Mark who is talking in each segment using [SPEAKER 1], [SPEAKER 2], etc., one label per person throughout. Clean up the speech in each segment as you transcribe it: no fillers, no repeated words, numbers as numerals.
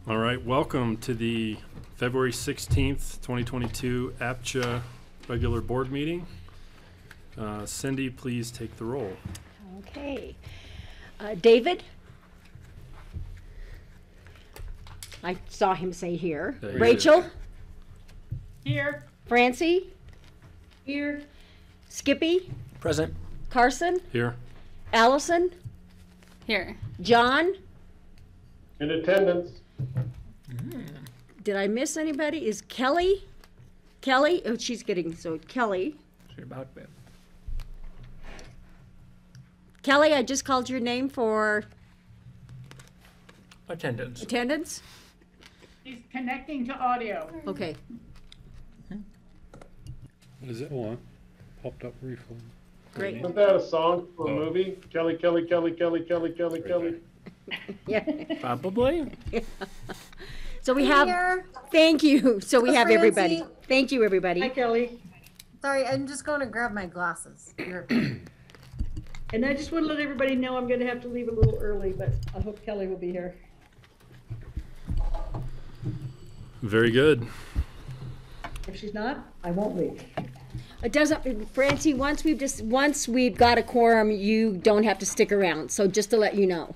[SPEAKER 1] All right, welcome to the February 16th, 2022 APCHA regular board meeting. Cindy, please take the roll.
[SPEAKER 2] Okay. David? I saw him say here.
[SPEAKER 1] There
[SPEAKER 2] Rachel?
[SPEAKER 3] Here.
[SPEAKER 2] Francie?
[SPEAKER 3] Here.
[SPEAKER 2] Skippy?
[SPEAKER 4] Present.
[SPEAKER 2] Carson?
[SPEAKER 1] Here.
[SPEAKER 2] Allison?
[SPEAKER 3] Here.
[SPEAKER 2] John?
[SPEAKER 5] In attendance.
[SPEAKER 2] Did I miss anybody? Is Kelly? Kelly? Oh, she's getting, so Kelly.
[SPEAKER 4] She's about to be.
[SPEAKER 2] Kelly, I just called your name for
[SPEAKER 4] Attendance.
[SPEAKER 2] attendance?
[SPEAKER 3] He's connecting to audio.
[SPEAKER 2] Okay.
[SPEAKER 6] What is it? Oh, popped up briefly.
[SPEAKER 2] Great.
[SPEAKER 5] Isn't that a song for a movie? Kelly, Kelly, Kelly, Kelly, Kelly, Kelly, Kelly.
[SPEAKER 2] Yeah.
[SPEAKER 4] Probably.
[SPEAKER 2] So we have, thank you. So we have everybody.
[SPEAKER 7] Francie.
[SPEAKER 2] Thank you, everybody.
[SPEAKER 3] Hi, Kelly.
[SPEAKER 7] Sorry, I'm just going to grab my glasses.
[SPEAKER 3] And I just want to let everybody know I'm going to have to leave a little early, but I hope Kelly will be here.
[SPEAKER 1] Very good.
[SPEAKER 3] If she's not, I won't leave.
[SPEAKER 2] It doesn't, Francie, once we've got a quorum, you don't have to stick around. So just to let you know.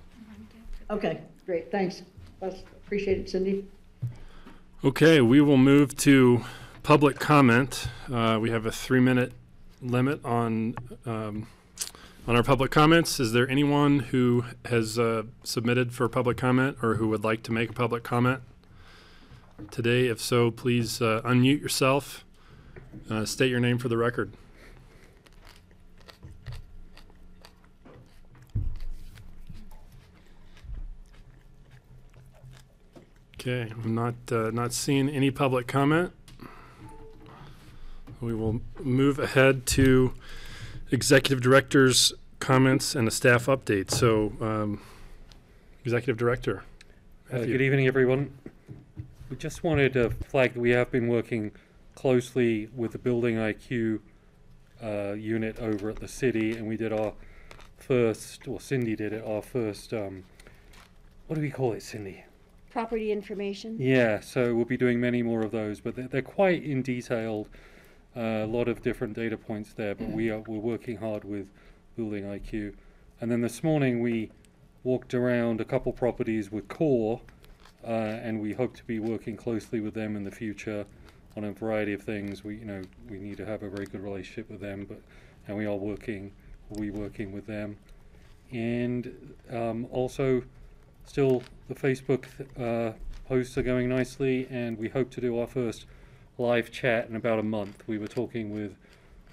[SPEAKER 3] Okay, great, thanks. Appreciate it, Cindy.
[SPEAKER 1] Okay, we will move to public comment. We have a 3-minute limit on our public comments. Is there anyone who has submitted for public comment or who would like to make a public comment today? If so, please unmute yourself. State your name for the record. Okay, I'm not seeing any public comment. We will move ahead to Executive Director's comments and a staff update. So, Executive Director.
[SPEAKER 6] Good evening, everyone. We just wanted to flag that we have been working closely with the Building IQ unit over at the city, and we did our first, or Cindy did it, our first, what do we call it, Cindy?
[SPEAKER 2] Property information.
[SPEAKER 6] Yeah, so we'll be doing many more of those, but they're quite in detailed, a lot of different data points there, but we're working hard with Building IQ. And then this morning we walked around a couple properties with Core, and we hope to be working closely with them in the future on a variety of things. We need to have a very good relationship with them, and we are working with them. And also, still the Facebook posts are going nicely, and we hope to do our first live chat in about a month. We were talking with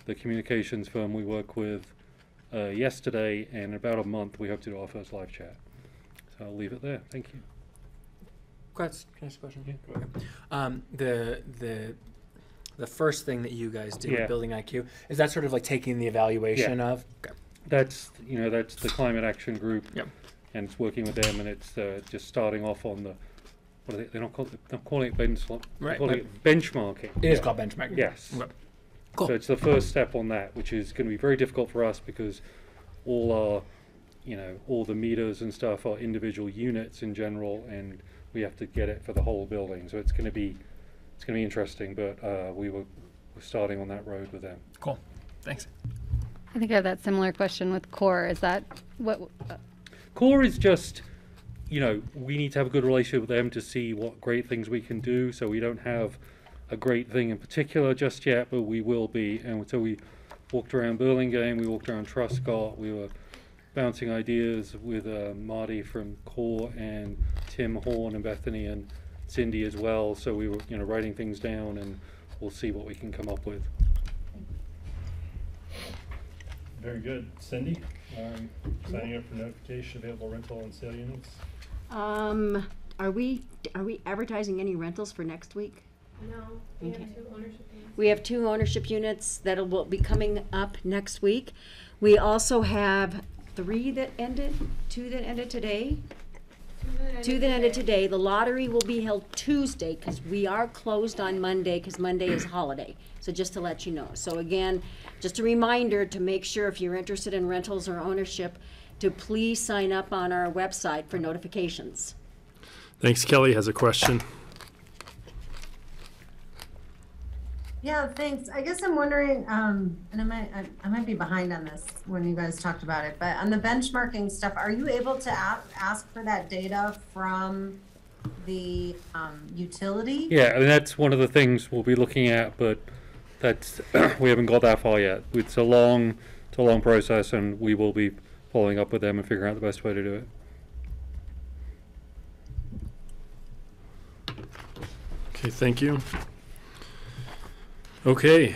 [SPEAKER 6] the communications firm we work with yesterday, and in about a month we hope to do our first live chat. So I'll leave it there. Thank you.
[SPEAKER 4] Can I ask a question?
[SPEAKER 6] Yeah, go ahead.
[SPEAKER 4] The first thing that you guys do
[SPEAKER 6] Yeah.
[SPEAKER 4] with Building IQ, is that sort of like taking the evaluation of? Okay.
[SPEAKER 6] That's the climate action group.
[SPEAKER 4] Yep.
[SPEAKER 6] And it's working with them, and it's just starting off on the, what are they? They're not calling it benchmarking.
[SPEAKER 4] Right,
[SPEAKER 6] Calling it benchmarking.
[SPEAKER 4] It is called benchmarking.
[SPEAKER 6] Yes.
[SPEAKER 4] Okay. Cool.
[SPEAKER 6] So it's the first step on that, which is going to be very difficult for us because all the meters and stuff are individual units in general, and we have to get it for the whole building. So it's going to be interesting, but we're starting on that road with them.
[SPEAKER 4] Cool. Thanks.
[SPEAKER 8] I think I have that similar question with Core. Is that what?
[SPEAKER 6] Core is just, we need to have a good relationship with them to see what great things we can do. So we don't have a great thing in particular just yet, but we will be. And so we walked around Burlingame, we walked around Truscott, we were bouncing ideas with Marty from Core and Tim Horn and Bethany and Cindy as well. So we were, writing things down, and we'll see what we can come up with.
[SPEAKER 1] Very good. Cindy, signing up for notification available rental and sale units.
[SPEAKER 2] Are we advertising any rentals for next week?
[SPEAKER 9] No, we
[SPEAKER 2] Okay.
[SPEAKER 9] have 2 ownership units.
[SPEAKER 2] We have 2 ownership units that will be coming up next week. We also have 3 that ended, 2 that ended today. 2 that ended today. The lottery will be held Tuesday because we are closed on Monday because Monday is holiday. So just to let you know. So again, just a reminder to make sure if you're interested in rentals or ownership to please sign up on our website for notifications.
[SPEAKER 1] Thanks. Kelly has a question.
[SPEAKER 7] Yeah, thanks. I guess I'm wondering, and I might be behind on this when you guys talked about it, but on the benchmarking stuff, are you able to ask for that data from the utility?
[SPEAKER 6] Yeah, I mean, that's one of the things we'll be looking at, but that's we haven't got that far yet. It's a long process, and we will be following up with them and figuring out the best way to do it.
[SPEAKER 1] Okay, thank you. Okay,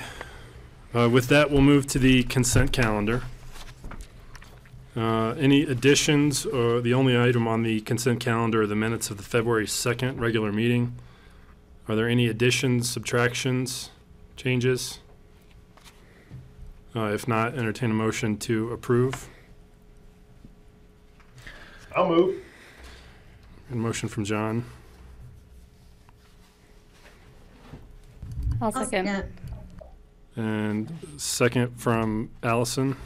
[SPEAKER 1] with that, we'll move to the consent calendar. Any additions, or the only item on the consent calendar are the minutes of the February 2nd regular meeting. Are there any additions, subtractions, changes? If not, entertain a motion to approve.
[SPEAKER 5] I'll move.
[SPEAKER 1] A motion from John.
[SPEAKER 8] I'll second.
[SPEAKER 1] And second from Allison.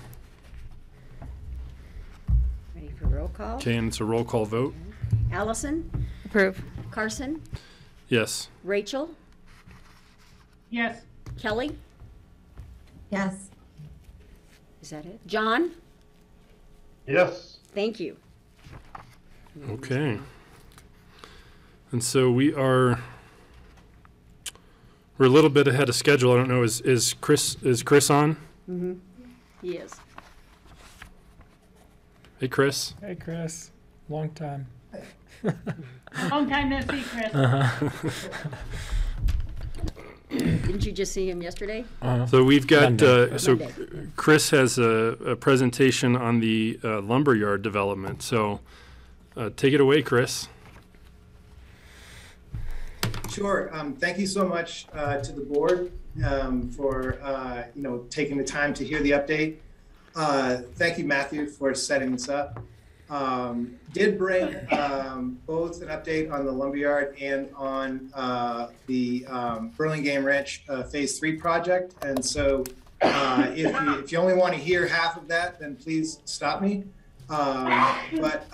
[SPEAKER 2] Ready for roll call?
[SPEAKER 1] Okay, and it's a roll call vote.
[SPEAKER 2] Allison,
[SPEAKER 8] Approve.
[SPEAKER 2] Carson,
[SPEAKER 1] Yes.
[SPEAKER 2] Rachel,
[SPEAKER 3] Yes.
[SPEAKER 2] Kelly,
[SPEAKER 7] Yes.
[SPEAKER 2] is that it? John,
[SPEAKER 5] Yes.
[SPEAKER 2] thank you.
[SPEAKER 1] Okay. And so we're a little bit ahead of schedule. I don't know, is Chris on?
[SPEAKER 2] Mm-hmm. He is.
[SPEAKER 1] Hey, Chris.
[SPEAKER 4] Hey, Chris. Long time.
[SPEAKER 3] Long time no see, Chris.
[SPEAKER 2] Didn't you just see him yesterday?
[SPEAKER 1] So we've got,
[SPEAKER 4] Monday.
[SPEAKER 1] so
[SPEAKER 2] Monday.
[SPEAKER 1] Chris has a presentation on the Lumberyard development. So take it away, Chris.
[SPEAKER 10] Sure. Thank you so much to the board for taking the time to hear the update. Thank you, Matthew, for setting this up. Did bring both an update on the Lumberyard and on the Burlingame Ranch Phase 3 project. And so if you only want to hear half of that, then please stop me. But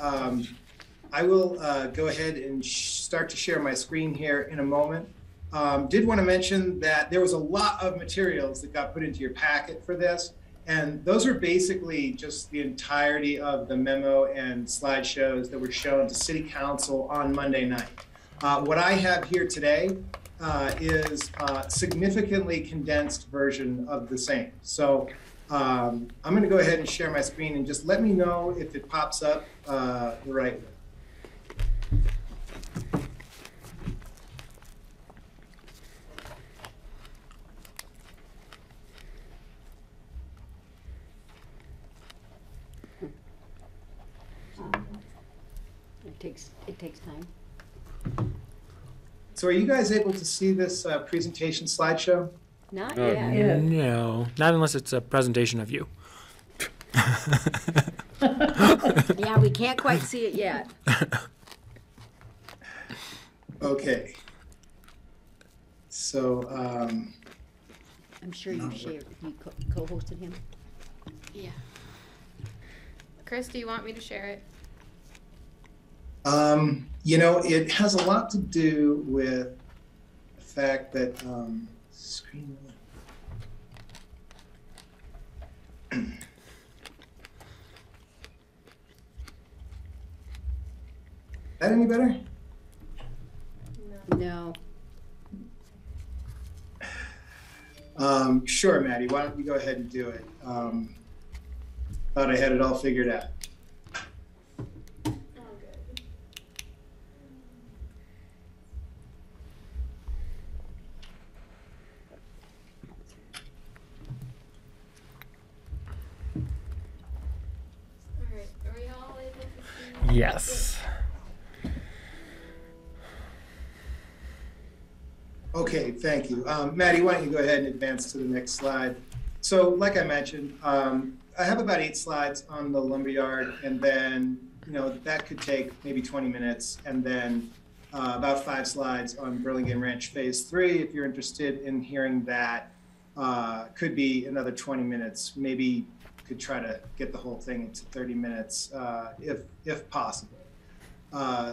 [SPEAKER 10] I will go ahead and start to share my screen here in a moment. Did want to mention that there was a lot of materials that got put into your packet for this. And those are basically just the entirety of the memo and slideshows that were shown to City Council on Monday night. What I have here today is a significantly condensed version of the same. So I'm going to go ahead and share my screen and just let me know if it pops up the right way.
[SPEAKER 2] It takes time.
[SPEAKER 10] So are you guys able to see this presentation slideshow?
[SPEAKER 2] Not
[SPEAKER 6] No.
[SPEAKER 2] yet.
[SPEAKER 4] No, not unless it's a presentation of you.
[SPEAKER 2] Yeah, we can't quite see it yet.
[SPEAKER 10] Okay. So,
[SPEAKER 2] I'm sure you shared, you co-hosted him.
[SPEAKER 9] Yeah. Chris, do you want me to share it?
[SPEAKER 10] it has a lot to do with the fact that screen. That any better?
[SPEAKER 2] No.
[SPEAKER 10] Sure, Maddie. Why don't you go ahead and do it? Thought I had it all figured out.
[SPEAKER 9] Alright, are we all able to see?
[SPEAKER 4] Yes.
[SPEAKER 10] Okay, thank you. Maddie, why don't you go ahead and advance to the next slide? So like I mentioned, I have about 8 slides on the Lumberyard, and then, that could take maybe 20 minutes, and then about 5 slides on Burlingame Ranch Phase 3. If you're interested in hearing that, could be another 20 minutes. Maybe could try to get the whole thing into 30 minutes if possible.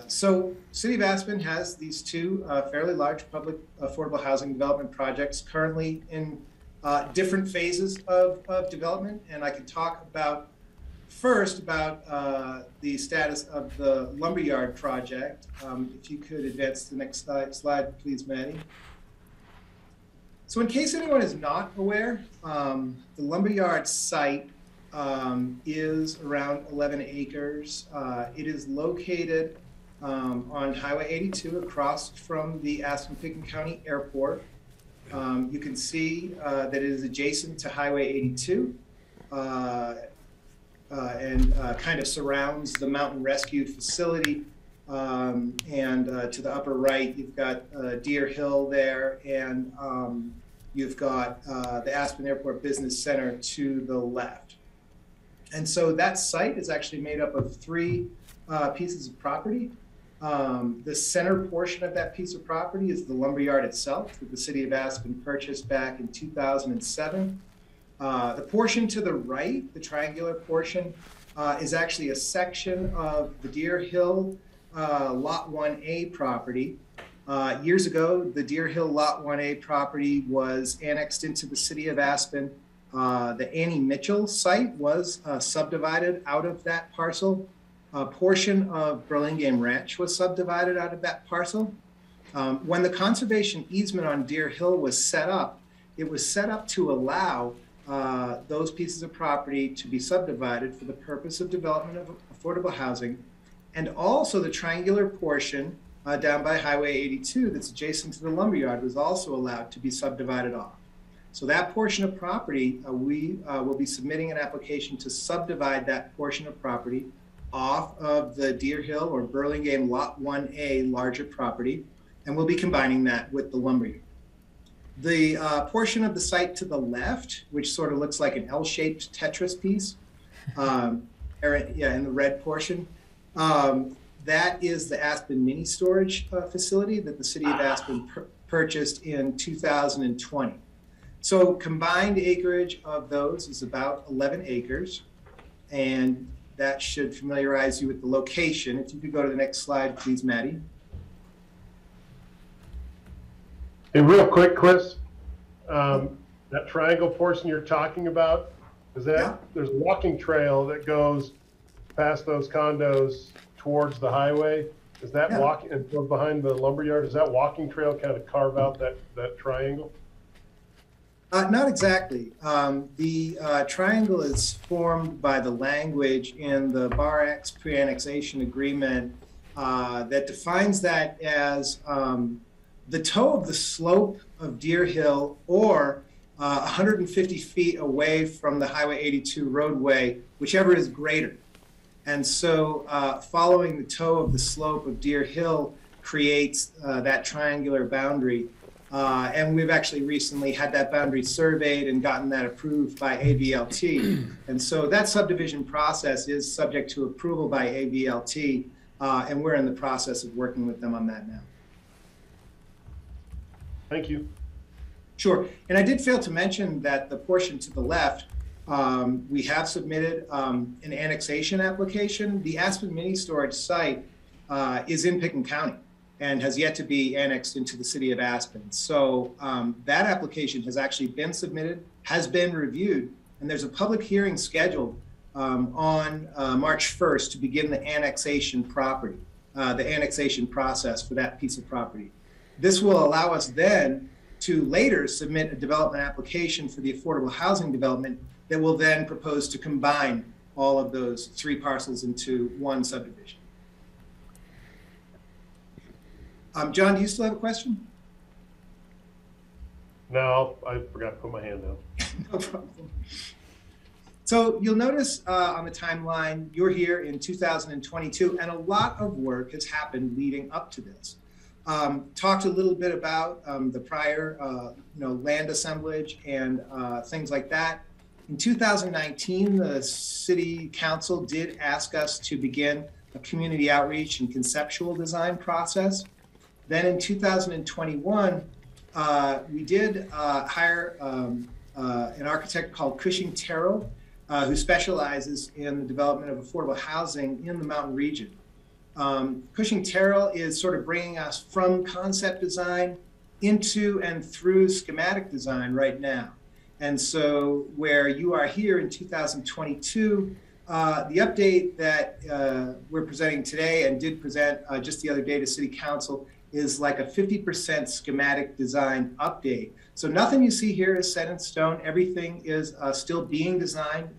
[SPEAKER 10] So City of Aspen has these two fairly large public affordable housing development projects currently in different phases of development. And I can talk about first about the status of the Lumberyard project. If you could advance to the next slide, please, Maddie. So in case anyone is not aware, the Lumberyard site is around 11 acres. It is located on Highway 82 across from the Aspen-Pitkin County Airport. You can see that it is adjacent to Highway 82 and kind of surrounds the Mountain Rescue Facility. And to the upper right, you've got Deer Hill there, and you've got the Aspen Airport Business Center to the left. And so that site is actually made up of three pieces of property. The center portion of that piece of property is the lumberyard itself that the City of Aspen purchased back in 2007. The portion to the right, the triangular portion, is actually a section of the Deer Hill Lot 1A property. Years ago, the Deer Hill Lot 1A property was annexed into the City of Aspen. The Annie Mitchell site was subdivided out of that parcel. A portion of Burlingame Ranch was subdivided out of that parcel. When the conservation easement on Deer Hill was set up, it was set up to allow those pieces of property to be subdivided for the purpose of development of affordable housing. And also the triangular portion down by Highway 82 that's adjacent to the lumberyard was also allowed to be subdivided off. So that portion of property, we will be submitting an application to subdivide that portion of property off of the Deer Hill or Burlingame Lot 1A larger property, and we'll be combining that with the lumberyard. The portion of the site to the left, which sort of looks like an L-shaped Tetris piece, in the red portion, that is the Aspen mini storage facility that the City of Aspen purchased in 2020. So combined acreage of those is about 11 acres, and that should familiarize you with the location. If you could go to the next slide, please, Maddie.
[SPEAKER 5] Hey, real quick, Chris, that triangle portion you're talking about, is that there's a walking trail that goes past those condos towards the highway? Is that walking and goes behind the lumberyard? Is that walking trail kind of carve out that triangle?
[SPEAKER 10] Not exactly. The triangle is formed by the language in the Bar-X pre-annexation agreement that defines that as the toe of the slope of Deer Hill or 150 feet away from the Highway 82 roadway, whichever is greater. And so following the toe of the slope of Deer Hill creates that triangular boundary. And we've actually recently had that boundary surveyed and gotten that approved by AVLT. And so that subdivision process is subject to approval by AVLT, and we're in the process of working with them on that now.
[SPEAKER 5] Thank you.
[SPEAKER 10] Sure. And I did fail to mention that the portion to the left, we have submitted an annexation application. The Aspen mini storage site is in Pitkin County and has yet to be annexed into the City of Aspen. So that application has actually been submitted, has been reviewed, and there's a public hearing scheduled on March 1st to begin the annexation the annexation process for that piece of property. This will allow us then to later submit a development application for the affordable housing development that will then propose to combine all of those three parcels into one subdivision. John, do you still have a question?
[SPEAKER 5] No, I forgot to put my hand down.
[SPEAKER 10] No problem. So you'll notice on the timeline, you're here in 2022, and a lot of work has happened leading up to this. Talked a little bit about the prior land assemblage and things like that. In 2019, the City Council did ask us to begin a community outreach and conceptual design process. Then in 2021, we did hire an architect called Cushing Terrell, who specializes in the development of affordable housing in the mountain region. Cushing-Terrell is sort of bringing us from concept design into and through schematic design right now. And so where you are here in 2022, the update that we're presenting today and did present just the other day to City Council is like a 50% schematic design update. So nothing you see here is set in stone. Everything is still being designed.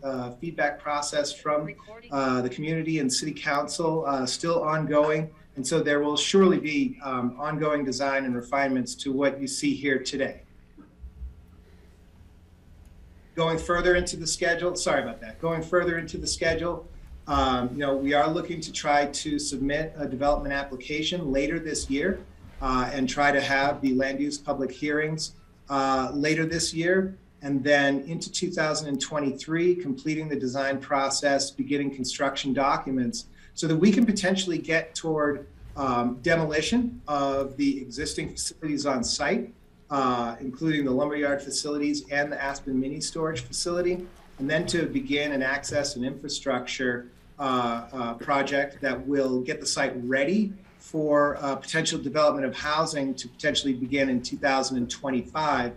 [SPEAKER 10] Feedback process from the community and City Council still ongoing. And so there will surely be ongoing design and refinements to what you see here today. Going further into the schedule, sorry about that. Going further into the schedule, we are looking to try to submit a development application later this year and try to have the land use public hearings later this year, and then into 2023, completing the design process, beginning construction documents, so that we can potentially get toward demolition of the existing facilities on site, including the Lumberyard facilities and the Aspen mini storage facility, and then to begin an access and infrastructure project that will get the site ready for potential development of housing to potentially begin in 2025.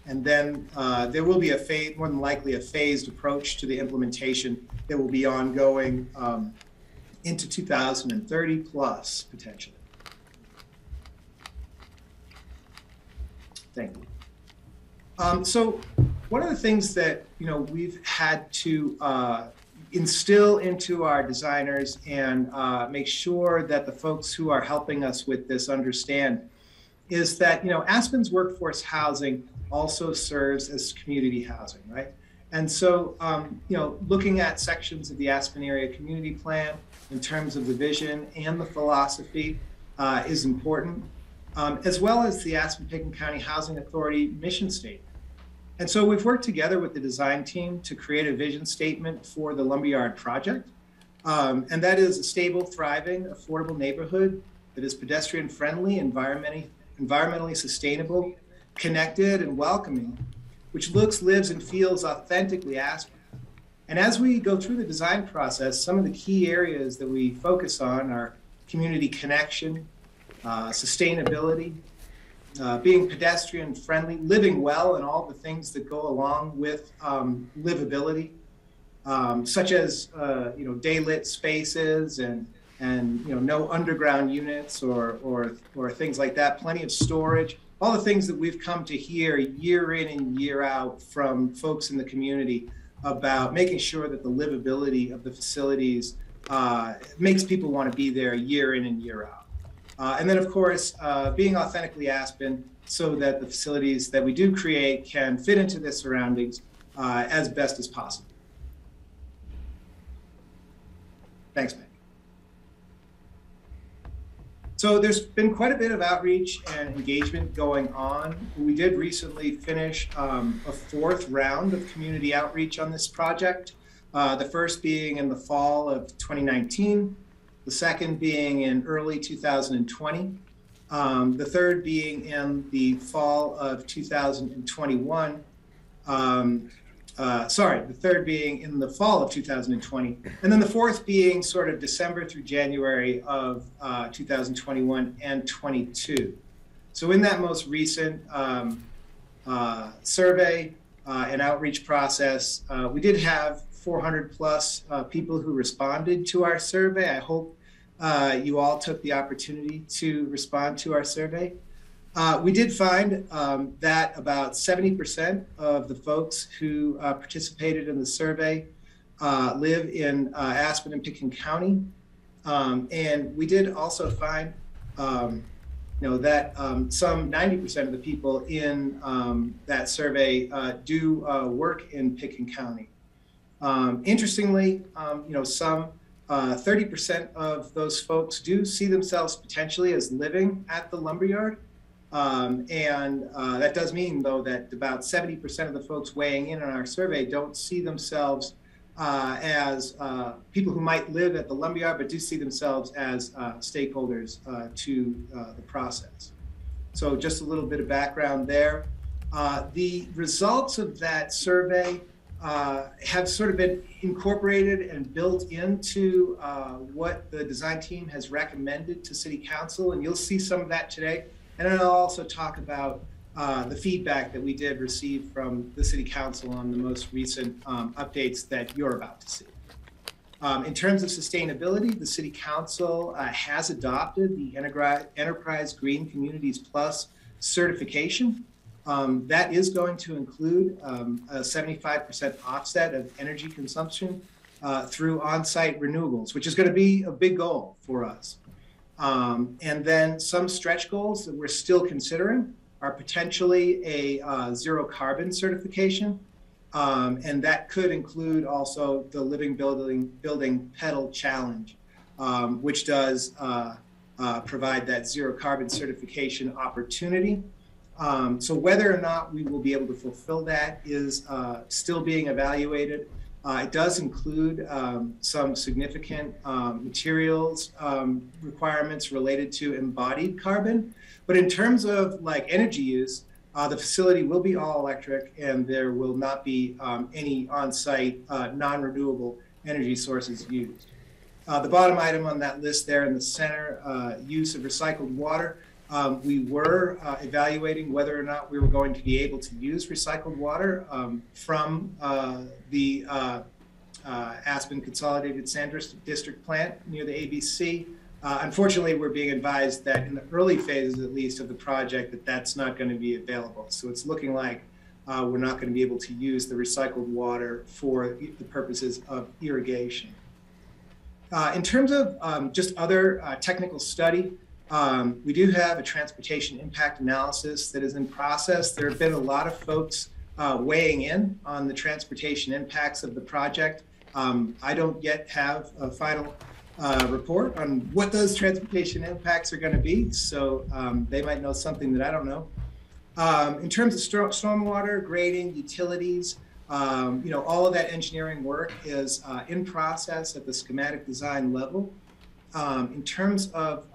[SPEAKER 10] And then there will be more than likely a phased approach to the implementation that will be ongoing into 2030 plus potentially. Thank you. So one of the things that we've had to instill into our designers and make sure that the folks who are helping us with this understand is that Aspen's workforce housing also serves as community housing, right? And so looking at sections of the Aspen area community plan in terms of the vision and the philosophy is important. As well as the Aspen-Pitkin County Housing Authority mission statement. And so we've worked together with the design team to create a vision statement for the Lumberyard project. And that is a stable, thriving, affordable neighborhood that is pedestrian friendly, environmentally sustainable, connected and welcoming, which looks, lives, and feels authentically Aspen. And as we go through the design process, some of the key areas that we focus on are community connection, sustainability, being pedestrian friendly, living well, and all the things that go along with livability, such as day-lit spaces and no underground units or things like that, plenty of storage, all the things that we've come to hear year in and year out from folks in the community about making sure that the livability of the facilities makes people want to be there year in and year out. And then, of course, being authentically Aspen so that the facilities that we do create can fit into their surroundings as best as possible. Thanks, Meg. So there's been quite a bit of outreach and engagement going on. We did recently finish a fourth round of community outreach on this project, the first being in the fall of 2019. The second being in early 2020, the third being in the fall of 2021. The third being in the fall of 2020, and then the fourth being sort of December through January of 2021 and 22. So in that most recent survey and outreach process, we did have 400 plus people who responded to our survey. I hope you all took the opportunity to respond to our survey. We did find that about 70% of the folks who participated in the survey live in Aspen and Pitkin County. And we did also find that some 90% of the people in that survey do work in Pitkin County. Interestingly, some 30% of those folks do see themselves potentially as living at the Lumberyard. That does mean, though, that about 70% of the folks weighing in on our survey don't see themselves as people who might live at the Lumberyard, but do see themselves as stakeholders to the process. So just a little bit of background there. The results of that survey have sort of been incorporated and built into what the design team has recommended to City Council, and you'll see some of that today. And then I'll also talk about the feedback that we did receive from the City Council on the most recent updates that you're about to see. In terms of sustainability, the City Council has adopted the Enterprise Green Communities Plus certification. That is going to include a 75% offset of energy consumption through on-site renewables, which is going to be a big goal for us. And then some stretch goals that we're still considering are potentially a zero carbon certification. And that could include also the Living Building Pedal Challenge, which does provide that zero carbon certification opportunity. So whether or not we will be able to fulfill that is still being evaluated. It does include some significant materials requirements related to embodied carbon. But in terms of like energy use, the facility will be all electric, and there will not be any on-site non-renewable energy sources used. The bottom item on that list there in the center, use of recycled water. We were evaluating whether or not we were going to be able to use recycled water from the Aspen Consolidated Sand District plant near the ABC. Unfortunately, we're being advised that in the early phases, at least, of the project, that that's not going to be available. So it's looking like we're not going to be able to use the recycled water for the purposes of irrigation. In terms of just other technical study, we do have a transportation impact analysis that is in process. There have been a lot of folks weighing in on the transportation impacts of the project. I don't yet have a final report on what those transportation impacts are going to be, so they might know something that I don't know. In terms of stormwater, grading, utilities, all of that engineering work is in process at the schematic design level. In terms of,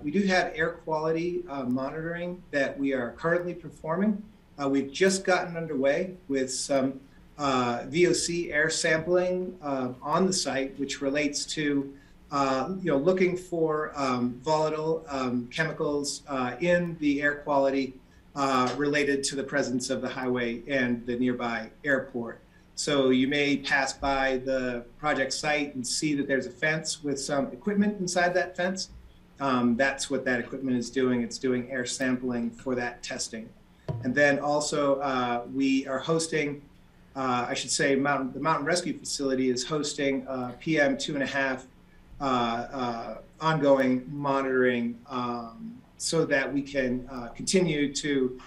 [SPEAKER 10] we do have air quality monitoring that we are currently performing. We've just gotten underway with some VOC air sampling on the site, which relates to looking for volatile chemicals in the air quality related to the presence of the highway and the nearby airport. So you may pass by the project site and see that there's a fence with some equipment inside that fence. That's what that equipment is doing. It's doing air sampling for that testing. And then also we are hosting, I should say, the Mountain Rescue Facility is hosting PM 2.5 ongoing monitoring so that we can continue to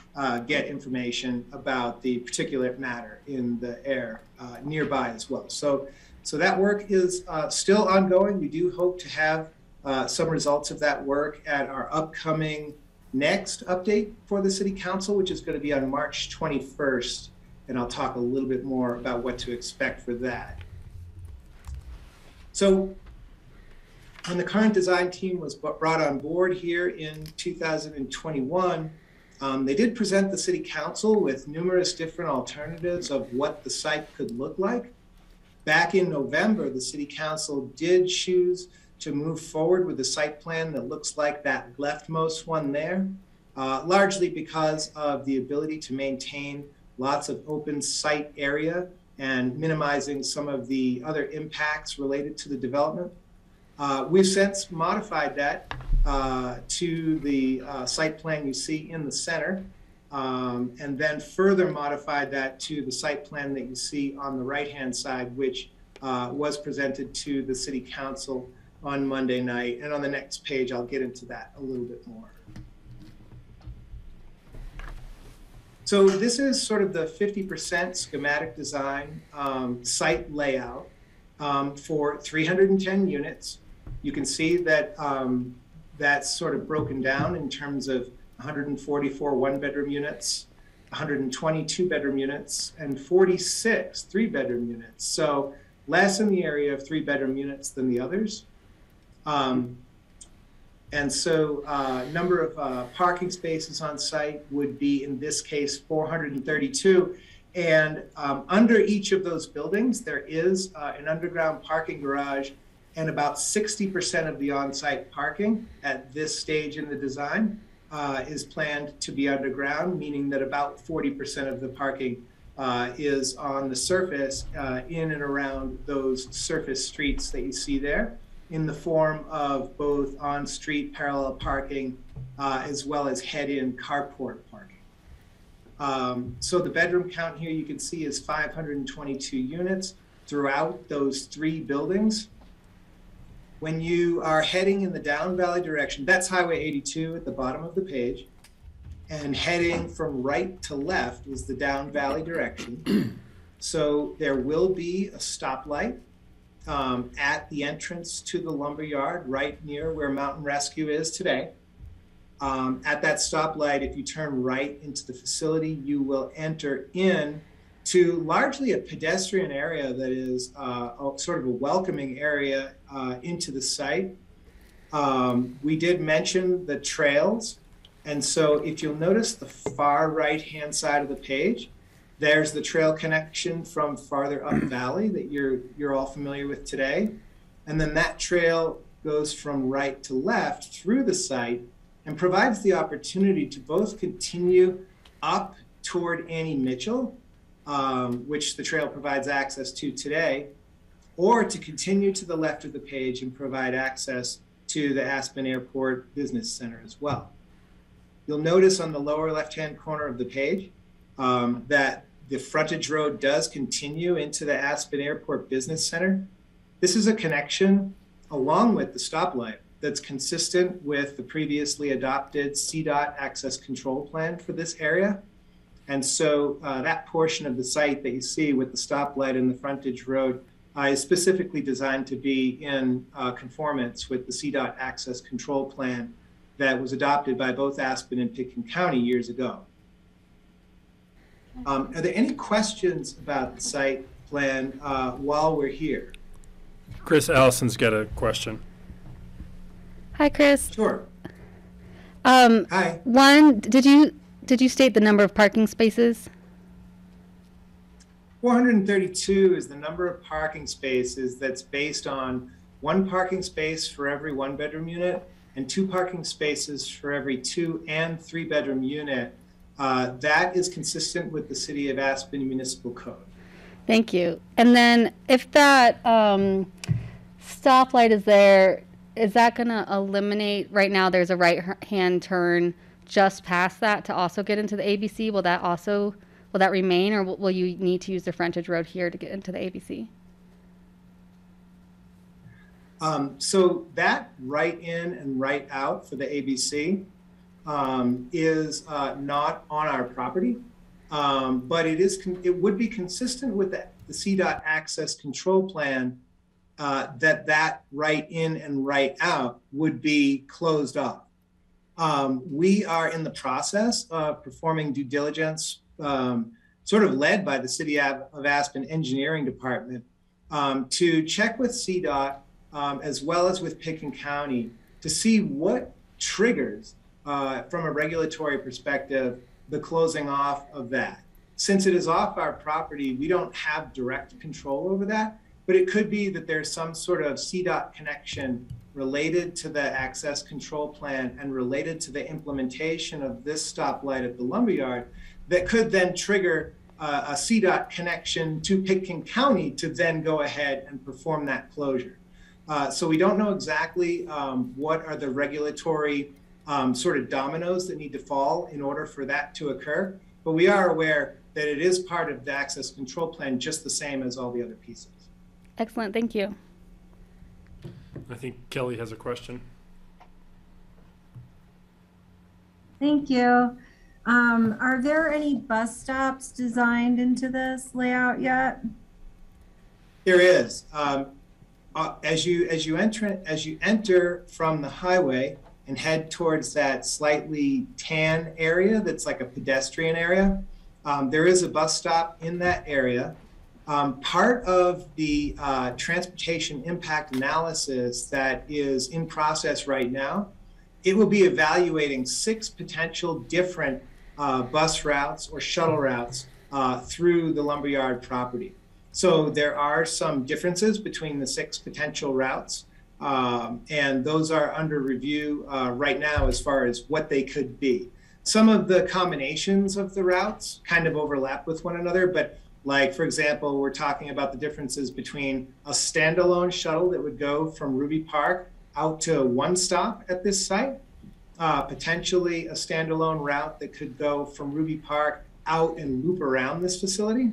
[SPEAKER 10] get information about the particulate matter in the air nearby as well. So that work is still ongoing. We do hope to have some results of that work at our upcoming next update for the City Council, which is going to be on March 21st. And I'll talk a little bit more about what to expect for that. So when the current design team was brought on board here in 2021, they did present the City Council with numerous different alternatives of what the site could look like. Back in November, the City Council did choose to move forward with a site plan that looks like that leftmost one there, largely because of the ability to maintain lots of open site area and minimizing some of the other impacts related to the development. We've since modified that to the site plan you see in the center, and then further modified that to the site plan that you see on the right-hand side, which was presented to the City Council on Monday night. And on the next page, I'll get into that a little bit more. So this is sort of the 50% schematic design site layout for 310 units. You can see that that's sort of broken down in terms of 144 one-bedroom units, 120 two-bedroom units, and 46 three-bedroom units. So less in the area of three-bedroom units than the others. And so number of parking spaces on site would be, in this case, 432. And under each of those buildings, there is an underground parking garage, and about 60% of the on-site parking at this stage in the design is planned to be underground, meaning that about 40% of the parking is on the surface in and around those surface streets that you see there, in the form of both on-street parallel parking as well as head-in carport parking. So the bedroom count here you can see is 522 units throughout those 3 buildings. When you are heading in the down valley direction, that's Highway 82 at the bottom of the page, and heading from right to left is the down valley direction. So there will be a stoplight at the entrance to the Lumberyard, right near where Mountain Rescue is today. At that stoplight, if you turn right into the facility, you will enter in to largely a pedestrian area that is sort of a welcoming area into the site. We did mention the trails. And so if you'll notice the far right-hand side of the page, there's the trail connection from farther up valley that you're all familiar with today. And then that trail goes from right to left through the site and provides the opportunity to both continue up toward Annie Mitchell, which the trail provides access to today, or to continue to the left of the page and provide access to the Aspen Airport Business Center as well. You'll notice on the lower left-hand corner of the page that the frontage road does continue into the Aspen Airport Business Center. This is a connection along with the stoplight that's consistent with the previously adopted CDOT access control plan for this area. And so that portion of the site that you see with the stoplight and the frontage road is specifically designed to be in conformance with the CDOT access control plan that was adopted by both Aspen and Pitkin County years ago. Are there any questions about the site plan while we're here?
[SPEAKER 1] Chris Allison's got a question.
[SPEAKER 8] Hi, Chris.
[SPEAKER 10] Sure.
[SPEAKER 8] Hi. One, did you state the number of parking spaces?
[SPEAKER 10] 432 is the number of parking spaces that's based on 1 parking space for every 1-bedroom unit and 2 parking spaces for every 2 and 3-bedroom unit. That is consistent with the City of Aspen Municipal Code.
[SPEAKER 8] Thank you. And then if that stoplight is there, is that going to eliminate, right now there's a right-hand turn just past that to also get into the ABC? Will that remain, or will you need to use the frontage road here to get into the ABC?
[SPEAKER 10] So that right in and right out for the ABC is not on our property, but it would be consistent with the CDOT access control plan that right in and right out would be closed off. We are in the process of performing due diligence, sort of led by the City of Aspen Engineering Department, to check with CDOT as well as with Pitkin County to see what triggers, from a regulatory perspective, the closing off of that. Since it is off our property, we don't have direct control over that, but it could be that there's some sort of CDOT connection related to the access control plan and related to the implementation of this stoplight at the Lumberyard that could then trigger a CDOT connection to Pitkin County to then go ahead and perform that closure. So we don't know exactly what are the regulatory sort of dominoes that need to fall in order for that to occur, but we are aware that it is part of the access control plan just the same as all the other pieces.
[SPEAKER 8] Excellent, thank you.
[SPEAKER 1] I think Kelly has a question.
[SPEAKER 7] Thank you. Are there any bus stops designed into this layout yet?
[SPEAKER 10] There is. As you enter from the highway and head towards that slightly tan area that's like a pedestrian area, there is a bus stop in that area. Part of the transportation impact analysis that is in process right now, it will be evaluating 6 potential different bus routes or shuttle routes through the Lumberyard property. So there are some differences between the 6 potential routes, and those are under review right now as far as what they could be. Some of the combinations of the routes kind of overlap with one another, but like, for example, we're talking about the differences between a standalone shuttle that would go from Ruby Park out to one stop at this site, potentially a standalone route that could go from Ruby Park out and loop around this facility,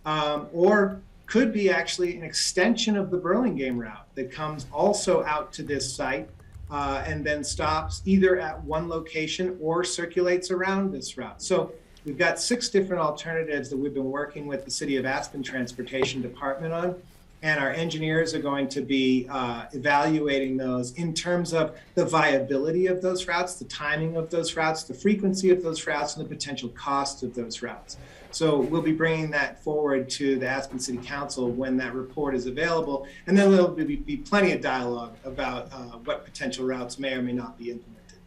[SPEAKER 10] or could be actually an extension of the Burlingame route that comes also out to this site and then stops either at one location or circulates around this route. So we've got 6 different alternatives that we've been working with the City of Aspen Transportation Department on, and our engineers are going to be evaluating those in terms of the viability of those routes, the timing of those routes, the frequency of those routes, and the potential cost of those routes. So we'll be bringing that forward to the Aspen City Council when that report is available, and then there'll be plenty of dialogue about what potential routes may or may not be implemented.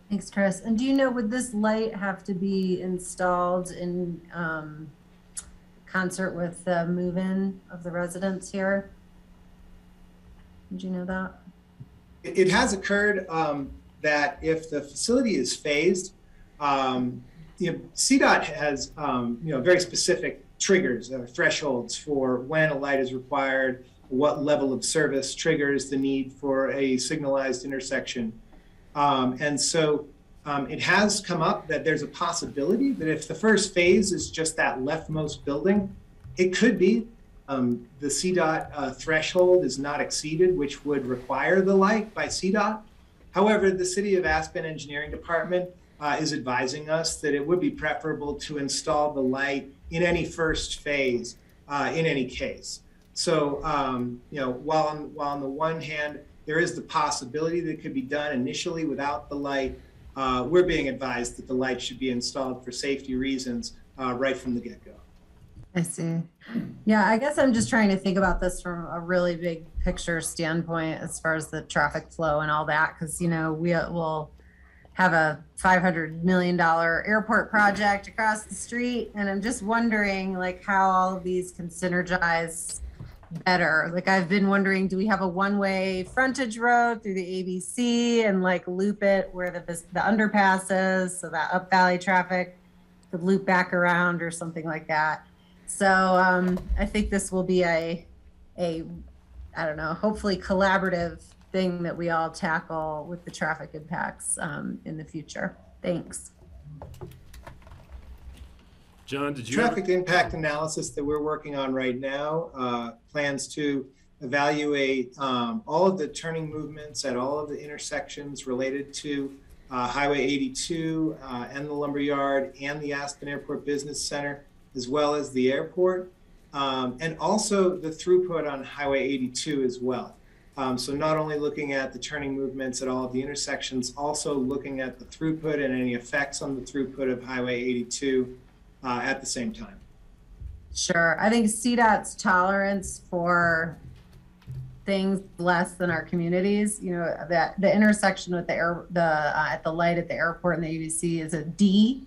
[SPEAKER 7] Thanks, Chris. And do you know, would this light have to be installed in concert with the move-in of the residents here? Did you know that?
[SPEAKER 10] It has occurred that if the facility is phased, CDOT has very specific triggers or thresholds for when a light is required, what level of service triggers the need for a signalized intersection. And so it has come up that there's a possibility that if the first phase is just that leftmost building, it could be the CDOT threshold is not exceeded, which would require the light by CDOT. However, the City of Aspen Engineering Department is advising us that it would be preferable to install the light in any first phase in any case. So, while on the one hand, there is the possibility that it could be done initially without the light, we're being advised that the light should be installed for safety reasons right from the get-go.
[SPEAKER 7] I see. Yeah, I guess I'm just trying to think about this from a really big picture standpoint as far as the traffic flow and all that, because, we will have a $500 million airport project across the street. And I'm just wondering, like, how all of these can synergize better. Like, I've been wondering, do we have a one-way frontage road through the ABC and like loop it where the underpass is so that up valley traffic could loop back around or something like that. So I think this will be a I don't know, hopefully collaborative thing that we all tackle with the traffic impacts in the future. Thanks.
[SPEAKER 1] John, did you
[SPEAKER 10] traffic impact analysis that we're working on right now plans to evaluate all of the turning movements at all of the intersections related to Highway 82 and the Lumberyard and the Aspen Airport Business Center, as well as the airport, and also the throughput on Highway 82 as well. So not only looking at the turning movements at all of the intersections, also looking at the throughput and any effects on the throughput of Highway 82 at the same time. Sure.
[SPEAKER 7] I think CDOT's tolerance for things less than our communities, that the intersection with at the light at the airport and the ABC is a D.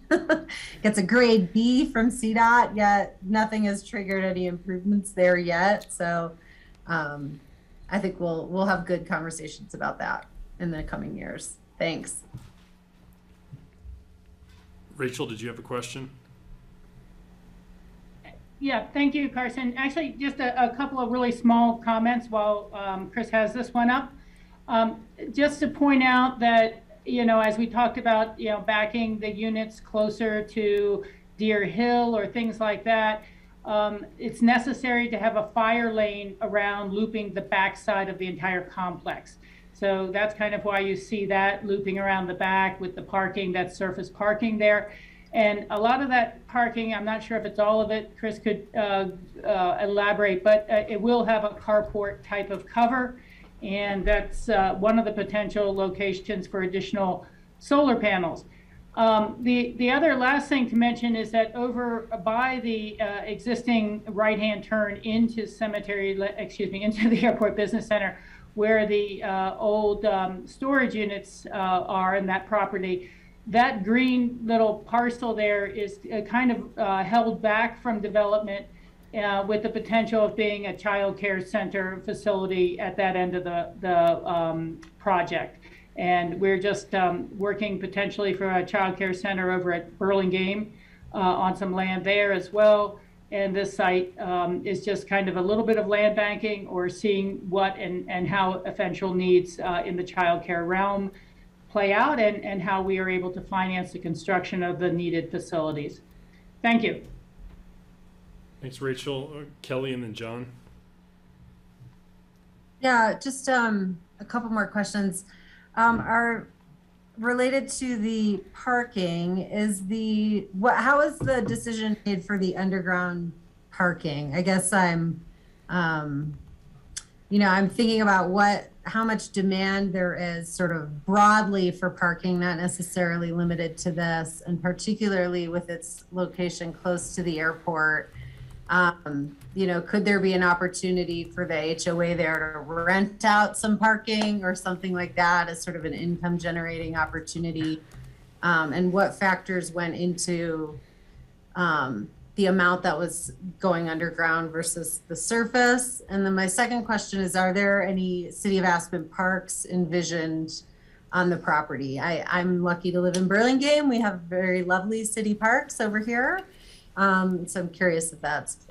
[SPEAKER 7] Gets a grade B from CDOT, yet nothing has triggered any improvements there yet. So I think we'll have good conversations about that in the coming years. Thanks.
[SPEAKER 1] Rachel, did you have a question?
[SPEAKER 11] Yeah, thank you, Carson. Actually, just a couple of really small comments while Chris has this one up. Just to point out that, as we talked about, backing the units closer to Deer Hill or things like that, it's necessary to have a fire lane around looping the backside of the entire complex. So that's kind of why you see that looping around the back with the parking, that surface parking there. And a lot of that parking, I'm not sure if it's all of it, Chris could elaborate, but it will have a carport type of cover. And that's one of the potential locations for additional solar panels. The other last thing to mention is that over by the existing right-hand turn into into the Airport Business Center, where the old storage units are in that property, that green little parcel there is kind of held back from development with the potential of being a child care center facility at that end of the project. And we're just working potentially for a child care center over at Burlingame on some land there as well. And this site is just kind of a little bit of land banking or seeing what and how eventual needs in the child care realm play out and how we are able to finance the construction of the needed facilities. Thank you.
[SPEAKER 1] Thanks, Rachel. Kelly and then John.
[SPEAKER 7] Yeah, just a couple more questions. Are related to the parking, how is the decision made for the underground parking? I guess I'm thinking about how much demand there is sort of broadly for parking, not necessarily limited to this, and particularly with its location close to the airport. Could there be an opportunity for the HOA there to rent out some parking or something like that as sort of an income generating opportunity? And what factors went into the amount that was going underground versus the surface? And then my second question is, are there any City of Aspen parks envisioned on the property? I'm lucky to live in Burlingame. We have very lovely city parks over here. So I'm curious if that's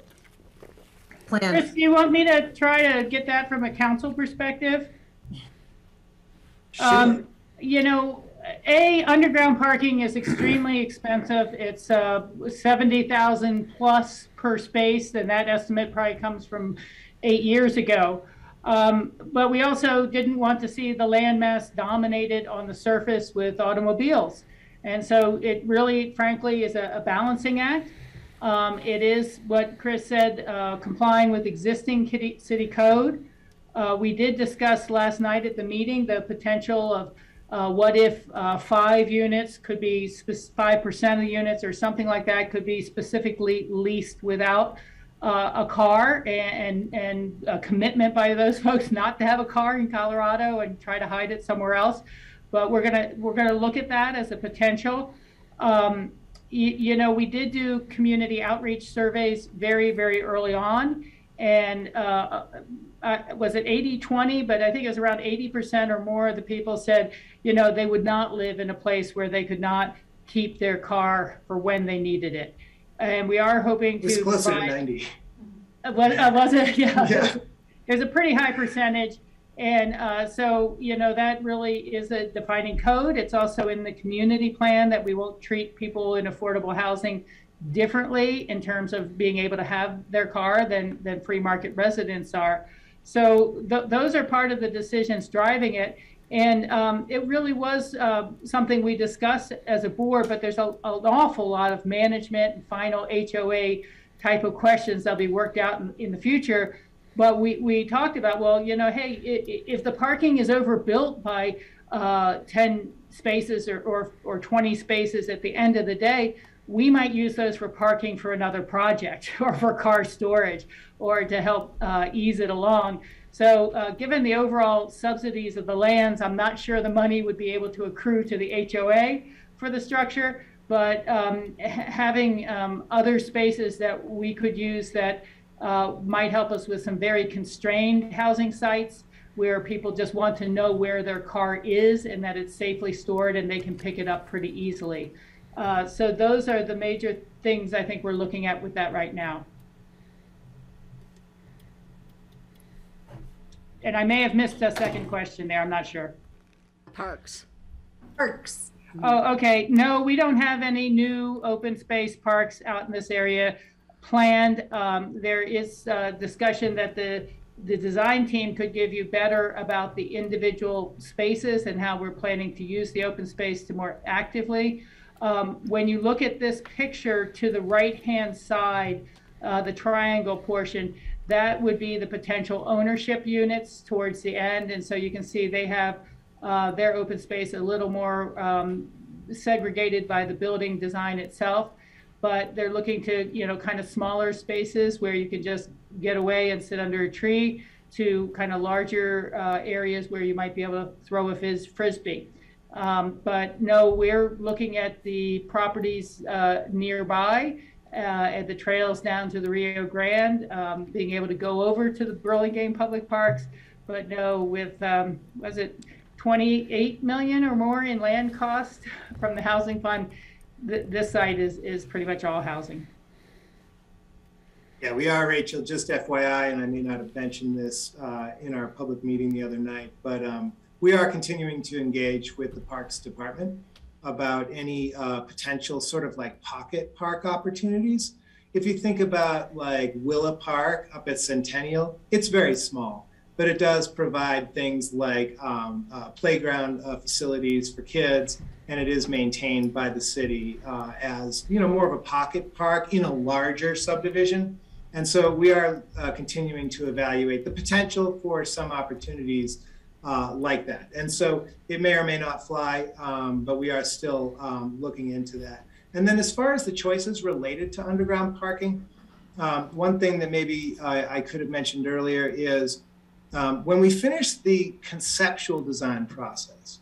[SPEAKER 7] planned.
[SPEAKER 11] Chris, do you want me to try to get that from a council perspective?
[SPEAKER 10] Sure.
[SPEAKER 11] Underground parking is extremely expensive. It's $70,000 plus per space, and that estimate probably comes from 8 years ago. But we also didn't want to see the landmass dominated on the surface with automobiles. And so it really, frankly, is a balancing act. It is what Chris said, complying with existing city code. We did discuss last night at the meeting the potential of what if 5 units could be 5% of the units or something like that could be specifically leased without a car, and a commitment by those folks not to have a car in Colorado and try to hide it somewhere else. But we're gonna look at that as a potential. We did do community outreach surveys very, very early on, and was it 80-20? But I think it was around 80% or more of the people said, they would not live in a place where they could not keep their car for when they needed it. And we are hoping to.
[SPEAKER 10] It's closer to 90.
[SPEAKER 11] Was it? Yeah.
[SPEAKER 10] Yeah.
[SPEAKER 11] There's a pretty high percentage. And so, that really is a defining code. It's also in the community plan that we will treat people in affordable housing differently in terms of being able to have their car than free market residents are. So those are part of the decisions driving it. And it really was something we discussed as a board, but there's an awful lot of management and final HOA type of questions that'll be worked out in the future. But we talked about, hey, if the parking is overbuilt by 10 spaces or 20 spaces at the end of the day, we might use those for parking for another project or for car storage or to help ease it along. So given the overall subsidies of the lands, I'm not sure the money would be able to accrue to the HOA for the structure, but having other spaces that we could use that might help us with some very constrained housing sites where people just want to know where their car is and that it's safely stored and they can pick it up pretty easily. So those are the major things I think we're looking at with that right now. And I may have missed a second question there, I'm not sure.
[SPEAKER 2] Parks.
[SPEAKER 7] Parks.
[SPEAKER 11] Oh, okay. No, we don't have any new open space parks out in this area planned. There is discussion that the design team could give you better about the individual spaces and how we're planning to use the open space to more actively. When you look at this picture to the right-hand side, the triangle portion, that would be the potential ownership units towards the end. And so you can see they have their open space a little more segregated by the building design itself. But they're looking to, kind of smaller spaces where you can just get away and sit under a tree to kind of larger areas where you might be able to throw a frisbee. But no, we're looking at the properties nearby, at the trails down to the Rio Grande, being able to go over to the Burlingame Public Parks. But no, with, was it 28 million or more in land cost from the housing fund, this site is pretty much all housing.
[SPEAKER 10] Yeah, we are, Rachel, just FYI, and I may not have mentioned this in our public meeting the other night, but we are continuing to engage with the Parks Department about any potential sort of like pocket park opportunities. If you think about like Willa Park up at Centennial, it's very small, but it does provide things like playground facilities for kids, and it is maintained by the city as, you know, more of a pocket park in a larger subdivision. And so we are continuing to evaluate the potential for some opportunities like that. And so it may or may not fly, but we are still looking into that. And then as far as the choices related to underground parking, one thing that maybe I could have mentioned earlier is when we finished the conceptual design process,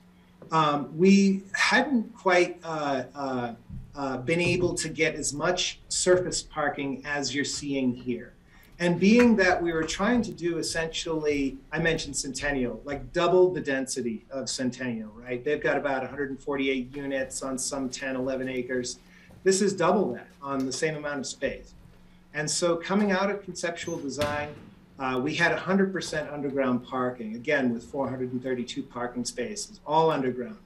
[SPEAKER 10] we hadn't quite been able to get as much surface parking as you're seeing here. And being that we were trying to do essentially, I mentioned Centennial, like double the density of Centennial, right? They've got about 148 units on some 10, 11 acres. This is double that on the same amount of space. And so coming out of conceptual design, we had 100% underground parking, again, with 432 parking spaces, all underground.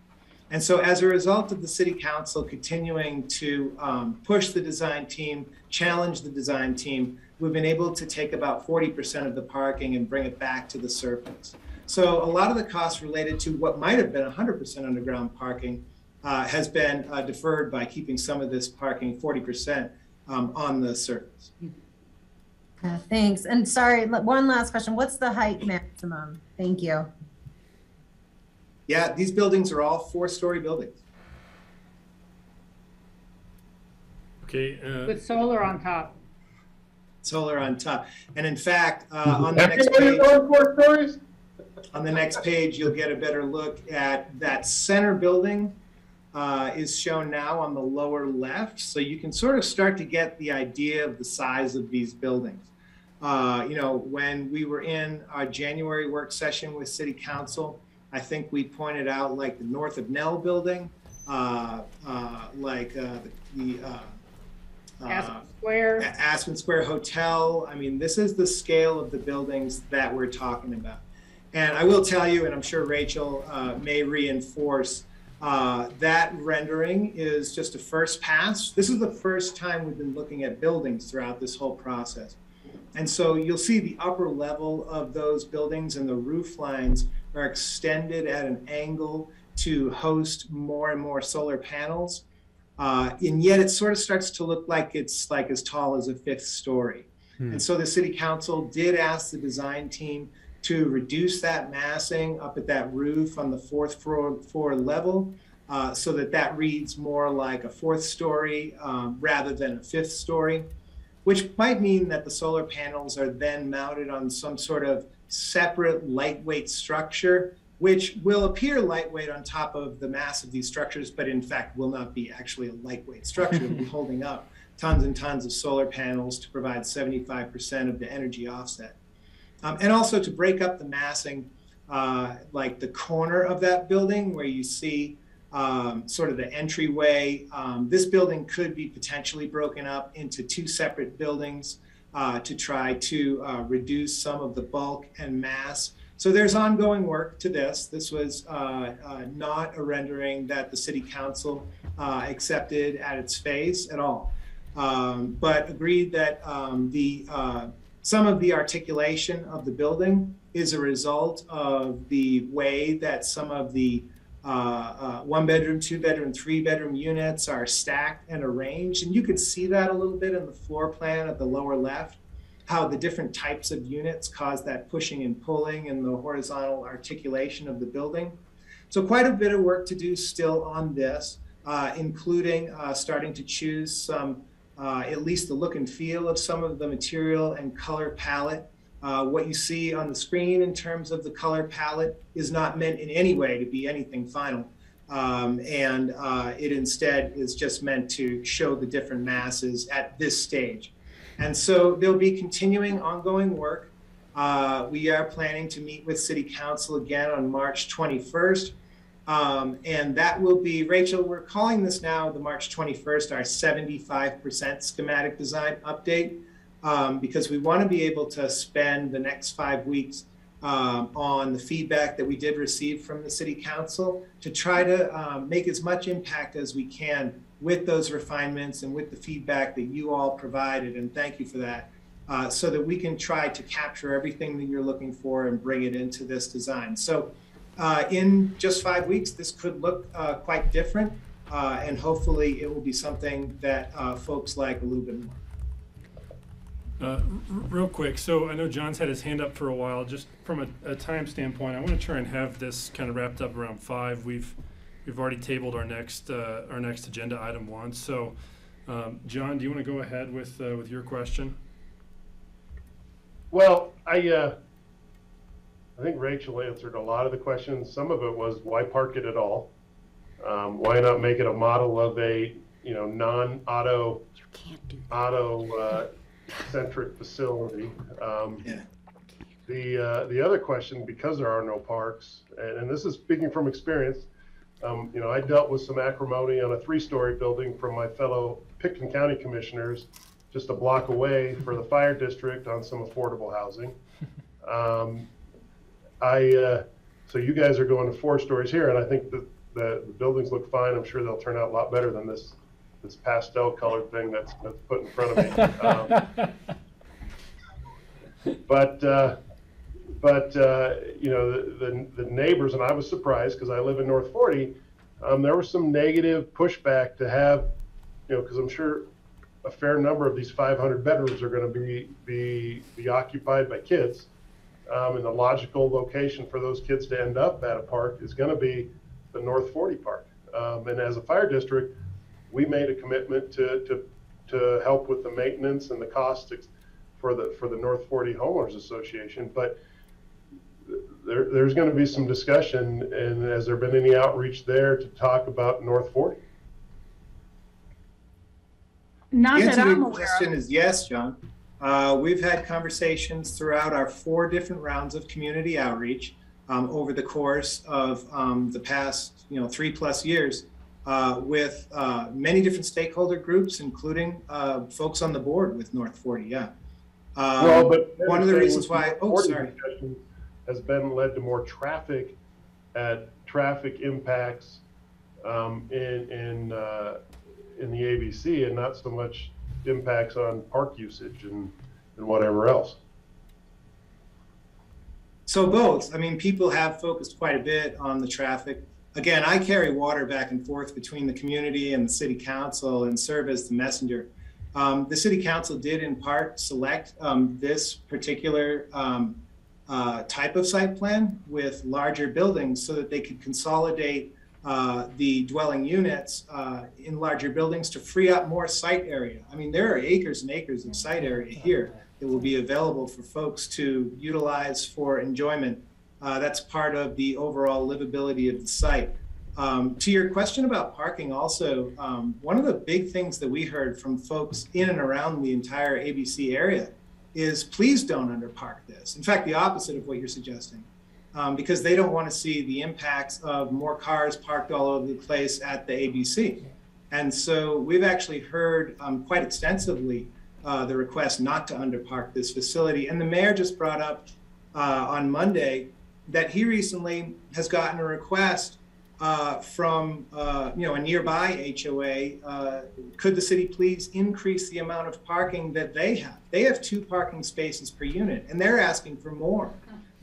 [SPEAKER 10] And so as a result of the city council continuing to push the design team, challenge the design team, we've been able to take about 40% of the parking and bring it back to the surface. So a lot of the costs related to what might have been 100% underground parking has been deferred by keeping some of this parking 40% on the surface.
[SPEAKER 7] Thanks. And sorry, one last question. What's the height maximum? Thank you.
[SPEAKER 10] Yeah, these buildings are all 4-story buildings.
[SPEAKER 1] Okay.
[SPEAKER 11] With solar on top.
[SPEAKER 10] Solar on top. And in fact, on the next page,
[SPEAKER 5] 4 stories?
[SPEAKER 10] on the next page, you'll get a better look at that center building is shown now on the lower left. So you can sort of start to get the idea of the size of these buildings. You know, when we were in our January work session with City Council, I think we pointed out like the North of Nell building, like the Aspen Square Hotel. I mean, this is the scale of the buildings that we're talking about. And I will tell you, and I'm sure Rachel may reinforce, that rendering is just a first pass. This is the first time we've been looking at buildings throughout this whole process. And so you'll see the upper level of those buildings and the roof lines are extended at an angle to host more and more solar panels. And yet it sort of starts to look like it's like as tall as a 5th story. And so the City Council did ask the design team to reduce that massing up at that roof on the 4th floor level so that that reads more like a 4th story rather than a 5th story, which might mean that the solar panels are then mounted on some sort of separate lightweight structure, which will appear lightweight on top of the mass of these structures, but in fact will not be actually a lightweight structure. It'll be holding up tons and tons of solar panels to provide 75% of the energy offset. And also to break up the massing, like the corner of that building where you see sort of the entryway. This building could be potentially broken up into 2 separate buildings to try to reduce some of the bulk and mass. So there's ongoing work to this. This was not a rendering that the City Council accepted at its face at all, but agreed that some of the articulation of the building is a result of the way that some of the 1-bedroom, 2-bedroom, 3-bedroom units are stacked and arranged. And you could see that a little bit in the floor plan at the lower left, how the different types of units cause that pushing and pulling and the horizontal articulation of the building. So quite a bit of work to do still on this, including starting to choose some, at least the look and feel of some of the material and color palette. What you see on the screen in terms of the color palette is not meant in any way to be anything final, It instead is just meant to show the different masses at this stage. And so there'll be continuing ongoing work. We are planning to meet with City Council again on March 21st. And that will be, Rachel, we're calling this now the March 21st, our 75% schematic design update, because we want to be able to spend the next 5 weeks on the feedback that we did receive from the City Council to try to make as much impact as we can with those refinements and with the feedback that you all provided, and thank you for that, so that we can try to capture everything that you're looking for and bring it into this design. So in just 5 weeks, this could look quite different, and hopefully it will be something that folks like a little bit more.
[SPEAKER 1] Real quick, so I know John's had his hand up for a while. Just from a time standpoint, I want to try and have this kind of wrapped up around 5. We've already tabled our next agenda item once. So, John, do you want to go ahead with your question?
[SPEAKER 5] Well, I think Rachel answered a lot of the questions. Some of it was why park it at all? Why not make it a model of a non-auto centric facility? The other question, because there are no parks, and this is speaking from experience, I dealt with some acrimony on a 3-story building from my fellow Pitkin County commissioners just a block away for the fire district on some affordable housing. So you guys are going to 4 stories here, and I think that the buildings look fine. I'm sure they'll turn out a lot better than this pastel colored thing that's put in front of me. But the neighbors, and I was surprised because I live in North 40, there was some negative pushback to have, because I'm sure a fair number of these 500 bedrooms are going to be occupied by kids, and the logical location for those kids to end up at a park is going to be the North 40 park. And as a fire district, we made a commitment to help with the maintenance and the costs for the North 40 Homeowners Association. But there's going to be some discussion, and has there been any outreach there to talk about North 40?
[SPEAKER 11] Not that I'm aware of.
[SPEAKER 10] The answer to your question is yes, John. We've had conversations throughout our 4 different rounds of community outreach over the course of the past 3+ years with many different stakeholder groups, including folks on the board with North 40. Yeah.
[SPEAKER 5] Well, but
[SPEAKER 10] one of the reasons why
[SPEAKER 5] has been led to more traffic impacts in the ABC, and not so much impacts on park usage and whatever else.
[SPEAKER 10] So both. I mean, people have focused quite a bit on the traffic. Again, I carry water back and forth between the community and the City Council and serve as the messenger. The City Council did in part select this particular type of site plan with larger buildings so that they could consolidate the dwelling units in larger buildings to free up more site area. I mean, there are acres and acres of site area here that will be available for folks to utilize for enjoyment. That's part of the overall livability of the site. To your question about parking also, one of the big things that we heard from folks in and around the entire ABC area is please don't underpark this. In fact, the opposite of what you're suggesting. Because they don't want to see the impacts of more cars parked all over the place at the ABC. And so we've actually heard quite extensively the request not to underpark this facility. And the mayor just brought up on Monday that he recently has gotten a request from a nearby HOA. Could the city please increase the amount of parking that they have? They have 2 parking spaces per unit, and they're asking for more.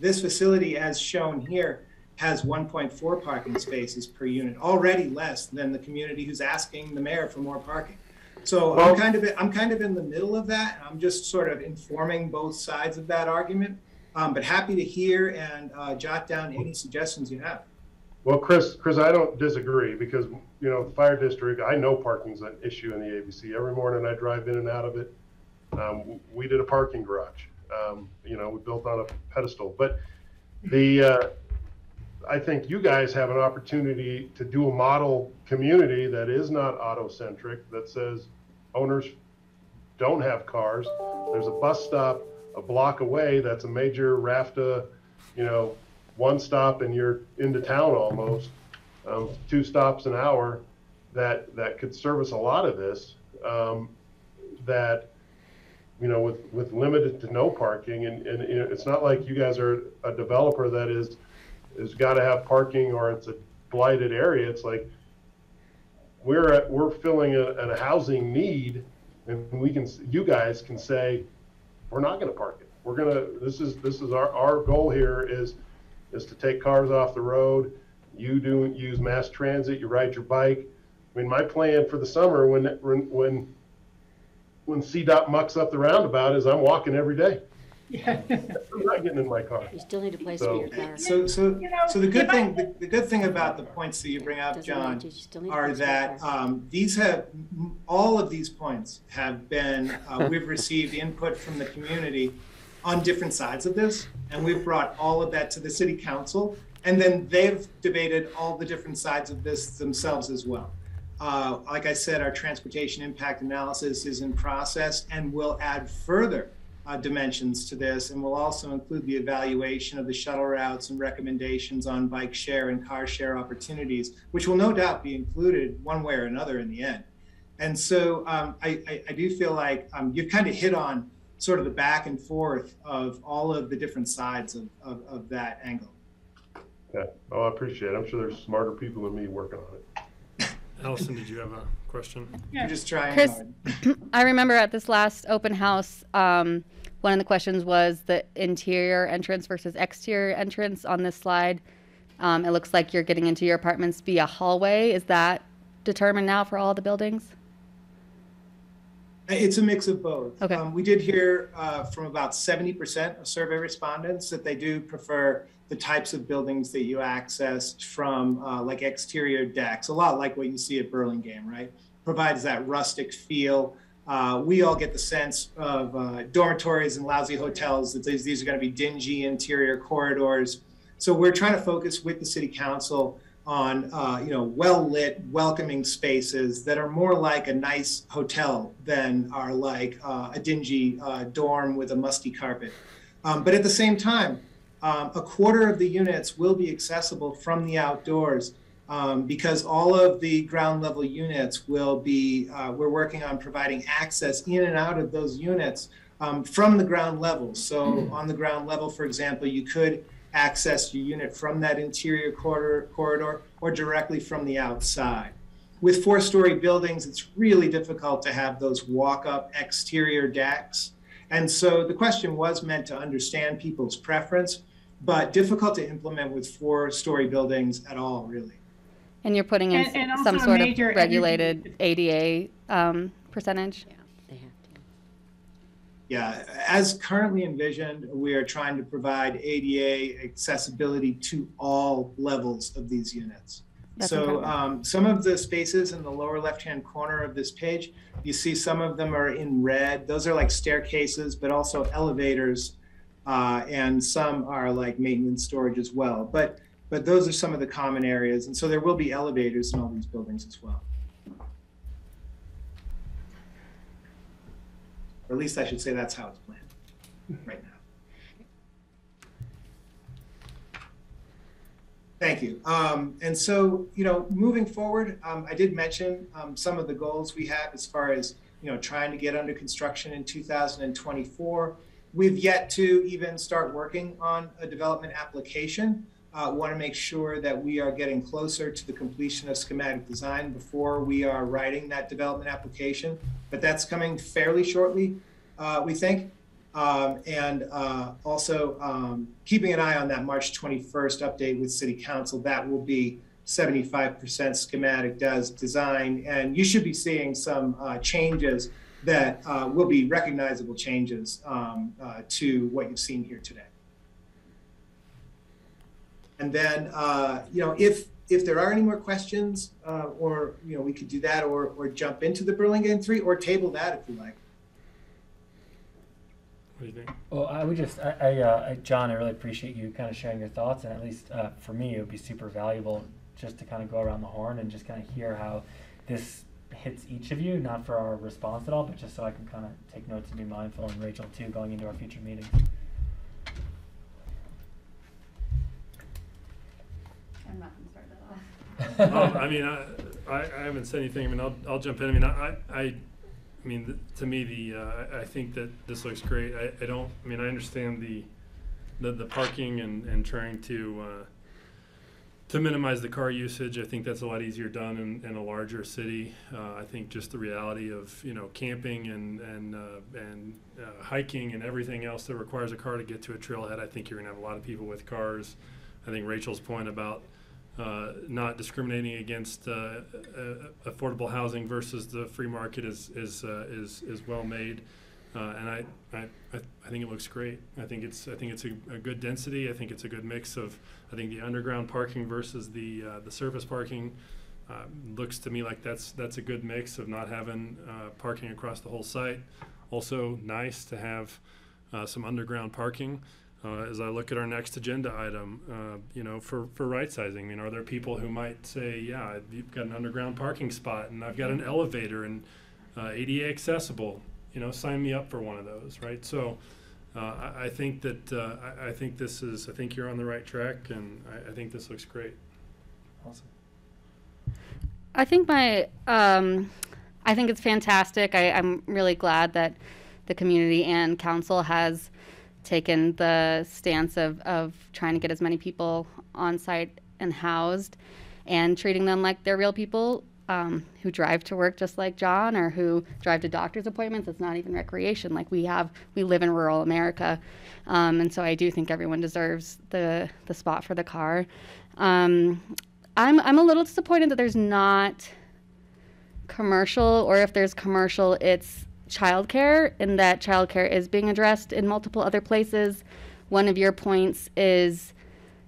[SPEAKER 10] This facility, as shown here, has 1.4 parking spaces per unit, already less than the community who's asking the mayor for more parking. So I'm kind of in the middle of that. I'm just sort of informing both sides of that argument, but happy to hear and jot down any suggestions you have.
[SPEAKER 5] Well, Chris, I don't disagree because, the fire district, I know parking's an issue in the ABC. Every morning I drive in and out of it. We did a parking garage. We built on a pedestal, but the I think you guys have an opportunity to do a model community that is not auto-centric, that says owners don't have cars. There's a bus stop a block away that's a major RAFTA, one stop and you're into town almost, 2 stops an hour that could service a lot of this, that, with limited to no parking. And it's not like you guys are a developer that is got to have parking or it's a blighted area. It's like we're filling a housing need, and you guys can say, we're not going to park it. This is our goal here is to take cars off the road. You use mass transit, you ride your bike. I mean, my plan for the summer when CDOT mucks up the roundabout is I'm walking every day.
[SPEAKER 11] Yeah.
[SPEAKER 5] I'm not getting in my car.
[SPEAKER 2] You still need a place for your car.
[SPEAKER 10] So the good thing about the points that you bring up, John, are that all of these points have been we've received input from the community on different sides of this, and we've brought all of that to the city council, and then they've debated all the different sides of this themselves as well. Like I said, our transportation impact analysis is in process, and we'll add further dimensions to this, and we'll also include the evaluation of the shuttle routes and recommendations on bike share and car share opportunities, which will no doubt be included one way or another in the end. And so I do feel like you've kind of hit on sort of the back and forth of all of the different sides of that angle.
[SPEAKER 5] Yeah, I appreciate it. I'm sure there's smarter people than me working on it.
[SPEAKER 1] Allison, did you have a question?
[SPEAKER 11] Yeah.
[SPEAKER 10] I'm just trying
[SPEAKER 8] Chris,
[SPEAKER 10] hard.
[SPEAKER 8] I remember at this last open house, one of the questions was the interior entrance versus exterior entrance on this slide. It looks like you're getting into your apartments via hallway. Is that determined now for all the buildings?
[SPEAKER 10] It's a mix of both.
[SPEAKER 8] Okay.
[SPEAKER 10] We did hear from about 70% of survey respondents that they do prefer the types of buildings that you access from like exterior decks, a lot like what you see at Burlingame, right? Provides that rustic feel. We all get the sense of dormitories and lousy hotels that these are going to be dingy interior corridors. So we're trying to focus with the city council on well-lit, welcoming spaces that are more like a nice hotel than are like a dingy dorm with a musty carpet. But at the same time, a quarter of the units will be accessible from the outdoors because all of the ground level units will be, we're working on providing access in and out of those units from the ground level. So on the ground level, for example, you could access your unit from that interior corridor or directly from the outside. With 4-story buildings, it's really difficult to have those walk-up exterior decks. And so the question was meant to understand people's preference, but difficult to implement with 4-story buildings at all, really.
[SPEAKER 8] And you're putting in
[SPEAKER 11] And
[SPEAKER 8] some
[SPEAKER 11] also
[SPEAKER 8] sort of
[SPEAKER 11] major
[SPEAKER 8] regulated ADA percentage?
[SPEAKER 2] Yeah, they have to.
[SPEAKER 10] Yeah, as currently envisioned, we are trying to provide ADA accessibility to all levels of these units.
[SPEAKER 8] That's
[SPEAKER 10] so
[SPEAKER 8] incredible.
[SPEAKER 10] some of the spaces in the lower left-hand corner of this page, you see some of them are in red. Those are like staircases, but also elevators, and some are like maintenance storage as well. But those are some of the common areas. And so there will be elevators in all these buildings as well. Or at least I should say that's how it's planned right now. Thank you. And so, moving forward, I did mention some of the goals we have as far as, trying to get under construction in 2024. We've yet to even start working on a development application. Want to make sure that we are getting closer to the completion of schematic design before we are writing that development application. But that's coming fairly shortly, we think. And also keeping an eye on that March 21st update with City Council. That will be 75% schematic design. And you should be seeing some changes that will be recognizable changes to what you've seen here today. And then, if there are any more questions, or we could do that, or jump into the Burlingame 3, or table that if you like.
[SPEAKER 1] What do you think?
[SPEAKER 4] Well, I would just, John, I really appreciate you kind of sharing your thoughts, and at least for me, it would be super valuable just to kind of go around the horn and just kind of hear how this hits each of you, not for our response at all, but just so I can kind of take notes and be mindful, and Rachel too, going into our future meetings.
[SPEAKER 8] I'm not going to start that off.
[SPEAKER 1] I mean, I haven't said anything. I mean, I'll jump in. I mean, I mean, to me, I think that this looks great. I mean, I understand the parking and trying to minimize the car usage. I think that's a lot easier done in a larger city. I think just the reality of, you know, camping and hiking and everything else that requires a car to get to a trailhead, I think you're going to have a lot of people with cars. I think Rachel's point about not discriminating against affordable housing versus the free market is well made, and I think it looks great. I think it's a good density. I think it's a good mix of, I think the underground parking versus the surface parking looks to me like that's a good mix of not having parking across the whole site. Also nice to have some underground parking. As I look at our next agenda item, you know, for right sizing, I mean, are there people who might say, yeah, you've got an underground parking spot and I've got an elevator and ADA accessible, you know, sign me up for one of those, right? So I think that, I think you're on the right track, and I think this looks great.
[SPEAKER 4] Awesome.
[SPEAKER 8] I think I think it's fantastic. I'm really glad that the community and council has taken the stance of trying to get as many people on site and housed and treating them like they're real people who drive to work just like John, or who drive to doctor's appointments. It's not even recreation. Like we live in rural America. And so I do think everyone deserves the spot for the car. I'm a little disappointed that there's not commercial, or if there's commercial, it's childcare, and that childcare is being addressed in multiple other places. One of your points is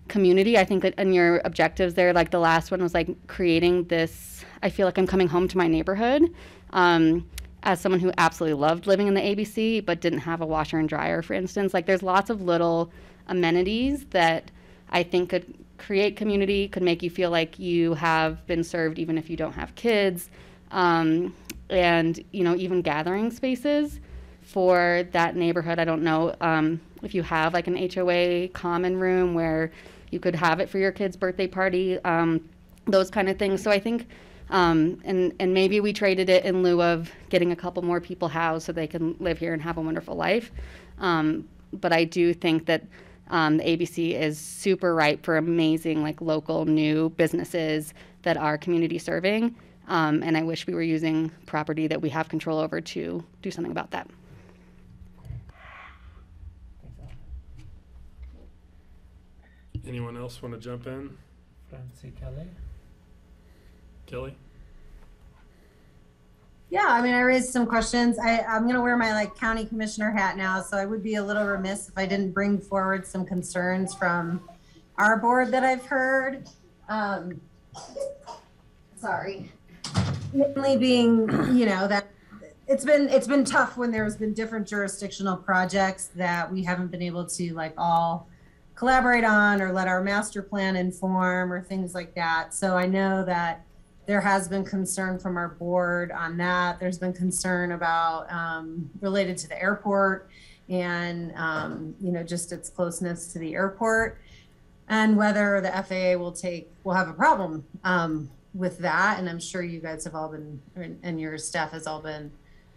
[SPEAKER 8] community. I think that in your objectives there, like the last one was like creating this, I feel like I'm coming home to my neighborhood. As someone who absolutely loved living in the ABC but didn't have a washer and dryer, for instance, like there's lots of little amenities that I think could create community, could make you feel like you have been served even if you don't have kids. And, you know, even gathering spaces for that neighborhood. I don't know if you have like an HOA common room where you could have it for your kid's birthday party, those kind of things. So I think, and maybe we traded it in lieu of getting a couple more people housed so they can live here and have a wonderful life. But I do think that the ABC is super ripe for amazing, like local new businesses that are community serving. And I wish we were using property that we have control over to do something about that.
[SPEAKER 1] Anyone else want to jump in? Kelly?
[SPEAKER 7] Yeah, I mean, I raised some questions. I'm going to wear my like county commissioner hat now, so I would be a little remiss if I didn't bring forward some concerns from our board that I've heard. Sorry. Mainly being, you know, that it's been tough when there's been different jurisdictional projects that we haven't been able to like all collaborate on or let our master plan inform or things like that. So I know that there has been concern from our board on that. There's been concern about related to the airport and, you know, just its closeness to the airport, and whether the FAA will have a problem with that. And I'm sure you guys have all been, and your staff has all been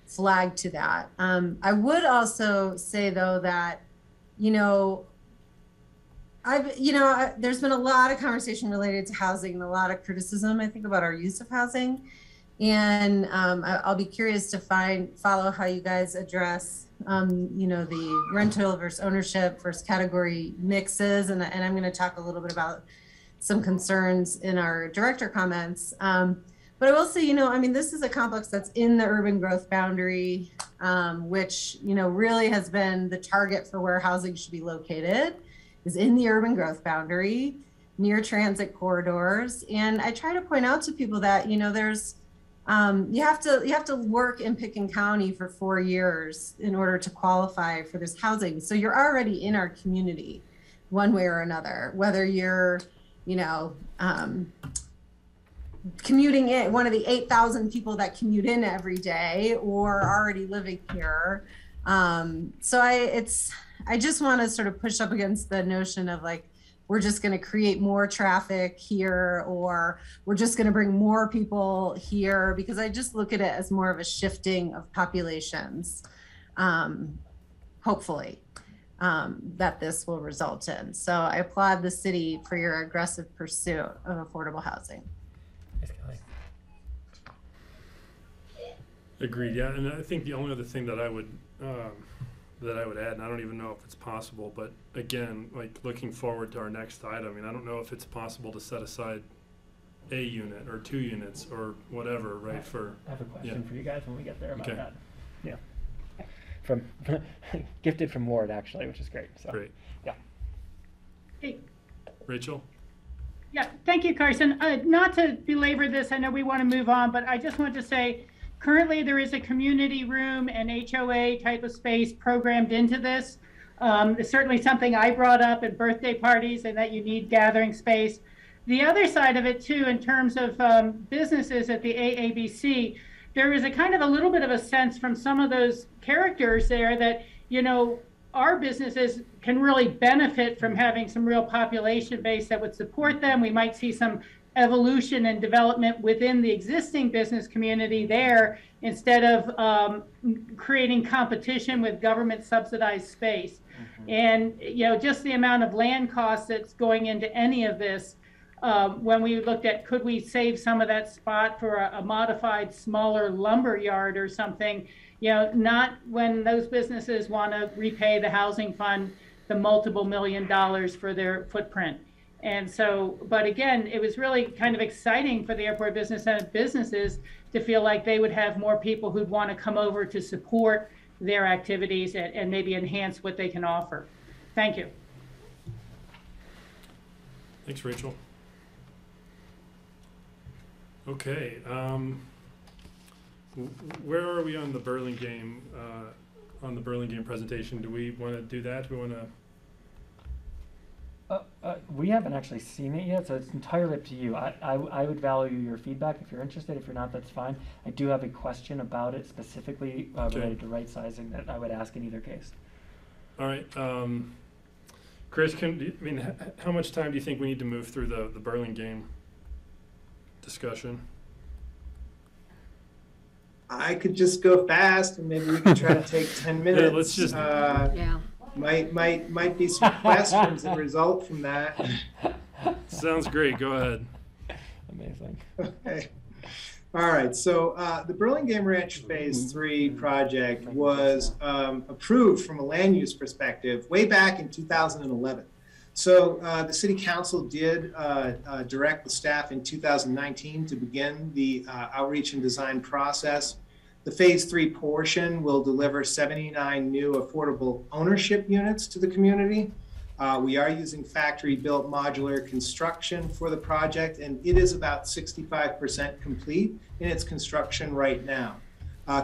[SPEAKER 7] flagged to that. I would also say though that, you know, there's been a lot of conversation related to housing and a lot of criticism, I think, about our use of housing. And I'll be curious to follow how you guys address, you know, the rental versus ownership versus category mixes. And I'm going to talk a little bit about some concerns in our director comments. But I will say, you know, I mean, this is a complex that's in the urban growth boundary, which, you know, really has been the target for where housing should be located, is in the urban growth boundary, near transit corridors. And I try to point out to people that, you know, there's you have to work in Pitkin County for 4 years in order to qualify for this housing. So you're already in our community one way or another, whether you're, you know, commuting in, one of the 8,000 people that commute in every day, or already living here. So I just want to sort of push up against the notion of like, we're just going to create more traffic here, or we're just going to bring more people here, because I just look at it as more of a shifting of populations, hopefully, that this will result in. So I applaud the city for your aggressive pursuit of affordable housing.
[SPEAKER 1] Agreed. Yeah, and I think the only other thing that I would add, and I don't even know if it's possible, but again, like looking forward to our next item, I mean, I don't know if it's possible to set aside a unit or 2 units or whatever, right?
[SPEAKER 4] I have a question for you guys when we get there about that. Yeah. From gifted from Ward, actually, which is great. So,
[SPEAKER 1] great.
[SPEAKER 4] Yeah.
[SPEAKER 11] Hey.
[SPEAKER 1] Rachel?
[SPEAKER 11] Yeah, thank you, Carson. Not to belabor this, I know we want to move on, but I just want to say, currently there is a community room and HOA type of space programmed into this. It's certainly something I brought up at birthday parties, and that you need gathering space. The other side of it too, in terms of businesses at the AABC, there is a kind of a little bit of a sense from some of those characters there that, you know, our businesses can really benefit from having some real population base that would support them. We might see some evolution and development within the existing business community there, instead of creating competition with government subsidized space. Mm-hmm. And, you know, just the amount of land costs that's going into any of this, when we looked at, could we save some of that spot for a modified smaller lumberyard or something, you know, not when those businesses want to repay the housing fund the multiple $1 million for their footprint. And so, but again, it was really kind of exciting for the airport business and businesses to feel like they would have more people who'd want to come over to support their activities and maybe enhance what they can offer. Thank you.
[SPEAKER 1] Thanks, Rachel. Okay, where are we on the Burlingame presentation? Do we want to do that? Do we want to?
[SPEAKER 4] We haven't actually seen it yet, so it's entirely up to you. I would value your feedback if you're interested. If you're not, that's fine. I do have a question about it specifically related to right sizing that I would ask in either case.
[SPEAKER 1] All right. Chris, how much time do you think we need to move through the Burlingame discussion?
[SPEAKER 10] I could just go fast, and maybe we can try to take 10 minutes.
[SPEAKER 1] Yeah, let's just.
[SPEAKER 10] Might be some questions that result from that.
[SPEAKER 1] Sounds great. Go ahead.
[SPEAKER 4] Amazing.
[SPEAKER 10] Okay. All right. So the Burlingame Ranch Phase 3 project was approved from a land use perspective way back in 2011. So the City Council did direct the staff in 2019 to begin the outreach and design process. The Phase 3 portion will deliver 79 new affordable ownership units to the community. We are using factory-built modular construction for the project, and it is about 65% complete in its construction right now.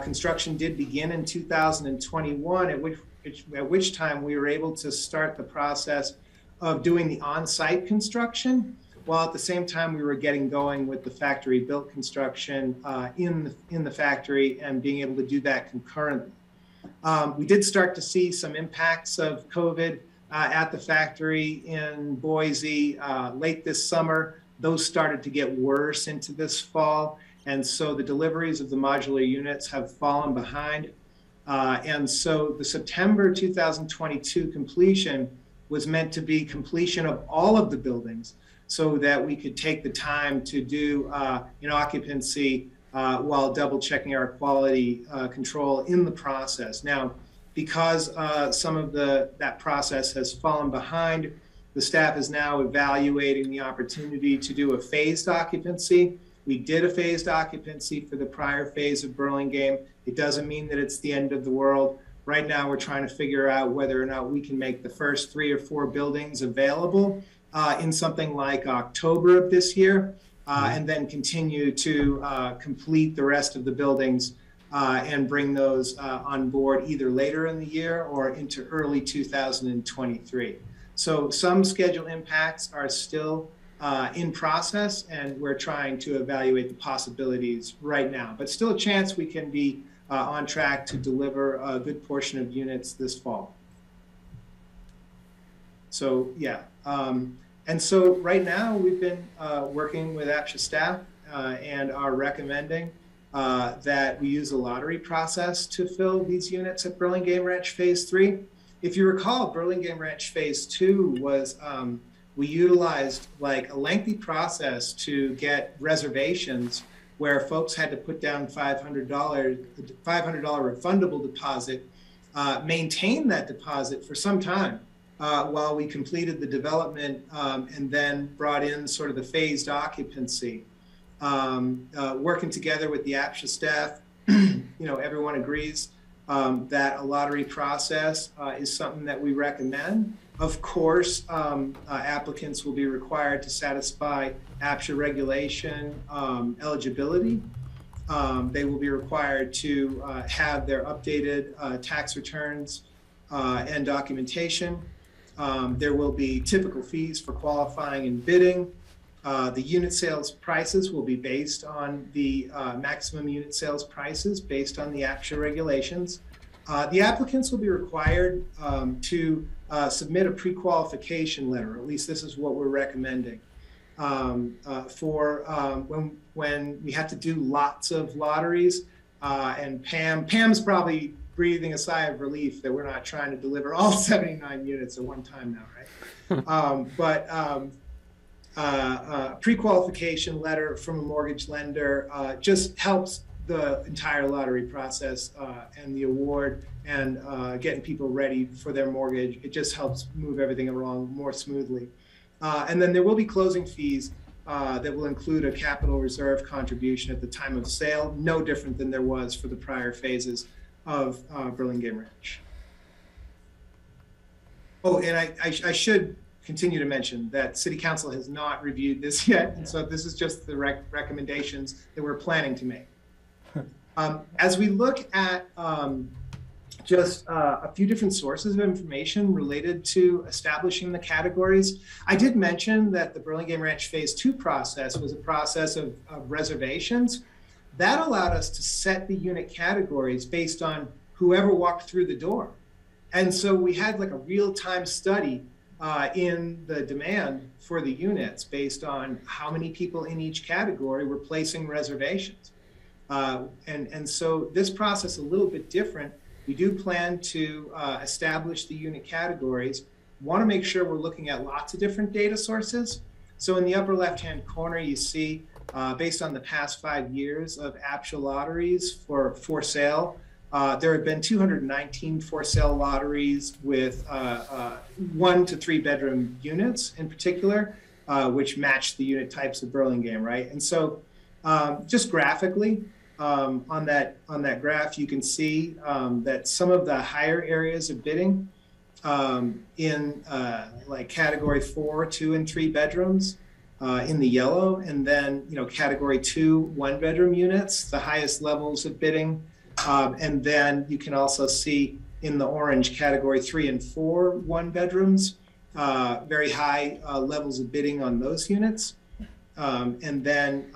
[SPEAKER 10] Construction did begin in 2021, at which time we were able to start the process of doing the on-site construction, while at the same time we were getting going with the factory-built construction in the factory and being able to do that concurrently. We did start to see some impacts of COVID at the factory in Boise late this summer. Those started to get worse into this fall, and so the deliveries of the modular units have fallen behind. And so the September 2022 completion was meant to be completion of all of the buildings, so that we could take the time to do occupancy while double checking our quality control in the process. Now, because some of that process has fallen behind, the staff is now evaluating the opportunity to do a phased occupancy. We did a phased occupancy for the prior phase of Burlingame. It doesn't mean that it's the end of the world. Right now, we're trying to figure out whether or not we can make the first 3 or 4 buildings available in something like October of this year. and then continue to complete the rest of the buildings and bring those on board either later in the year or into early 2023. So some schedule impacts are still in process, and we're trying to evaluate the possibilities right now. But still a chance we can be on track to deliver a good portion of units this fall. So yeah, and so right now we've been working with APCHA staff and are recommending that we use a lottery process to fill these units at Burlingame Ranch Phase 3. If you recall, Burlingame Ranch Phase 2 was, we utilized like a lengthy process to get reservations where folks had to put down $500 refundable deposit, maintain that deposit for some time while we completed the development and then brought in sort of the phased occupancy. Working together with the APCHA staff, everyone agrees that a lottery process is something that we recommend. Of course, applicants will be required to satisfy APCHA regulation eligibility. They will be required to have their updated tax returns and documentation. There will be typical fees for qualifying and bidding. The unit sales prices will be based on the maximum unit sales prices based on the APCHA regulations. The applicants will be required to submit a pre-qualification letter, or at least this is what we're recommending, for when we have to do lots of lotteries. And Pam's probably breathing a sigh of relief that we're not trying to deliver all 79 units at one time now, right? Pre-qualification letter from a mortgage lender just helps the entire lottery process and the award and getting people ready for their mortgage. It just helps move everything along more smoothly. And then there will be closing fees that will include a capital reserve contribution at the time of sale, no different than there was for the prior phases of Burlingame Ranch. Oh, and I should continue to mention that City Council has not reviewed this yet, and so this is just the recommendations that we're planning to make. As we look at just a few different sources of information related to establishing the categories, I did mention that the Burlingame Ranch Phase 2 process was a process of reservations. That allowed us to set the unit categories based on whoever walked through the door. And so we had like a real-time study in the demand for the units based on how many people in each category were placing reservations. And so this process is a little bit different. We do plan to establish the unit categories. Want to make sure we're looking at lots of different data sources. So in the upper left-hand corner, you see, based on the past 5 years of APCHA lotteries for sale, there have been 219 for sale lotteries with 1 to 3 bedroom units in particular, which match the unit types of Burlingame, right? And so just graphically, on that graph, you can see that some of the higher areas of bidding in like category 4, 2, and 3 bedrooms in the yellow, and then category 2, 1 bedroom units, the highest levels of bidding. And then you can also see in the orange category 3 and 4 1 bedrooms, very high levels of bidding on those units. And then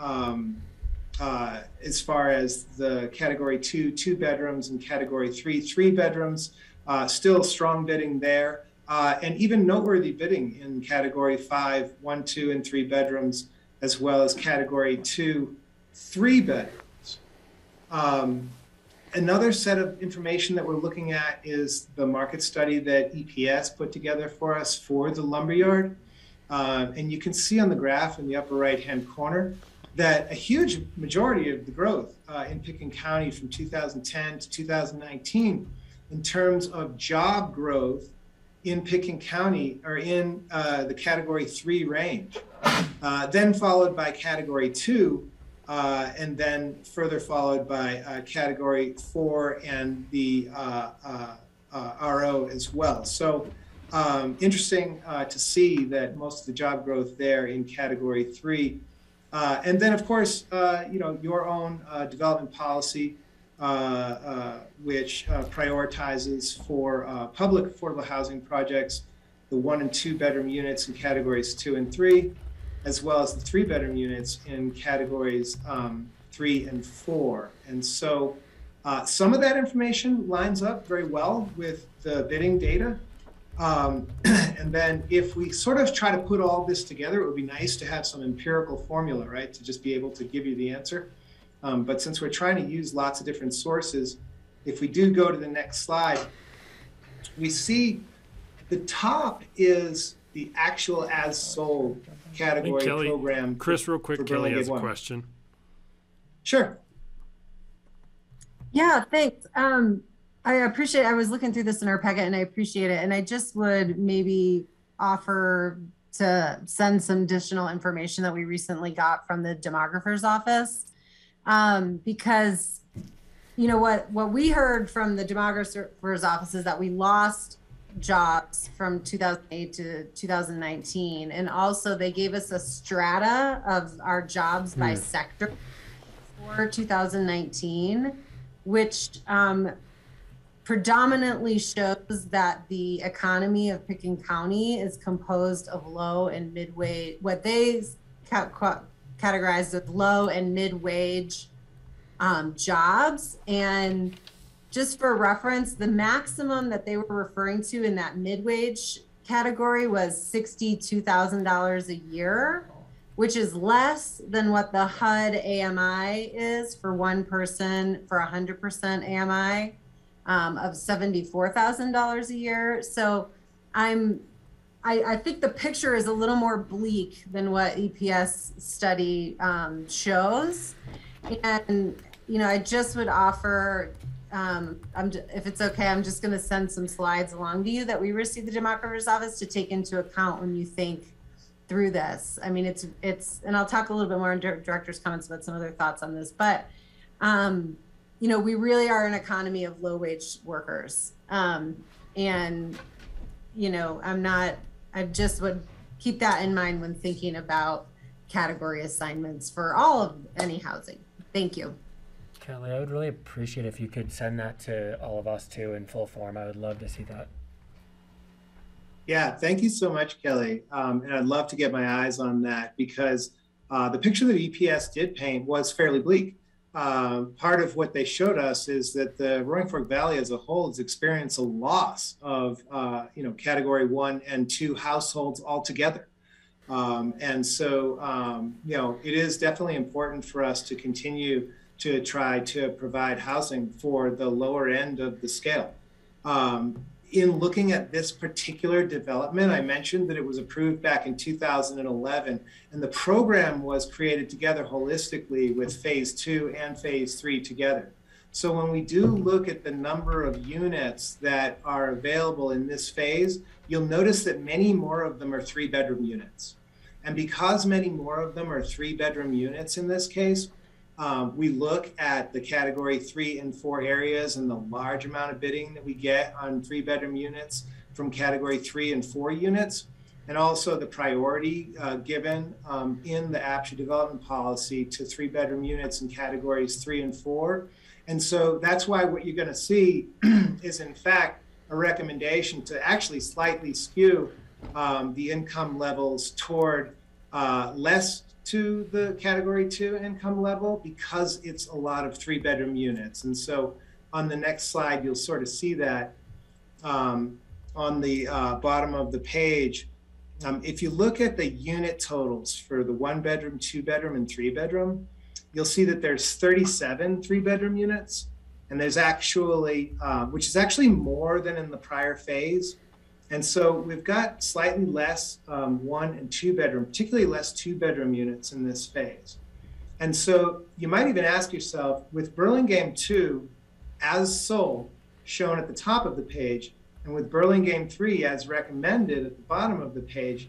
[SPEAKER 10] as far as the category 2, 2 bedrooms, and category 3, 3 bedrooms, still strong bidding there. And even noteworthy bidding in category 5, 1, 2, and 3 bedrooms, as well as category 2, 3 bedrooms. Another set of information that we're looking at is the market study that EPS put together for us for the Lumberyard. And you can see on the graph in the upper right-hand corner that a huge majority of the growth in Pitkin County from 2010 to 2019 in terms of job growth in Pitkin County are in the category 3 range, then followed by category 2, and then further followed by category 4 and the RO as well. So interesting to see that most of the job growth there in category 3 And then, of course, your own development policy, which prioritizes for public affordable housing projects the 1 and 2 bedroom units in categories 2 and 3, as well as the 3 bedroom units in categories 3 and 4. And so some of that information lines up very well with the bidding data. And then if we sort of try to put all this together, it would be nice to have some empirical formula, right, to just be able to give you the answer. But since we're trying to use lots of different sources, if we do go to the next slide, we see the top is the actual as sold category
[SPEAKER 1] Kelly,
[SPEAKER 10] program.
[SPEAKER 1] Chris, real quick, Kelly has a question.
[SPEAKER 10] Sure.
[SPEAKER 7] Yeah, thanks. I appreciate, I was looking through this in our packet and I appreciate it. And I just would maybe offer to send some additional information that we recently got from the demographer's office. Because, you know, what we heard from the demographer's office is that we lost jobs from 2008 to 2019. And also they gave us a strata of our jobs by sector for 2019, which predominantly shows that the economy of Pitkin County is composed of low and mid-wage, what they categorized as low and mid-wage jobs. And just for reference, the maximum that they were referring to in that mid-wage category was $62,000 a year, which is less than what the HUD AMI is for one person for 100% AMI of $74,000 a year. So I think the picture is a little more bleak than what EPS study shows. And, you know, I just would offer, if it's okay, I'm just going to send some slides along to you that we received the demographer's office to take into account when you think through this. I mean, it's, and I'll talk a little bit more in director's comments about some other thoughts on this, but, you know, we really are an economy of low wage workers. And, you know, I just would keep that in mind when thinking about category assignments for all of any housing. Thank you.
[SPEAKER 4] Kelly, I would really appreciate if you could send that to all of us too in full form. I would love to see that.
[SPEAKER 10] Yeah, thank you so much, Kelly. And I'd love to get my eyes on that because the picture that EPS did paint was fairly bleak. Part of what they showed us is that the Roaring Fork Valley as a whole has experienced a loss of, you know, category 1 and 2 households altogether. And so, you know, it is definitely important for us to continue to try to provide housing for the lower end of the scale. In looking at this particular development, I mentioned that it was approved back in 2011, and the program was created together holistically with phase 2 and phase 3 together. So when we do look at the number of units that are available in this phase, you'll notice that many more of them are 3-bedroom units. And because many more of them are 3-bedroom units in this case, we look at the category 3 and 4 areas and the large amount of bidding that we get on 3-bedroom units from category 3 and 4 units, and also the priority given in the APCHA development policy to 3-bedroom units in categories 3 and 4. And so that's why what you're going to see is in fact a recommendation to actually slightly skew the income levels toward less to the category 2 income level because it's a lot of 3-bedroom units. And so on the next slide, you'll sort of see that on the bottom of the page. If you look at the unit totals for the 1-bedroom, 2-bedroom, and 3-bedroom, you'll see that there's 37 3-bedroom units. And there's actually, which is actually more than in the prior phase. And so we've got slightly less 1 and 2-bedroom, particularly less 2-bedroom units in this phase. And so you might even ask yourself, with Burlingame 2 as sold, shown at the top of the page, and with Burlingame 3 as recommended at the bottom of the page,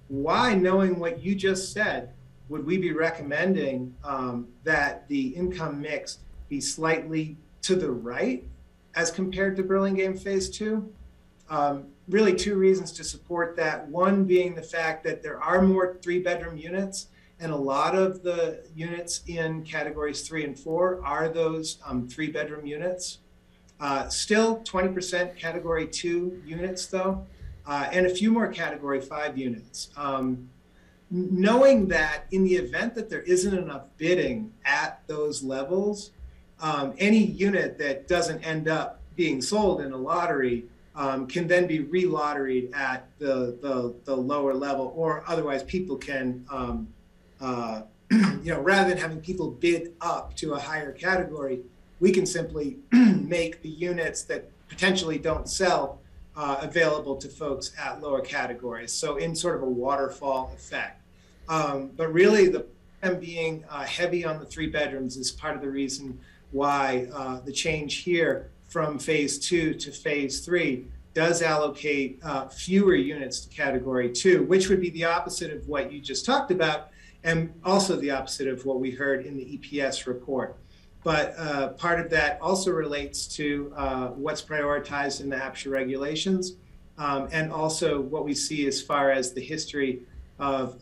[SPEAKER 10] why, knowing what you just said, would we be recommending that the income mix be slightly to the right as compared to Burlingame Phase 2? Really 2 reasons to support that. One being the fact that there are more 3-bedroom units, And a lot of the units in categories 3 and 4 are those 3-bedroom units. Still 20% category 2 units though, and a few more category 5 units. Knowing that in the event that there isn't enough bidding at those levels, any unit that doesn't end up being sold in a lottery can then be re-lotteried at the lower level, or otherwise people can, rather than having people bid up to a higher category, we can simply make the units that potentially don't sell available to folks at lower categories. So in sort of a waterfall effect. But really the program being heavy on the 3 bedrooms is part of the reason why the change here from phase 2 to phase 3 does allocate fewer units to category 2, which would be the opposite of what you just talked about, and also the opposite of what we heard in the EPS report. But part of that also relates to what's prioritized in the APCHA regulations, and also what we see as far as the history of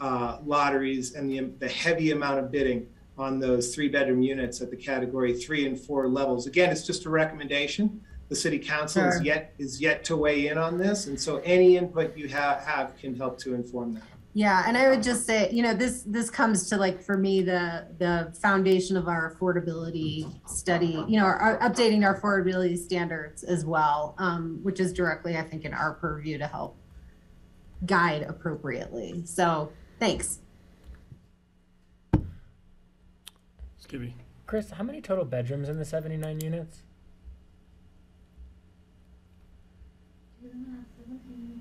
[SPEAKER 10] lotteries and the heavy amount of bidding on those 3-bedroom units at the category 3 and 4 levels. Again, it's just a recommendation. The City Council is yet to weigh in on this, and so any input you have can help to inform that.
[SPEAKER 7] Yeah, and I would just say, this comes to, like, for me, the foundation of our affordability study, updating our affordability standards as well, which is directly, I think, in our purview to help guide appropriately. So thanks.
[SPEAKER 1] Skibby.
[SPEAKER 4] Chris, how many total bedrooms in the 79 units?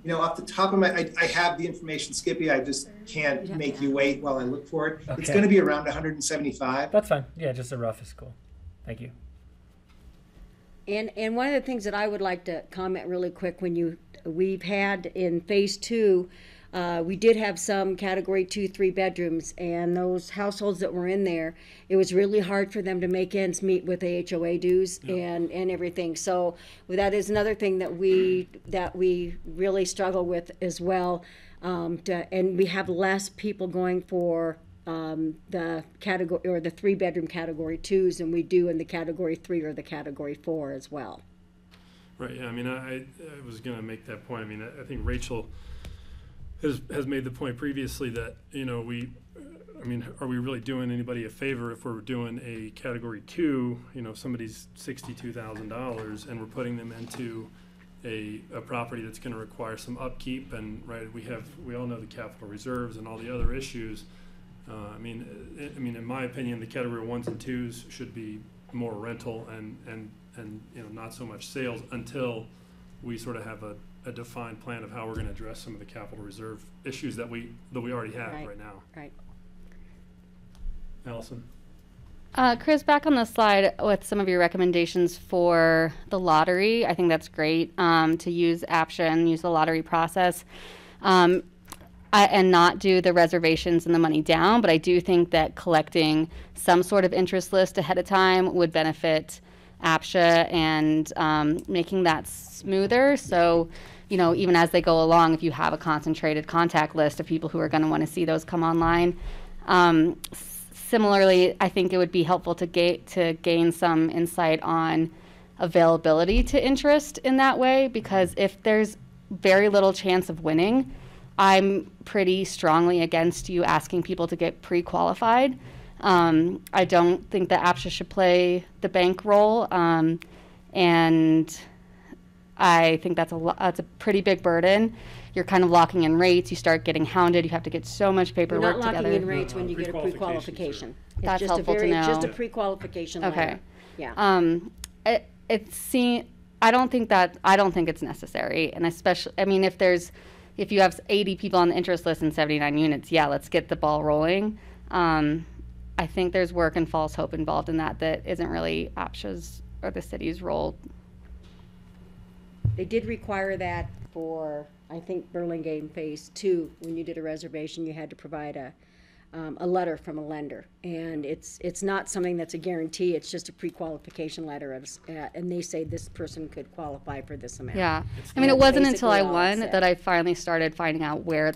[SPEAKER 10] Off the top of my, I have the information, Skippy. I just can't make you wait while I look for it. Okay. It's going to be around 175.
[SPEAKER 4] That's fine. Yeah, just a rough is cool. Thank you.
[SPEAKER 2] And one of the things that I would like to comment really quick, we've had in phase 2, we did have some category 2, 3 bedrooms, and those households that were in there, it was really hard for them to make ends meet with the HOA dues and everything. So that is another thing that we really struggle with as well. And we have less people going for the category or the 3-bedroom category 2s than we do in the category 3 or the category 4 as well.
[SPEAKER 1] Right. Yeah. I mean, I was going to make that point. I mean, I think Rachel has made the point previously that, are we really doing anybody a favor if we're doing a category 2, if somebody's $62,000 and we're putting them into a property that's going to require some upkeep, and we all know the capital reserves and all the other issues. In my opinion, the category 1s and 2s should be more rental and not so much sales until we sort of have a defined plan of how we're going to address some of the capital reserve issues that we already have right now.
[SPEAKER 2] Right.
[SPEAKER 1] Allison.
[SPEAKER 8] Chris, back on the slide with some of your recommendations for the lottery. I think that's great to use APCHA and use the lottery process and not do the reservations and the money down. But I do think that collecting some sort of interest list ahead of time would benefit APCHA and making that smoother. So, even as they go along, if you have a concentrated contact list of people who are going to want to see those come online. Similarly, I think it would be helpful to gain some insight on availability to interest in that way, because if there's very little chance of winning, I'm pretty strongly against you asking people to get pre-qualified. I don't think that APCHA should play the bank role, and I think that's a pretty big burden. You're kind of locking in rates. You start getting hounded. You have to get so much paperwork together.
[SPEAKER 2] You're not locking in rates when you get a pre-qualification.
[SPEAKER 8] That's helpful to know.
[SPEAKER 2] Just a pre-qualification letter.
[SPEAKER 8] Okay.
[SPEAKER 2] Yeah.
[SPEAKER 8] I don't think it's necessary, and especially, if you have 80 people on the interest list and 79 units, yeah, let's get the ball rolling. I think there's work and false hope involved in that isn't really APCHA's or the city's role.
[SPEAKER 2] They did require that for, I think, Burlingame Phase 2. When you did a reservation, you had to provide a a letter from a lender, and it's not something that's a guarantee. It's just a pre-qualification letter, and they say this person could qualify for this amount.
[SPEAKER 8] Yeah, I mean, it wasn't until I
[SPEAKER 2] basically all it
[SPEAKER 8] won
[SPEAKER 2] said.
[SPEAKER 8] that I finally started finding out where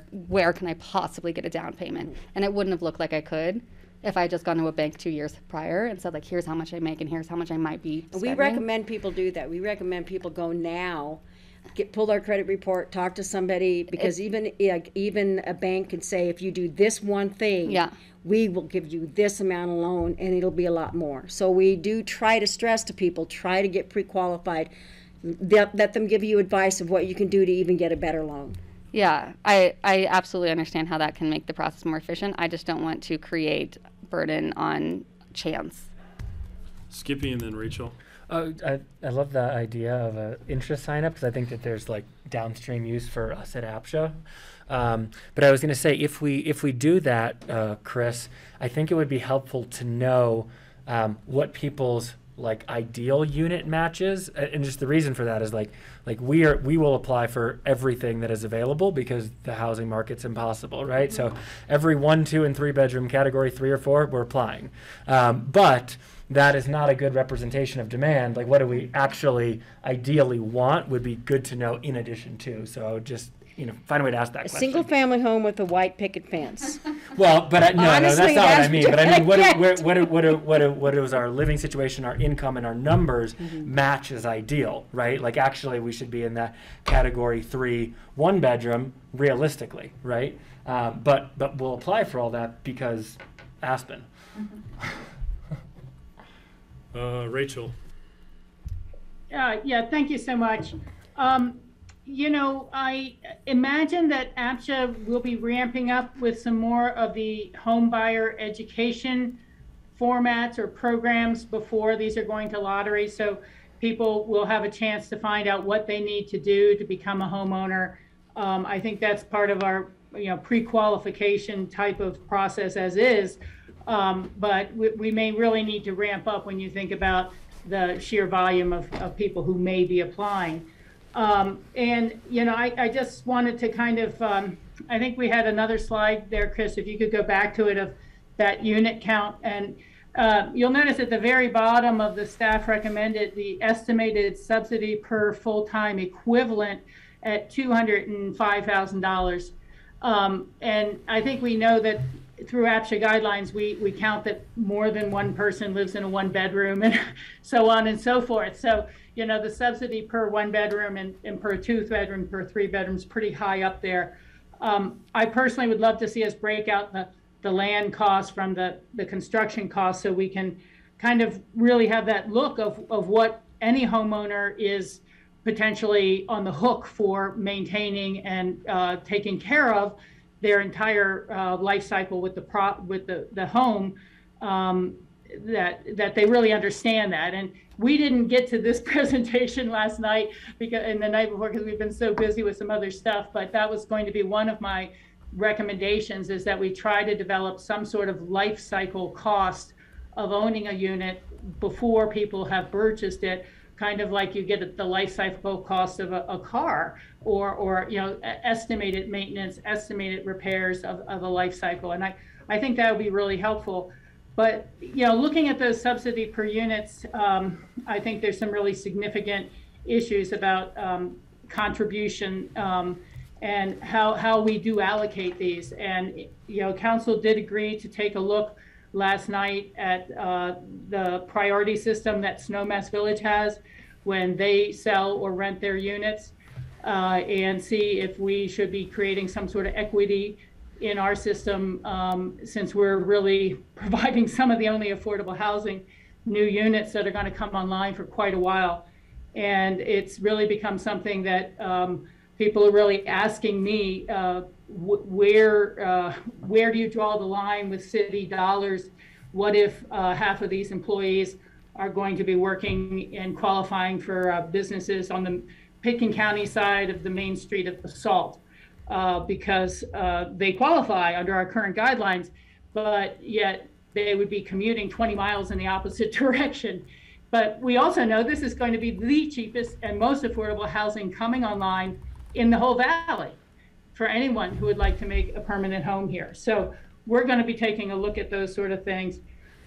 [SPEAKER 8] can I possibly get a down payment, and it wouldn't have looked like I could if I had just gone to a bank 2 years prior and said, like, here's how much I make and here's how much I might be spending.
[SPEAKER 2] We recommend people do that. We recommend people go now, pull their credit report, talk to somebody, because even a bank can say, if you do this one thing,
[SPEAKER 8] Yeah.
[SPEAKER 2] we will give you this amount of loan, and it'll be a lot more. So we do try to stress to people, try to get pre-qualified. Let them give you advice of what you can do to even get a better loan.
[SPEAKER 8] Yeah, I absolutely understand how that can make the process more efficient. I just don't want to create burden on chance.
[SPEAKER 1] Skippy and then Rachel.
[SPEAKER 4] I love the idea of an interest sign up because I think that there's like downstream use for us at APCHA. But I was going to say, if we do that, Chris, I think it would be helpful to know what people's like ideal unit matches, and just the reason for that is like we will apply for everything that is available because the housing market's impossible, right? So every 1, 2, and 3 bedroom category 3 or 4 we're applying, but that is not a good representation of demand. Like, what do we actually ideally want would be good to know in addition to. So I would just find a way to ask that question.
[SPEAKER 2] Single family home with a white picket fence.
[SPEAKER 4] Well, but no, that's not what I mean. But I mean, what is our living situation, our income, and our numbers match as ideal, right? Like, actually, we should be in that category 3, 1 bedroom, realistically, right? But we'll apply for all that because Aspen.
[SPEAKER 1] Rachel.
[SPEAKER 11] Yeah, thank you so much. I imagine that APCHA will be ramping up with some more of the home buyer education formats or programs before these are going to lottery. So people will have a chance to find out what they need to do to become a homeowner. I think that's part of our pre-qualification type of process as is. But we may really need to ramp up when you think about the sheer volume of people who may be applying. I just wanted to kind of, I think we had another slide there, Chris, if you could go back to it, of that unit count. And you'll notice at the very bottom of the staff recommended the estimated subsidy per full-time equivalent at $205,000. And I think we know that through APCHA guidelines, we count that more than one person lives in a 1 bedroom and so on and so forth. So, the subsidy per 1 bedroom and per 2 bedroom, per 3 bedrooms, pretty high up there. I personally would love to see us break out the land costs from the construction costs so we can kind of really have that look of what any homeowner is potentially on the hook for maintaining and taking care of their entire life cycle with the home, that they really understand that. And we didn't get to this presentation last night and the night before because we've been so busy with some other stuff, but that was going to be one of my recommendations, is that we try to develop some sort of life cycle cost of owning a unit before people have purchased it, kind of like you get the life cycle cost of a car, or estimated maintenance, estimated repairs of a life cycle. And I think that would be really helpful. But looking at those subsidy per units, I think there's some really significant issues about contribution and how we do allocate these. And council did agree to take a look last night at the priority system that Snowmass Village has when they sell or rent their units, and see if we should be creating some sort of equity in our system, since we're really providing some of the only affordable housing new units that are going to come online for quite a while. And it's really become something that people are really asking me, where do you draw the line with city dollars? What if half of these employees are going to be working and qualifying for businesses on the Pitkin County side of the main street of the Salt? Because they qualify under our current guidelines, but yet they would be commuting 20 miles in the opposite direction. But we also know this is going to be the cheapest and most affordable housing coming online in the whole valley for anyone who would like to make a permanent home here. So we're going to be taking a look at those sort of things.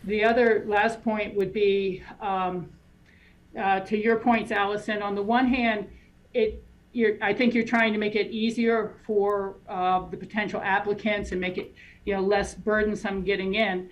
[SPEAKER 11] The other last point would be, to your points, Allison, on the one hand, I think you're trying to make it easier for the potential applicants and make it less burdensome getting in.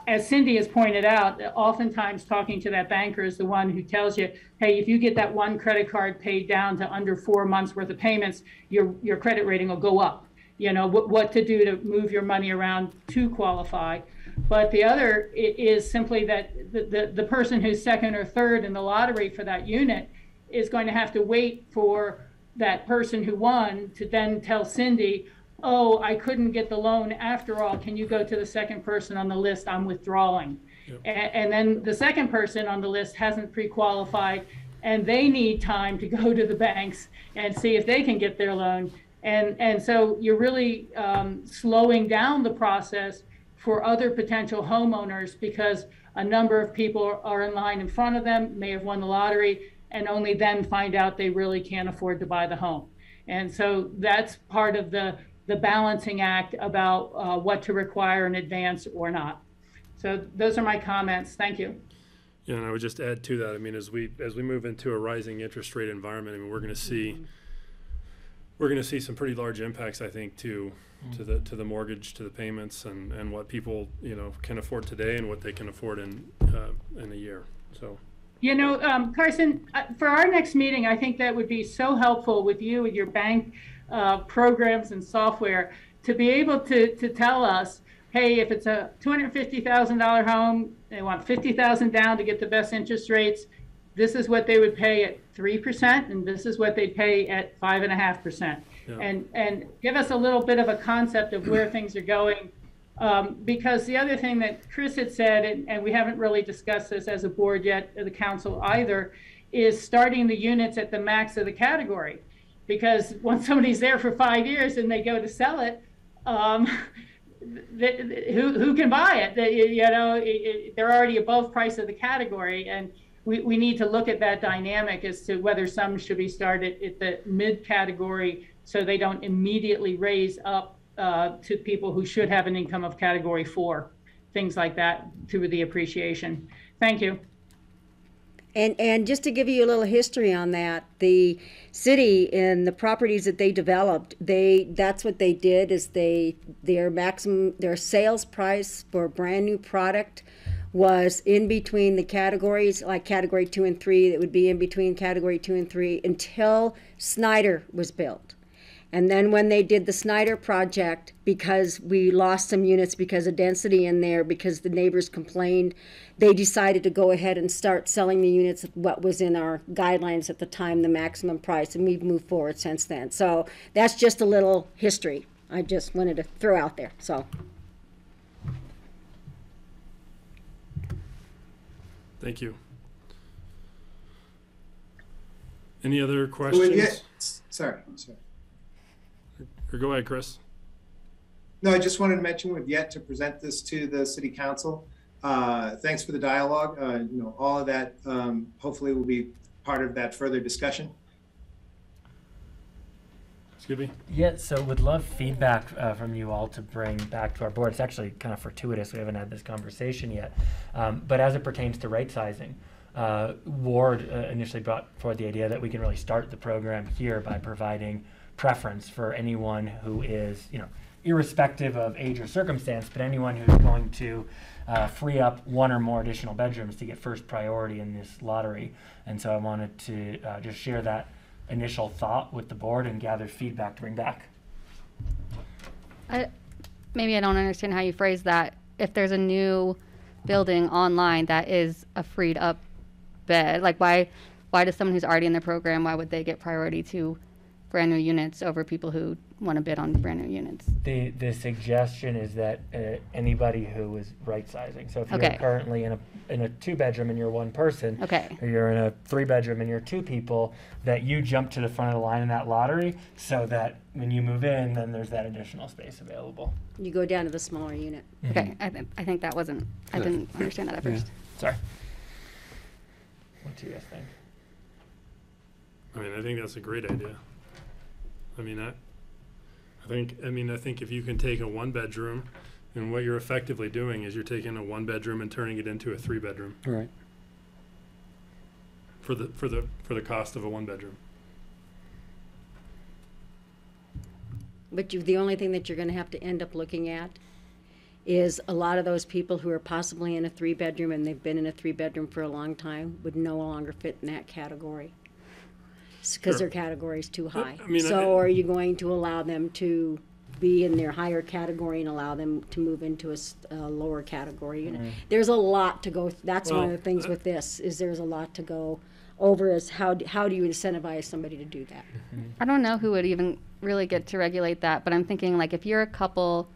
[SPEAKER 11] As Cindy has pointed out, oftentimes talking to that banker is the one who tells you, hey, if you get that one credit card paid down to under 4 months worth of payments, your credit rating will go up. What to do to move your money around to qualify. But the other is simply that the person who's second or third in the lottery for that unit is going to have to wait for that person who won to then tell Cindy, oh, I couldn't get the loan after all. Can you go to the second person on the list? I'm withdrawing. Yep. And then the second person on the list hasn't pre-qualified, and they need time to go to the banks and see if they can get their loan. And so you're really slowing down the process for other potential homeowners, because a number of people are in line in front of them, may have won the lottery, and only then find out they really can't afford to buy the home. And so that's part of the balancing act about what to require in advance or not. So those are my comments. Thank you.
[SPEAKER 1] Yeah, and I would just add to that. I mean, as we move into a rising interest rate environment, I mean, we're going to see some pretty large impacts, I think, to the mortgage, to the payments, and what people can afford today and what they can afford in a year. So.
[SPEAKER 11] Carson, for our next meeting, I think that would be so helpful with you and your bank programs and software to be able to tell us, hey, if it's a $250,000 home, they want $50,000 down to get the best interest rates. This is what they would pay at 3%, and this is what they pay at 5.5%. Yeah. And give us a little bit of a concept of where things are going. Because the other thing that Chris had said, and we haven't really discussed this as a board yet, or the council either, is starting the units at the max of the category. Because once somebody's there for 5 years and they go to sell it, who can buy it? They're already above price of the category, and we need to look at that dynamic as to whether some should be started at the mid category so they don't immediately raise up to people who should have an income of category 4, through like that, through the appreciation. Thank you.
[SPEAKER 2] And just to give you a little history on that, the city and the properties that they developed, that's what they did is their sales price for a brand new product was in between the categories, like category 2 and 3, that would be in between category 2 and 3 until Snyder was built. And then when they did the Snyder project, because we lost some units because of density in there, because the neighbors complained, they decided to go ahead and start selling the units at what was in our guidelines at the time, the maximum price, and we've moved forward since then. So that's just a little history I just wanted to throw out there. So.
[SPEAKER 1] Thank you. Any other questions?
[SPEAKER 10] Sorry.
[SPEAKER 1] Or go ahead, Chris.
[SPEAKER 10] No, I just wanted to mention we've yet to present this to the city council. Thanks for the dialogue. All of that hopefully will be part of that further discussion.
[SPEAKER 1] Scooby?
[SPEAKER 4] Yeah, so would love feedback from you all to bring back to our board. It's actually kind of fortuitous. We haven't had this conversation yet. But as it pertains to right sizing, Ward initially brought forward the idea that we can really start the program here by providing preference for anyone who is, irrespective of age or circumstance, but anyone who's going to free up 1 or more additional bedrooms to get first priority in this lottery. And so I wanted to just share that initial thought with the board and gather feedback to bring back.
[SPEAKER 8] Maybe I don't understand how you phrase that. If there's a new building online that is a freed up bed, like why does someone who's already in the program, why would they get priority to brand new units over people who want to bid on brand new units?
[SPEAKER 4] The suggestion is that anybody who is right sizing. So if you're currently in a 2-bedroom and you're 1 person, or you're in a 3-bedroom and you're 2 people, that you jump to the front of the line in that lottery, so that when you move in, then there's that additional space available.
[SPEAKER 2] You go down to the smaller unit.
[SPEAKER 8] Mm-hmm. Okay, I think that wasn't. I didn't understand that at first.
[SPEAKER 4] Sorry. What do you guys think?
[SPEAKER 1] I think that's a great idea. I think if you can take a 1-bedroom And what you're effectively doing is you're taking a 1-bedroom and turning it into a 3-bedroom
[SPEAKER 6] Right.
[SPEAKER 1] for the cost of a 1-bedroom.
[SPEAKER 2] But the only thing that you're going to have to end up looking at is a lot of those people who are possibly in a 3-bedroom and they've been in a 3-bedroom for a long time would no longer fit in that category because their category is too high.
[SPEAKER 1] I mean,
[SPEAKER 2] so are you going to allow them to be in their higher category and allow them to move into a lower category? You know, there's a lot to go. That's one of the things with this is there's a lot to go over. Is how do you incentivize somebody to do that?
[SPEAKER 8] I don't know who would even really get to regulate that, but I'm thinking like if you're a couple,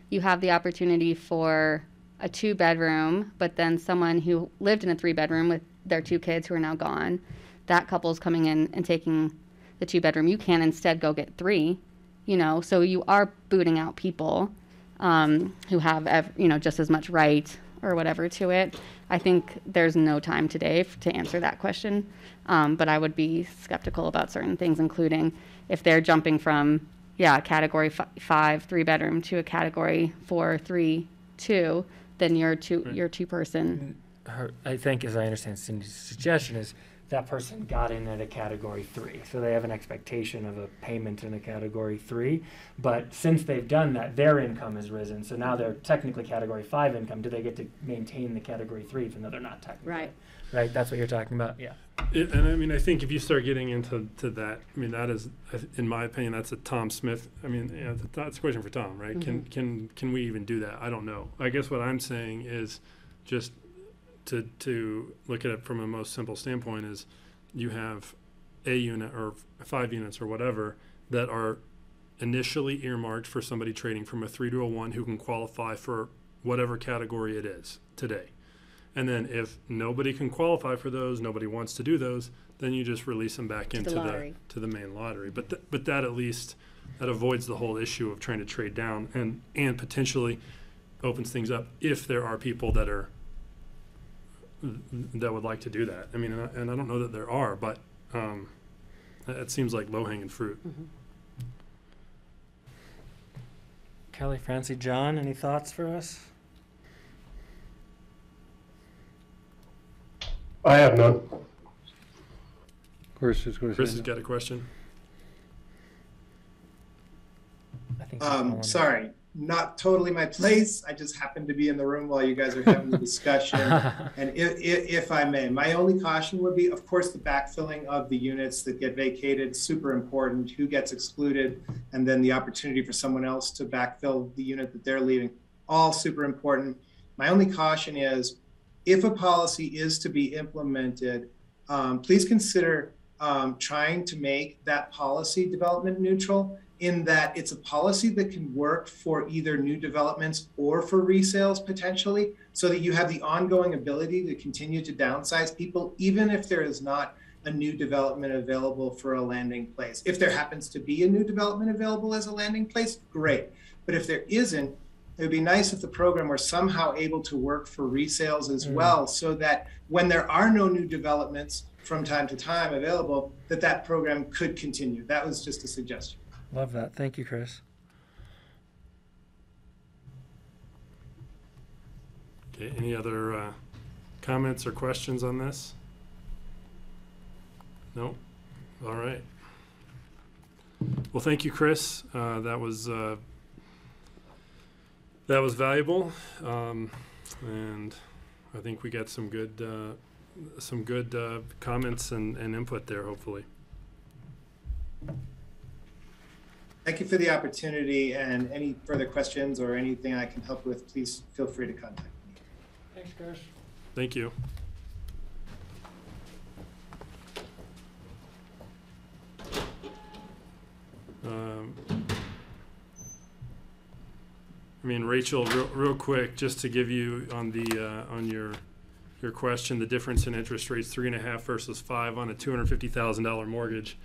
[SPEAKER 8] you have the opportunity for a 2-bedroom, but then someone who lived in a 3-bedroom with their 2 kids who are now gone, that couple's coming in and taking the 2-bedroom. You can instead go get 3, you know, so you are booting out people who have, you know, just as much right or whatever to it. I think there's no time today to answer that question, but I would be skeptical about certain things, including if they're jumping from, category 5 3-bedroom to a category 4 3 2, then you're 2-person.
[SPEAKER 4] I think, as I understand Cindy's suggestion, is that person got in at a category 3, so they have an expectation of a payment in a category 3, but since they've done that, their income has risen, so now they're technically category 5 income. Do they get to maintain the category 3 even though they're not technically? Right, that's what you're talking about? Yeah.
[SPEAKER 1] And I mean, I think if you start getting into that, I mean, that is, in my opinion, that's a Tom Smith. I mean, that's a question for Tom, right? Mm-hmm. Can we even do that? I don't know. I guess what I'm saying is just to look at it from a most simple standpoint is you have a unit or 5 units or whatever that are initially earmarked for somebody trading from a 3 to a 1 who can qualify for whatever category it is today. And then if nobody can qualify for those, nobody wants to do those, then you just release them back into the main lottery. But that at least that avoids the whole issue of trying to trade down and potentially opens things up if there are people that would like to do that. I mean, and I don't know that there are, but it seems like low-hanging fruit.
[SPEAKER 2] Mm-hmm.
[SPEAKER 4] Kelly, Francie, John, any thoughts for us?
[SPEAKER 5] I have none.
[SPEAKER 1] Chris has got a question.
[SPEAKER 4] I think
[SPEAKER 10] sorry, not totally my place. I just happened to be in the room while you guys are having the discussion. And if I may, my only caution would be, of course, the backfilling of the units that get vacated, super important, who gets excluded, and then the opportunity for someone else to backfill the unit that they're leaving, all super important. My only caution is, if a policy is to be implemented, please consider trying to make that policy development neutral, in that it's a policy that can work for either new developments or for resales potentially, so that you have the ongoing ability to continue to downsize people, even if there is not a new development available for a landing place. If there happens to be a new development available as a landing place, great. But if there isn't, it would be nice if the program were somehow able to work for resales as well, so that when there are no new developments from time to time available, that program could continue. That was just a suggestion.
[SPEAKER 4] Love that. Thank you, Chris.
[SPEAKER 1] Okay, any other comments or questions on this? No? All right. Well, thank you, Chris. That was valuable, and I think we got some good comments and input there, hopefully.
[SPEAKER 10] Thank you for the opportunity, and any further questions or anything I can help with, please feel free to contact me.
[SPEAKER 4] Thanks, Chris.
[SPEAKER 1] Thank you. I mean, Rachel, real quick, just to give you on the on your question, the difference in interest rates, 3.5 versus 5 on a $250,000 mortgage.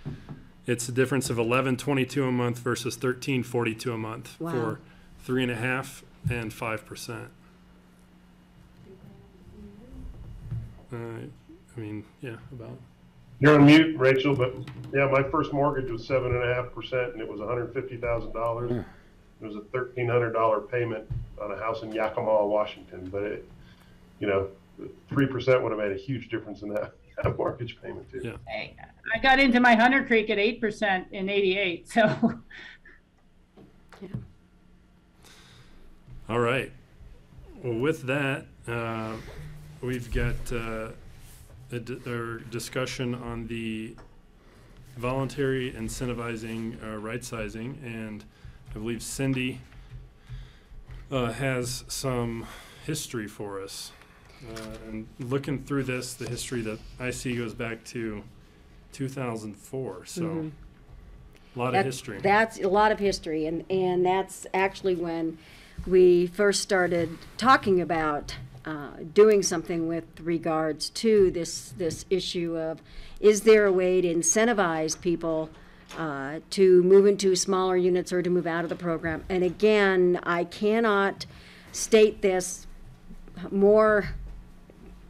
[SPEAKER 1] It's a difference of $11.22 a month versus $13.42 a month for 3.5 and 5%. I mean, yeah, about.
[SPEAKER 5] You're on mute, Rachel, but yeah, my first mortgage was 7.5%, and it was $150,000. It was a $1,300 payment on a house in Yakima, Washington, but it, 3% would have made a huge difference in that mortgage payment too.
[SPEAKER 1] Yeah.
[SPEAKER 11] I got into my Hunter Creek at 8% in '88, so.
[SPEAKER 2] Yeah.
[SPEAKER 1] All right. Well, with that, we've got our discussion on the voluntary incentivizing right sizing, and I believe Cindy has some history for us. And looking through this, the history that I see goes back to 2004, so a lot of history.
[SPEAKER 2] That's a lot of history, and that's actually when we first started talking about doing something with regards to this issue of, is there a way to incentivize people to move into smaller units or to move out of the program? And again, I cannot state this more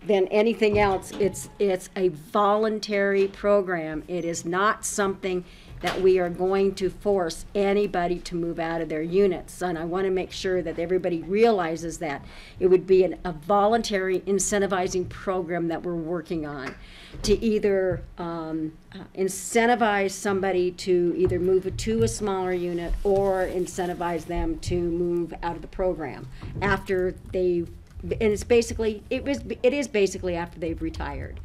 [SPEAKER 2] than anything else. It's a voluntary program. It is not something that we are going to force anybody to move out of their units. And I want to make sure that everybody realizes that it would be a voluntary incentivizing program that we're working on to either incentivize somebody to either move to a smaller unit or incentivize them to move out of the program after they've, and it is basically after they've retired.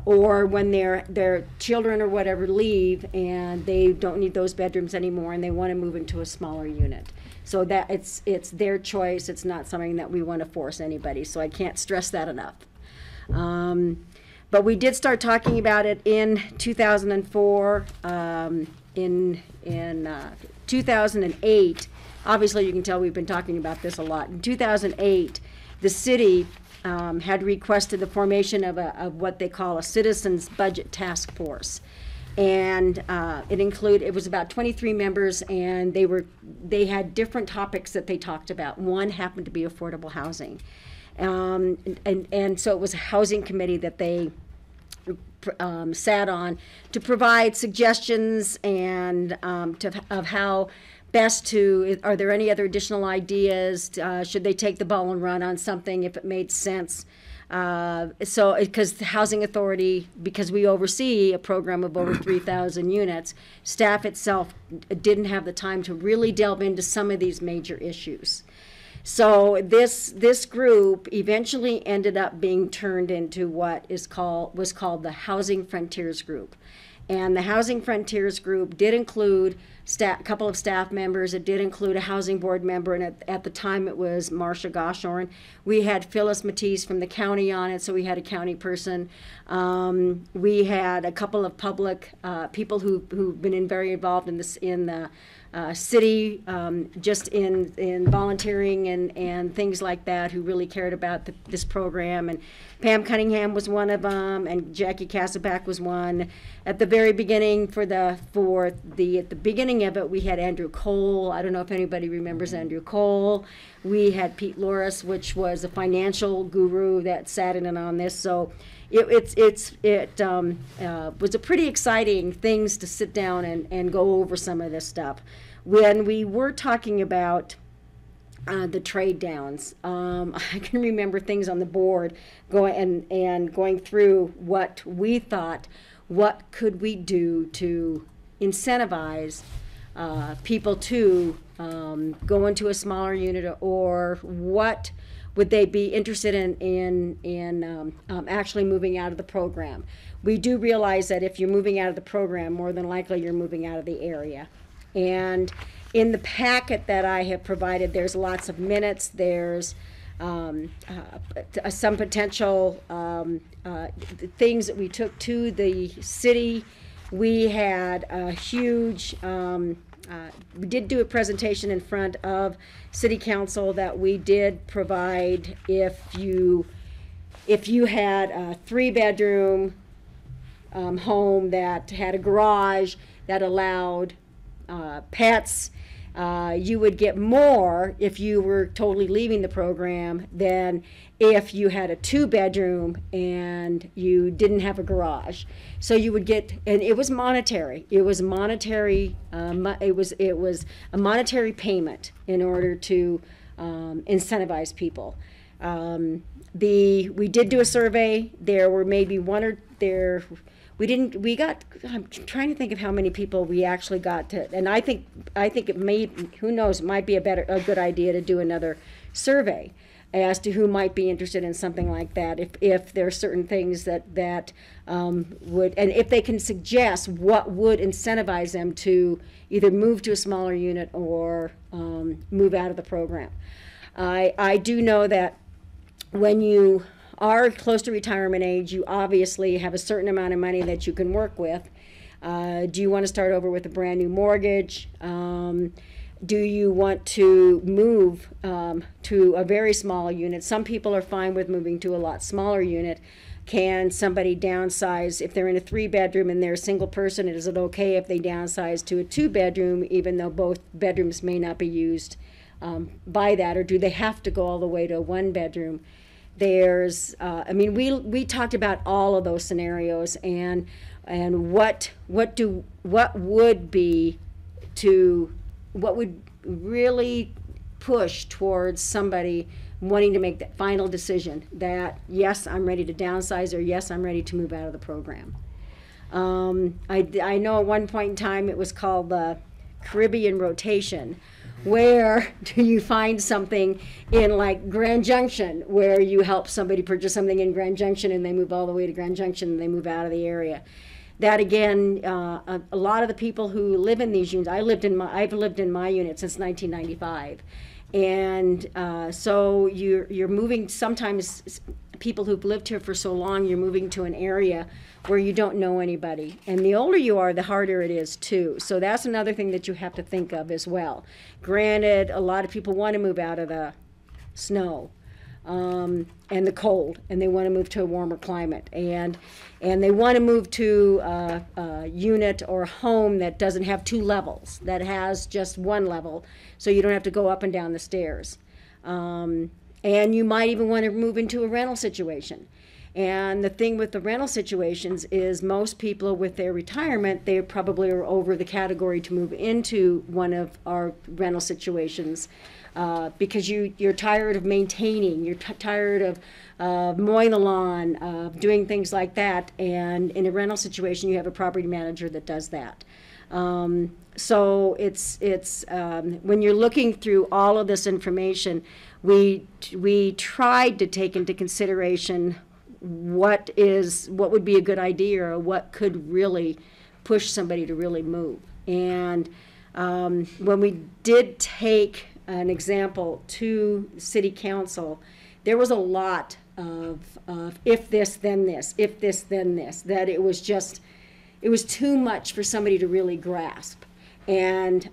[SPEAKER 2] Or when their children or whatever leave and they don't need those bedrooms anymore and they want to move into a smaller unit. So that it's their choice. It's not something that we want to force anybody. So I can't stress that enough. But we did start talking about it in 2004. In 2008, obviously you can tell we've been talking about this a lot. In 2008, the city had requested the formation of what they call a citizens budget task force, and it was about 23 members, and they had different topics that they talked about. One happened to be affordable housing, and so it was a housing committee that they sat on to provide suggestions and of how best to, are there any other additional ideas? Should they take the ball and run on something if it made sense? So, because the Housing Authority, because we oversee a program of over 3,000 units, staff itself didn't have the time to really delve into some of these major issues. So this group eventually ended up being turned into what was called the Housing Frontiers Group. And the Housing Frontiers Group did include a couple of staff members. It did include a housing board member, and at the time it was Marcia Goshorn. We had Phyllis Matisse from the county on it, so we had a county person. We had a couple of public people who've been very involved in the city, just in volunteering and things like that, who really cared about this program. And Pam Cunningham was one of them, and Jackie Casabak was one. At the very beginning, at the beginning of it, we had Andrew Cole. I don't know if anybody remembers Andrew Cole. We had Pete Loris, which was a financial guru that sat in on this. So it was a pretty exciting things to sit down and go over some of this stuff. When we were talking about the trade downs, I can remember things on the board going through what we thought, what could we do to incentivize people to go into a smaller unit, or what would they be interested in actually moving out of the program. We do realize that if you're moving out of the program, more than likely you're moving out of the area. And in the packet that I have provided, there's lots of minutes. There's some potential things that we took to the city. We had a huge, we did do a presentation in front of City Council that we did provide if you had a 3-bedroom home that had a garage that allowed pets You would get more if you were totally leaving the program than if you had a 2-bedroom and you didn't have a garage. So you would get, and it was monetary. It was monetary. It was a monetary payment in order to incentivize people. We did do a survey. There were maybe one or there. We got, I'm trying to think of how many people we actually got to, and I think it may, who knows, it might be a good idea to do another survey as to who might be interested in something like that, if there are certain things that would, and if they can suggest what would incentivize them to either move to a smaller unit or move out of the program. I do know that when you are close to retirement age, you obviously have a certain amount of money that you can work with. Do you want to start over with a brand new mortgage? Do you want to move to a very small unit? Some people are fine with moving to a lot smaller unit. Can somebody downsize if they're in a 3-bedroom and they're a single person? Is it okay if they downsize to a 2-bedroom even though both bedrooms may not be used by that? Or do they have to go all the way to a 1-bedroom? There's, I mean, we talked about all of those scenarios and what would really push towards somebody wanting to make that final decision that yes, I'm ready to downsize, or yes, I'm ready to move out of the program. I know at one point in time it was called the Caribbean rotation. Where do you find something in like Grand Junction where you help somebody purchase something in Grand Junction and they move all the way to Grand Junction and they move out of the area? That again, a lot of the people who live in these units, I've lived in my unit since 1995, and so you're moving. Sometimes people who've lived here for so long, you're moving to an area where you don't know anybody. And the older you are, the harder it is too. So that's another thing that you have to think of as well. Granted, a lot of people want to move out of the snow and the cold, and they want to move to a warmer climate. And they want to move to a unit or a home that doesn't have 2 levels, that has just 1 level, so you don't have to go up and down the stairs. And you might even want to move into a rental situation. And the thing with the rental situations is most people with their retirement, they probably are over the category to move into one of our rental situations because you're tired of maintaining, you're tired of mowing the lawn, of doing things like that. And in a rental situation, you have a property manager that does that. So it's when you're looking through all of this information, we tried to take into consideration what would be a good idea or what could really push somebody to really move. And when we did take an example to City Council, there was a lot of if this, then this, if this, then this, that it was too much for somebody to really grasp. And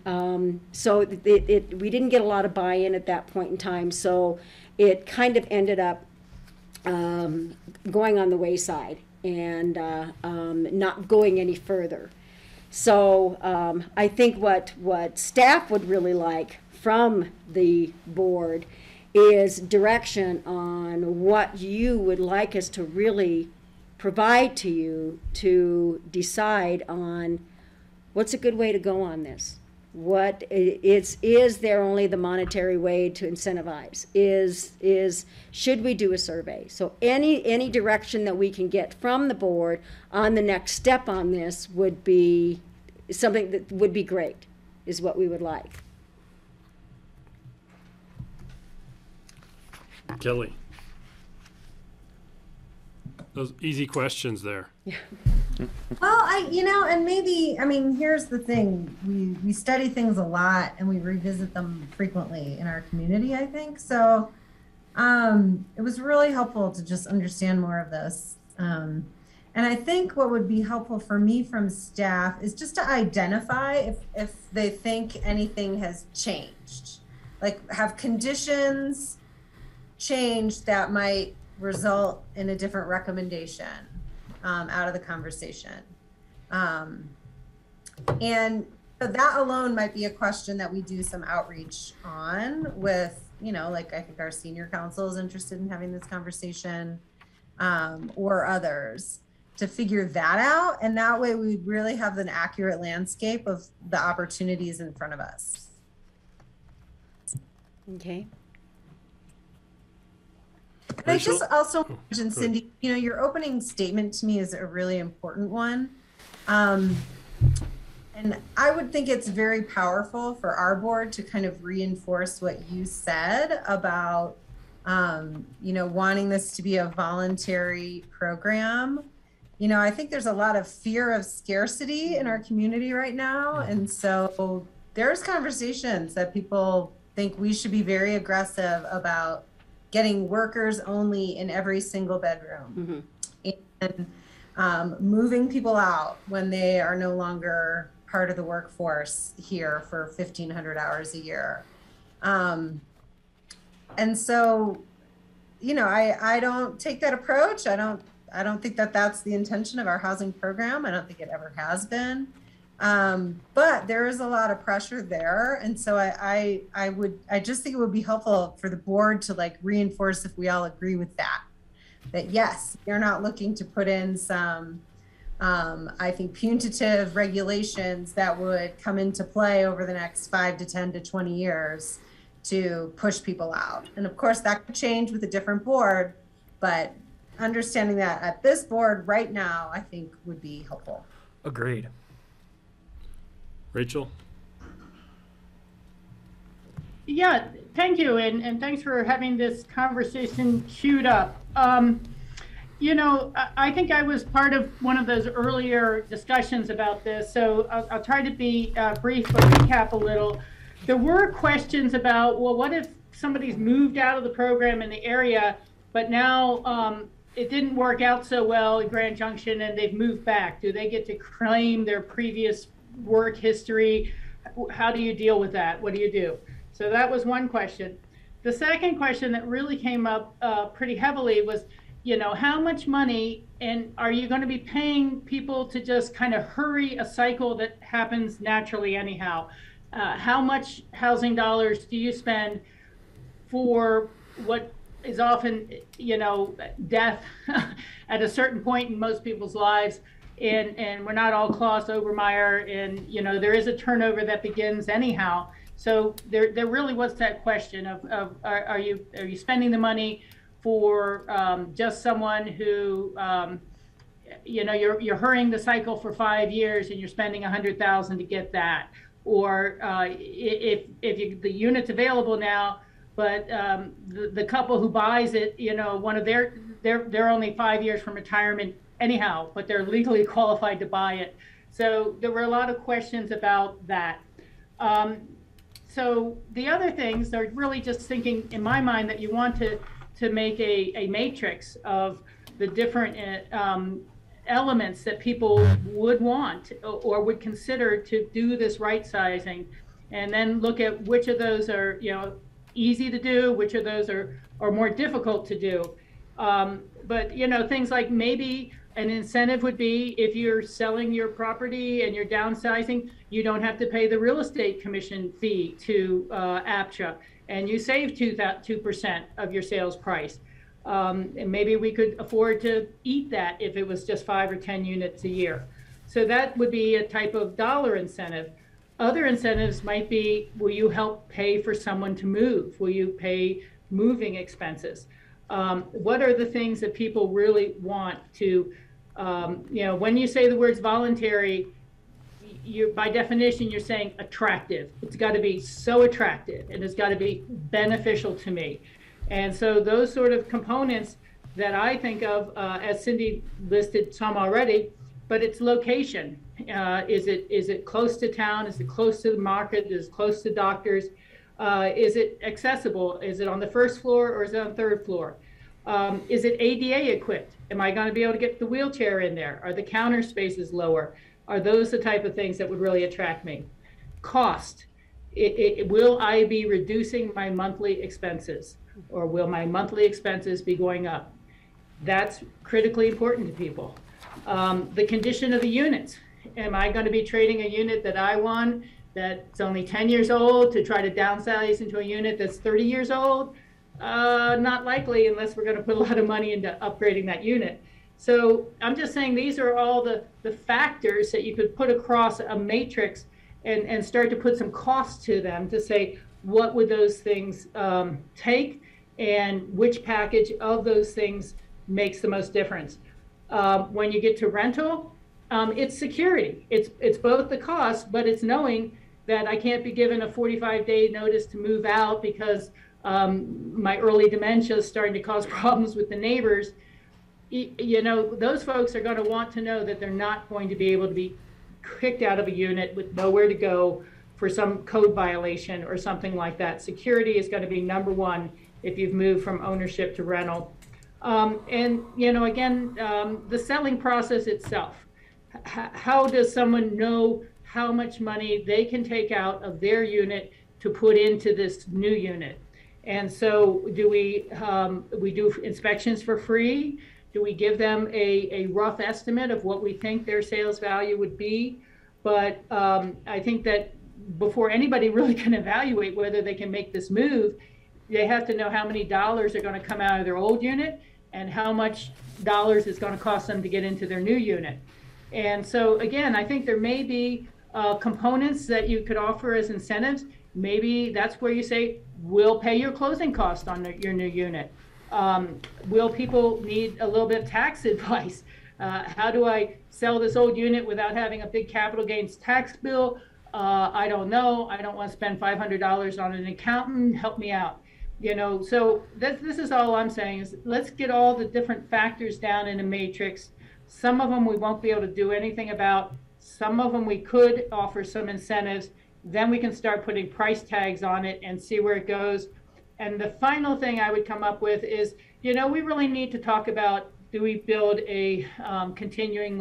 [SPEAKER 2] so we didn't get a lot of buy-in at that point in time, so it kind of ended up going on the wayside and not going any further. So I think what staff would really like from the board is direction on what you would like us to really provide to you to decide on what's a good way to go on this. What is there only the monetary way to incentivize? Should we do a survey? So any direction that we can get from the board on the next step on this would be something that would be great, is what we would like.
[SPEAKER 1] Kelly. Those easy questions there.
[SPEAKER 7] Yeah. Well, and maybe, here's the thing. We study things a lot and we revisit them frequently in our community, I think. So it was really helpful to just understand more of this. And I think what would be helpful for me from staff is just to identify if they think anything has changed. Like, have conditions changed that might result in a different recommendation out of the conversation. And So that alone might be a question that we do some outreach on with, you know, like I think our senior council is interested in having this conversation, or others, to figure that out. And that way we really have an accurate landscape of the opportunities in front of us.
[SPEAKER 2] Okay.
[SPEAKER 7] And I just also mentioned, Cindy, you know, your opening statement to me is a really important one. And I would think it's very powerful for our board to kind of reinforce what you said about, you know, wanting this to be a voluntary program. You know, I think there's a lot of fear of scarcity in our community right now. And so there's conversations that people think we should be very aggressive about getting workers only in every single bedroom, and moving people out when they are no longer part of the workforce here for 1,500 hours a year. And so, you know, I don't take that approach. I don't think that that's the intention of our housing program. I don't think it ever has been. But there is a lot of pressure there. And so I just think it would be helpful for the board to like reinforce, if we all agree with that, that yes, you're not looking to put in some, I think, punitive regulations that would come into play over the next 5 to 10 to 20 years to push people out. And of course that could change with a different board, but understanding that at this board right now, I think would be helpful.
[SPEAKER 12] Agreed.
[SPEAKER 1] Rachel?
[SPEAKER 11] Yeah, thank you, and thanks for having this conversation queued up. You know, I think I was part of one of those earlier discussions about this, so I'll try to be brief but recap a little. There were questions about, well, what if somebody's moved out of the program in the area, but now it didn't work out so well in Grand Junction and they've moved back? Do they get to claim their previous work history? How do you deal with that? What do you do? So that was one question. The second question that really came up pretty heavily was, you know, how much money, and are you going to be paying people to just kind of hurry a cycle that happens naturally anyhow? How much housing dollars do you spend for what is often, you know, death at a certain point in most people's lives? And we're not all Klaus Obermeyer, and you know, there is a turnover that begins anyhow. So there really was that question of are you spending the money for just someone who you know, you're hurrying the cycle for 5 years and you're spending $100,000 to get that, or if the unit's available now, but the couple who buys it, you know, one of they're only 5 years from retirement anyhow, but they're legally qualified to buy it. So there were a lot of questions about that. So the other things are really just thinking in my mind that you want to make a matrix of the different elements that people would want or would consider to do this right sizing, and then look at which of those are, you know, easy to do, which of those are more difficult to do. But you know, things like maybe an incentive would be, if you're selling your property and you're downsizing, you don't have to pay the real estate commission fee to APCHA, and you save 2% of your sales price. And maybe we could afford to eat that if it was just 5 or 10 units a year. So that would be a type of dollar incentive. Other incentives might be, will you help pay for someone to move? Will you pay moving expenses? What are the things that people really want to, you know, when you say the words voluntary, by definition, you're saying attractive. It's got to be so attractive, and it's got to be beneficial to me. And so those sort of components that I think of, as Cindy listed some already, but it's location. Is it close to town? Is it close to the market? Is it close to doctors? Is it accessible? Is it on the first floor or is it on the third floor? Is it ADA equipped? Am I going to be able to get the wheelchair in there? Are the counter spaces lower? Are those the type of things that would really attract me? Cost. Will I be reducing my monthly expenses, or will my monthly expenses be going up? That's critically important to people. The condition of the units. Am I going to be trading a unit that I won that's only 10 years old to try to downsize into a unit that's 30 years old? Not likely, unless we're going to put a lot of money into upgrading that unit. So I'm just saying these are all the factors that you could put across a matrix and start to put some cost to them to say, what would those things take, and which package of those things makes the most difference. When you get to rental, it's security. It's both the cost, but it's knowing that I can't be given a 45-day notice to move out because my early dementia is starting to cause problems with the neighbors. You know, those folks are going to want to know that they're not going to be able to be kicked out of a unit with nowhere to go for some code violation or something like that. Security is going to be number one if you've moved from ownership to rental. And, you know, again, the selling process itself. How does someone know how much money they can take out of their unit to put into this new unit? And so do we do inspections for free? Do we give them a rough estimate of what we think their sales value would be? But I think that before anybody really can evaluate whether they can make this move, they have to know how many dollars are going to come out of their old unit and how much dollars it's going to cost them to get into their new unit. And so again, I think there may be components that you could offer as incentives. Maybe that's where you say, we'll pay your closing cost on your new unit. Will people need a little bit of tax advice? How do I sell this old unit without having a big capital gains tax bill? I don't know. I don't want to spend $500 on an accountant. Help me out. You know, so this is all I'm saying is let's get all the different factors down in a matrix. Some of them we won't be able to do anything about. Some of them we could offer some incentives. Then we can start putting price tags on it and see where it goes. And the final thing I would come up with is, you know, we really need to talk about, do we build a continuing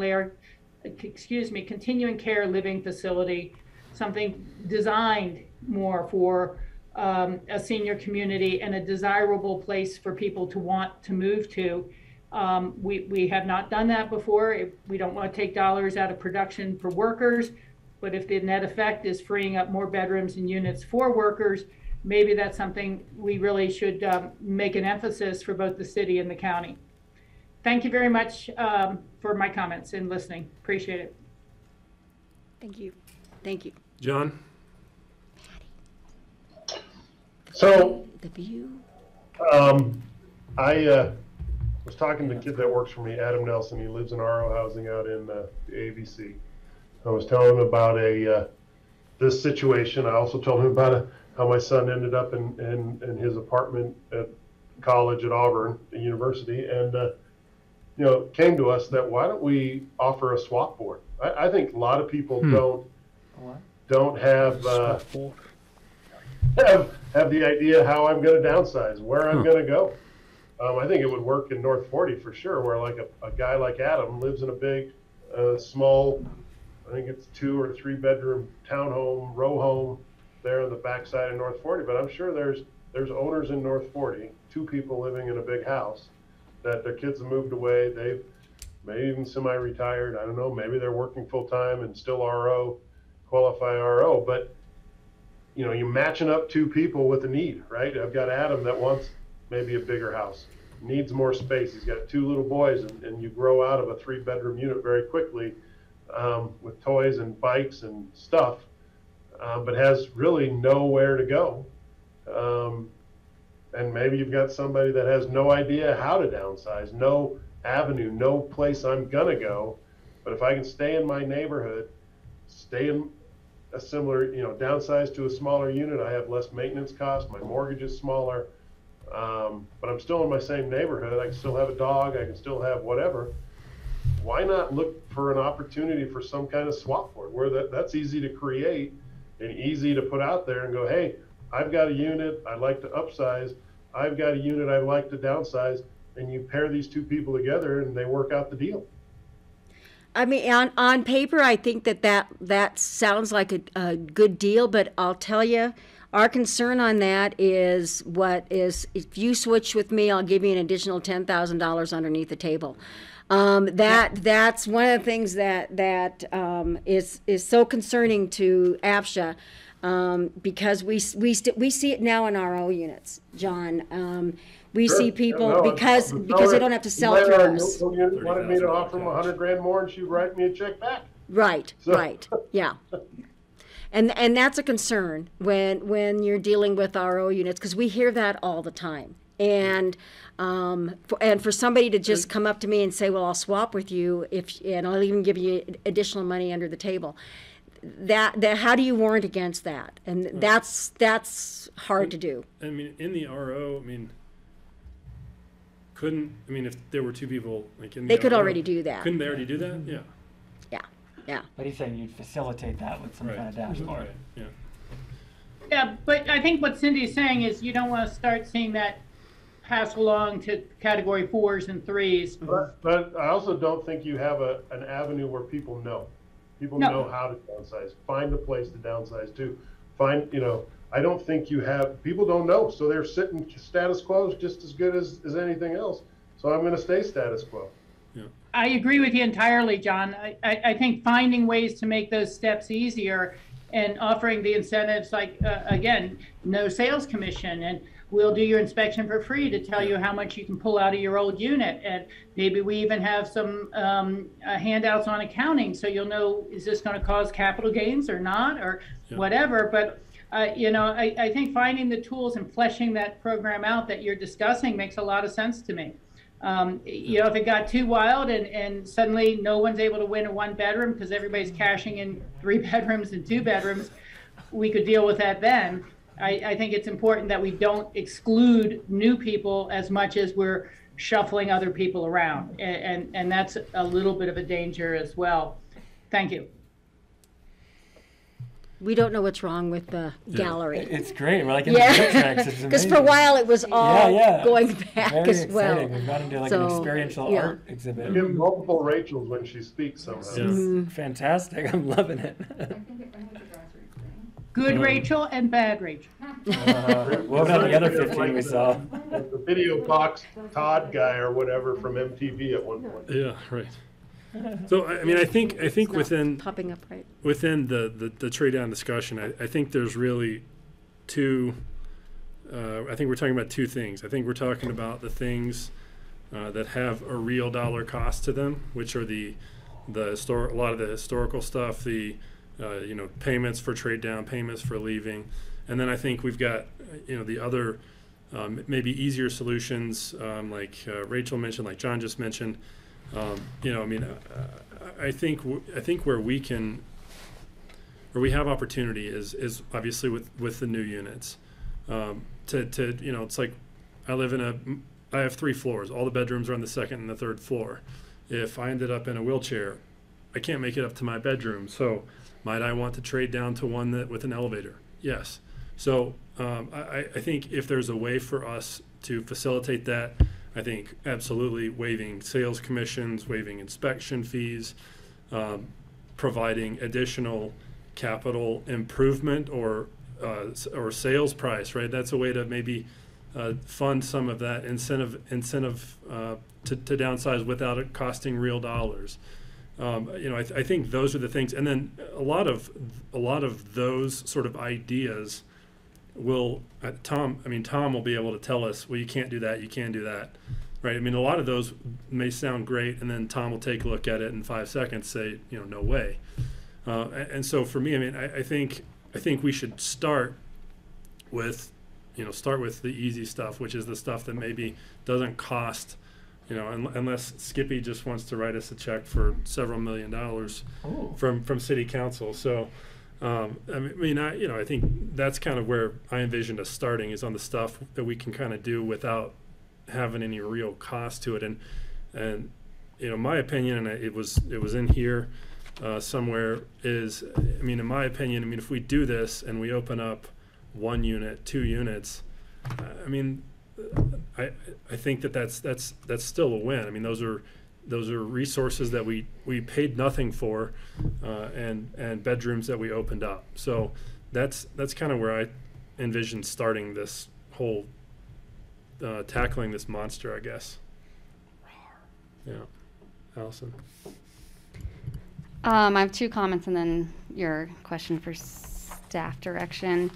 [SPEAKER 11] care living facility, something designed more for a senior community and a desirable place for people to want to move to. We have not done that before. We don't want to take dollars out of production for workers, but if the net effect is freeing up more bedrooms and units for workers, maybe that's something we really should make an emphasis for both the city and the county. Thank you very much for my comments and listening. Appreciate it.
[SPEAKER 2] Thank you. Thank you.
[SPEAKER 1] John?
[SPEAKER 5] So,
[SPEAKER 2] The view.
[SPEAKER 5] I was talking to a kid that works for me, Adam Nelson. He lives in RO housing out in the ABC. I was telling him about this situation. I also told him about how my son ended up in his apartment at college at Auburn, the university, and you know, came to us that why don't we offer a swap board? I think a lot of people don't have the idea how I'm going to downsize, where I'm going to go. I think it would work in North 40 for sure, where like a guy like Adam lives in a big, small, I think it's 2 or 3 bedroom townhome, row home there on the backside of North 40. But I'm sure there's owners in North 40, 2 people living in a big house that their kids have moved away. They've maybe even semi-retired. I don't know. Maybe they're working full time and still RO, qualify RO. But you know, you're matching up 2 people with a need, right? I've got Adam that wants maybe a bigger house, needs more space. He's got 2 little boys, and you grow out of a 3-bedroom unit very quickly with toys and bikes and stuff, but has really nowhere to go. And maybe you've got somebody that has no idea how to downsize, no avenue, no place I'm gonna go. But if I can stay in my neighborhood, stay in a similar, you know, downsize to a smaller unit, I have less maintenance costs, my mortgage is smaller, but I'm still in my same neighborhood. I can still have a dog, I can still have whatever. Why not look for an opportunity for some kind of swap board where that's easy to create and easy to put out there and go, hey, I've got a unit I'd like to upsize, I've got a unit I'd like to downsize, and you pair these 2 people together and they work out the deal.
[SPEAKER 2] I mean, on paper, I think that sounds like a good deal, but I'll tell you, Our concern on that is if you switch with me, I'll give you an additional $10,000 underneath the table. That's one of the things that is so concerning to APCHA, because we see it now in RO units, John. We see people because they don't have to sell through us.
[SPEAKER 5] Wanted me to offer them $100,000 more, and she'd write me a check back.
[SPEAKER 2] Right, right, yeah. And that's a concern when you're dealing with RO units, because we hear that all the time. And for somebody to just come up to me and say, well, I'll swap with you and I'll even give you additional money under the table. That how do you warrant against that? And that's hard to do.
[SPEAKER 1] I mean, in the RO, if there were two people like in the
[SPEAKER 2] they could
[SPEAKER 1] RO,
[SPEAKER 2] already do that.
[SPEAKER 1] Couldn't they already do that? Yeah.
[SPEAKER 2] Yeah.
[SPEAKER 4] But he's saying you'd facilitate that with some kind of dashboard.
[SPEAKER 1] Right. Yeah.
[SPEAKER 11] Yeah, but I think what Cindy's saying is you don't want to start seeing that pass along to category 4s and 3s.
[SPEAKER 5] But I also don't think you have an avenue where people know. People know how to downsize. Find a place to downsize to. I don't think you have, people don't know. So they're sitting status quo is just as good as anything else. So I'm going to stay status quo.
[SPEAKER 1] Yeah.
[SPEAKER 11] I agree with you entirely, John. I think finding ways to make those steps easier and offering the incentives like, again, no sales commission, and we'll do your inspection for free to tell you how much you can pull out of your old unit. And maybe we even have some handouts on accounting, so you'll know, is this going to cause capital gains or not, or whatever. But, I think finding the tools and fleshing that program out that you're discussing makes a lot of sense to me. If it got too wild and suddenly no one's able to win a 1-bedroom because everybody's cashing in 3 bedrooms and 2 bedrooms, we could deal with that then. I think it's important that we don't exclude new people as much as we're shuffling other people around. And that's a little bit of a danger as well. Thank you.
[SPEAKER 2] We don't know what's wrong with the gallery.
[SPEAKER 4] It's great. We're like in the tracks.
[SPEAKER 2] Because for a while it was all going back
[SPEAKER 4] very
[SPEAKER 2] as well.
[SPEAKER 4] Exciting. We've got into like an experiential art exhibit.
[SPEAKER 5] You give multiple Rachels when she speaks somehow.
[SPEAKER 4] Fantastic. I'm loving it.
[SPEAKER 11] Good Rachel and bad Rachel.
[SPEAKER 4] What about the other 15 we saw?
[SPEAKER 5] The video box Todd guy or whatever from MTV at one point.
[SPEAKER 1] Yeah, right. So I think within
[SPEAKER 2] popping up
[SPEAKER 1] within the trade down discussion, I think there's really two. I think we're talking about two things. I think we're talking about the things that have a real dollar cost to them, which are a lot of the historical stuff, the payments for trade down, payments for leaving, and then I think we've got the other maybe easier solutions like Rachel mentioned, like John just mentioned. I think where we have opportunity is obviously with the new units. It's like I have 3 floors. All the bedrooms are on the 2nd and the 3rd floor. If I ended up in a wheelchair, I can't make it up to my bedroom. So might I want to trade down to one with an elevator? Yes. So I think if there's a way for us to facilitate that, I think absolutely waiving sales commissions, waiving inspection fees, providing additional capital improvement or sales price, right? That's a way to maybe fund some of that incentive to downsize without it costing real dollars. I think those are the things, and then a lot of those sort of ideas will Tom will be able to tell us, well, you can't do that, you can do that, right? A lot of those may sound great, and then Tom will take a look at it in 5 seconds, say, no way. And so for me, I think we should start with the easy stuff, which is the stuff that maybe doesn't cost, unless Skippy just wants to write us a check for several $1 million from City Council. So. I think that's kind of where I envisioned us starting, is on the stuff that we can kind of do without having any real cost to it. And my opinion, and it was in here somewhere, is, in my opinion, if we do this and we open up 1 unit, 2 units, I think that's still a win. Those are resources that we paid nothing for, and bedrooms that we opened up. So that's kind of where envision starting this whole tackling this monster, I guess. Yeah, Allison.
[SPEAKER 8] I have 2 comments and then your question for staff direction.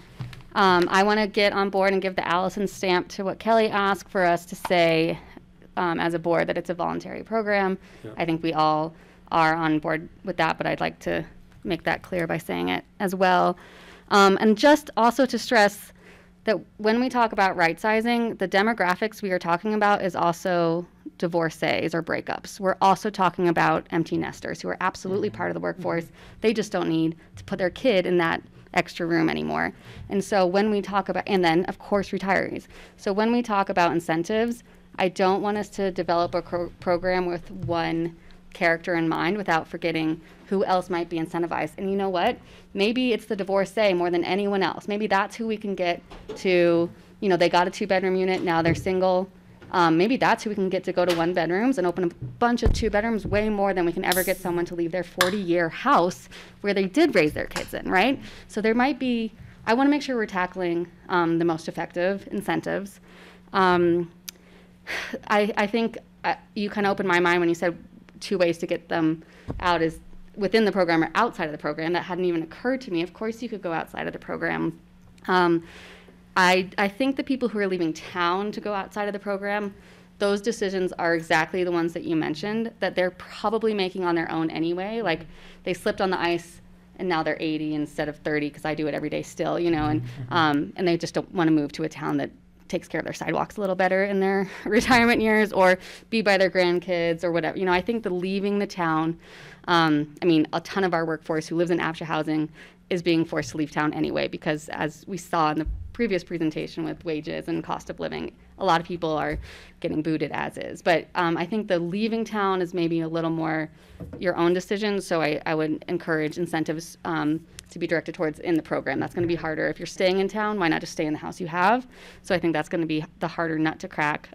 [SPEAKER 8] I want to get on board and give the Allison stamp to what Kelly asked for us to say as a board that it's a voluntary program.
[SPEAKER 1] Yeah.
[SPEAKER 8] I think we all are on board with that, but I'd like to make that clear by saying it as well. And just also to stress that when we talk about right sizing, the demographics we are talking about is also divorcees or breakups. We're also talking about empty nesters who are absolutely part of the workforce. They just don't need to put their kid in that extra room anymore. And so when we talk about, and then of course retirees. So when we talk about incentives, I don't want us to develop a program with one character in mind without forgetting who else might be incentivized. And you know what? Maybe it's the divorcee more than anyone else. Maybe that's who we can get to, you know, they got a 2-bedroom unit, now they're single. Maybe that's who we can get to go to 1-bedrooms and open a bunch of 2-bedrooms, way more than we can ever get someone to leave their 40-year house where they did raise their kids in, right? So there might be, I want to make sure we're tackling the most effective incentives. I think you kind of opened my mind when you said 2 ways to get them out is within the program or outside of the program. That hadn't even occurred to me. Of course you could go outside of the program. I think the people who are leaving town to go outside of the program, those decisions are exactly the ones that you mentioned, that they're probably making on their own anyway. Like they slipped on the ice and now they're 80 instead of 30 because I do it every day still, you know, and they just don't want to move to a town that takes care of their sidewalks a little better in their retirement years or be by their grandkids or whatever. You know, I think the leaving the town, I mean, a ton of our workforce who lives in APCHA housing is being forced to leave town anyway because as we saw in the previous presentation with wages and cost of living, a lot of people are getting booted as is. But I think the leaving town is maybe a little more your own decision. So I would encourage incentives to be directed towards in the program. That's going to be harder. If you're staying in town, why not just stay in the house you have? So I think that's going to be the harder nut to crack.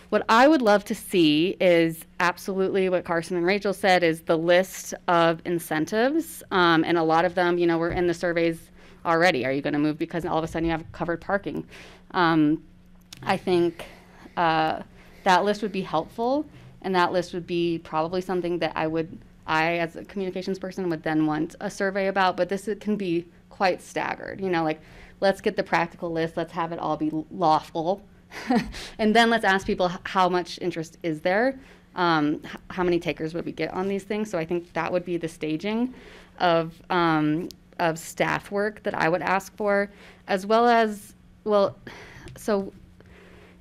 [SPEAKER 8] What I would love to see is absolutely what Carson and Rachel said is the list of incentives. And a lot of them, you know, were in the surveys already. Are you going to move because all of a sudden you have covered parking? I think that list would be helpful, and that list would be probably something that I as a communications person would then want a survey about, but this can be quite staggered. You know, like let's get the practical list, let's have it all be lawful, and then let's ask people how much interest is there, how many takers would we get on these things. So I think that would be the staging of staff work that I would ask for, as well as, well, so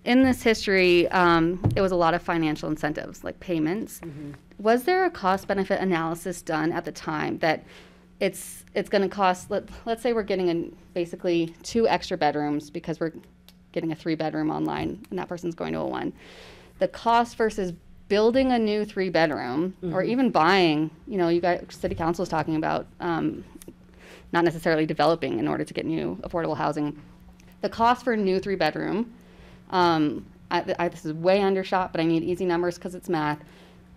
[SPEAKER 8] in this history, it was a lot of financial incentives, like payments. Mm-hmm. Was there a cost-benefit analysis done at the time that it's going to cost, let's say we're getting basically 2 extra bedrooms because we're getting a 3-bedroom online and that person's going to a 1. The cost versus building a new 3-bedroom mm-hmm. or even buying, you know, you guys, city council is talking about not necessarily developing in order to get new affordable housing. The cost for a new 3-bedroom, this is way undershot, but I need easy numbers because it's math,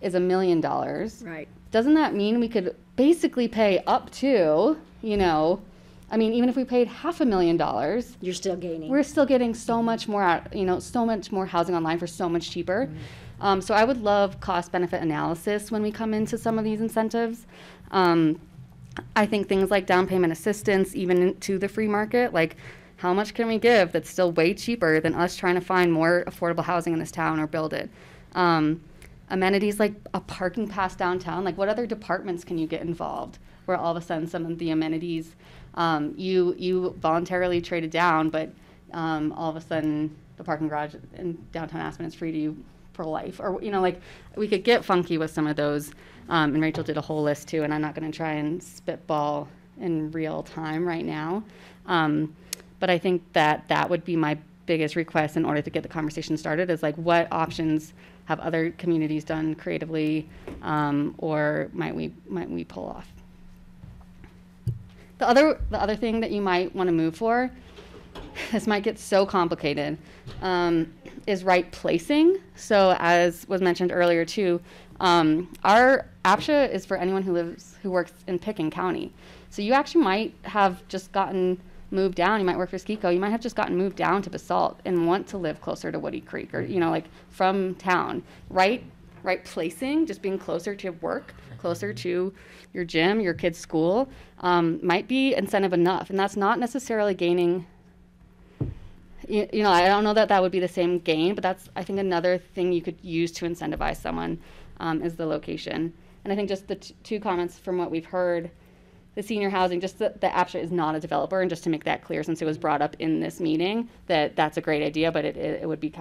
[SPEAKER 8] is $1 million.
[SPEAKER 2] Right.
[SPEAKER 8] Doesn't that mean we could basically pay up to, you know, I mean, even if we paid $500,000,
[SPEAKER 2] you're still gaining. We're
[SPEAKER 8] still getting so much more out, you know, so much more housing online for so much cheaper. Mm-hmm. So I would love cost-benefit analysis when we come into some of these incentives. I think things like down payment assistance, even to the free market, like how much can we give that's still way cheaper than us trying to find more affordable housing in this town or build it? Amenities like a parking pass downtown, like what other departments can you get involved where all of a sudden some of the amenities you voluntarily traded down, but all of a sudden the parking garage in downtown Aspen is free to you for life, or you know, like we could get funky with some of those. And Rachel did a whole list too, and I'm not going to try and spitball in real time right now. But I think that would be my biggest request in order to get the conversation started is like what options have other communities done creatively, or might we pull off? The other thing that you might want to move for, this might get so complicated, is right placing. So as was mentioned earlier too, our APCHA is for anyone who works in Pitkin County. So you actually might have just gotten moved down, you might work for SKICO, you might have just gotten moved down to Basalt and want to live closer to Woody Creek, or, you know, like from town. Right placing, just being closer to work, closer to your gym, your kid's school, might be incentive enough. And that's not necessarily gaining, you know, I don't know that that would be the same gain, but that's, I think, another thing you could use to incentivize someone is the location. And I think just the two comments from what we've heard, the senior housing, just that the APCHA is not a developer, and just to make that clear, since it was brought up in this meeting, that's a great idea, but it would be,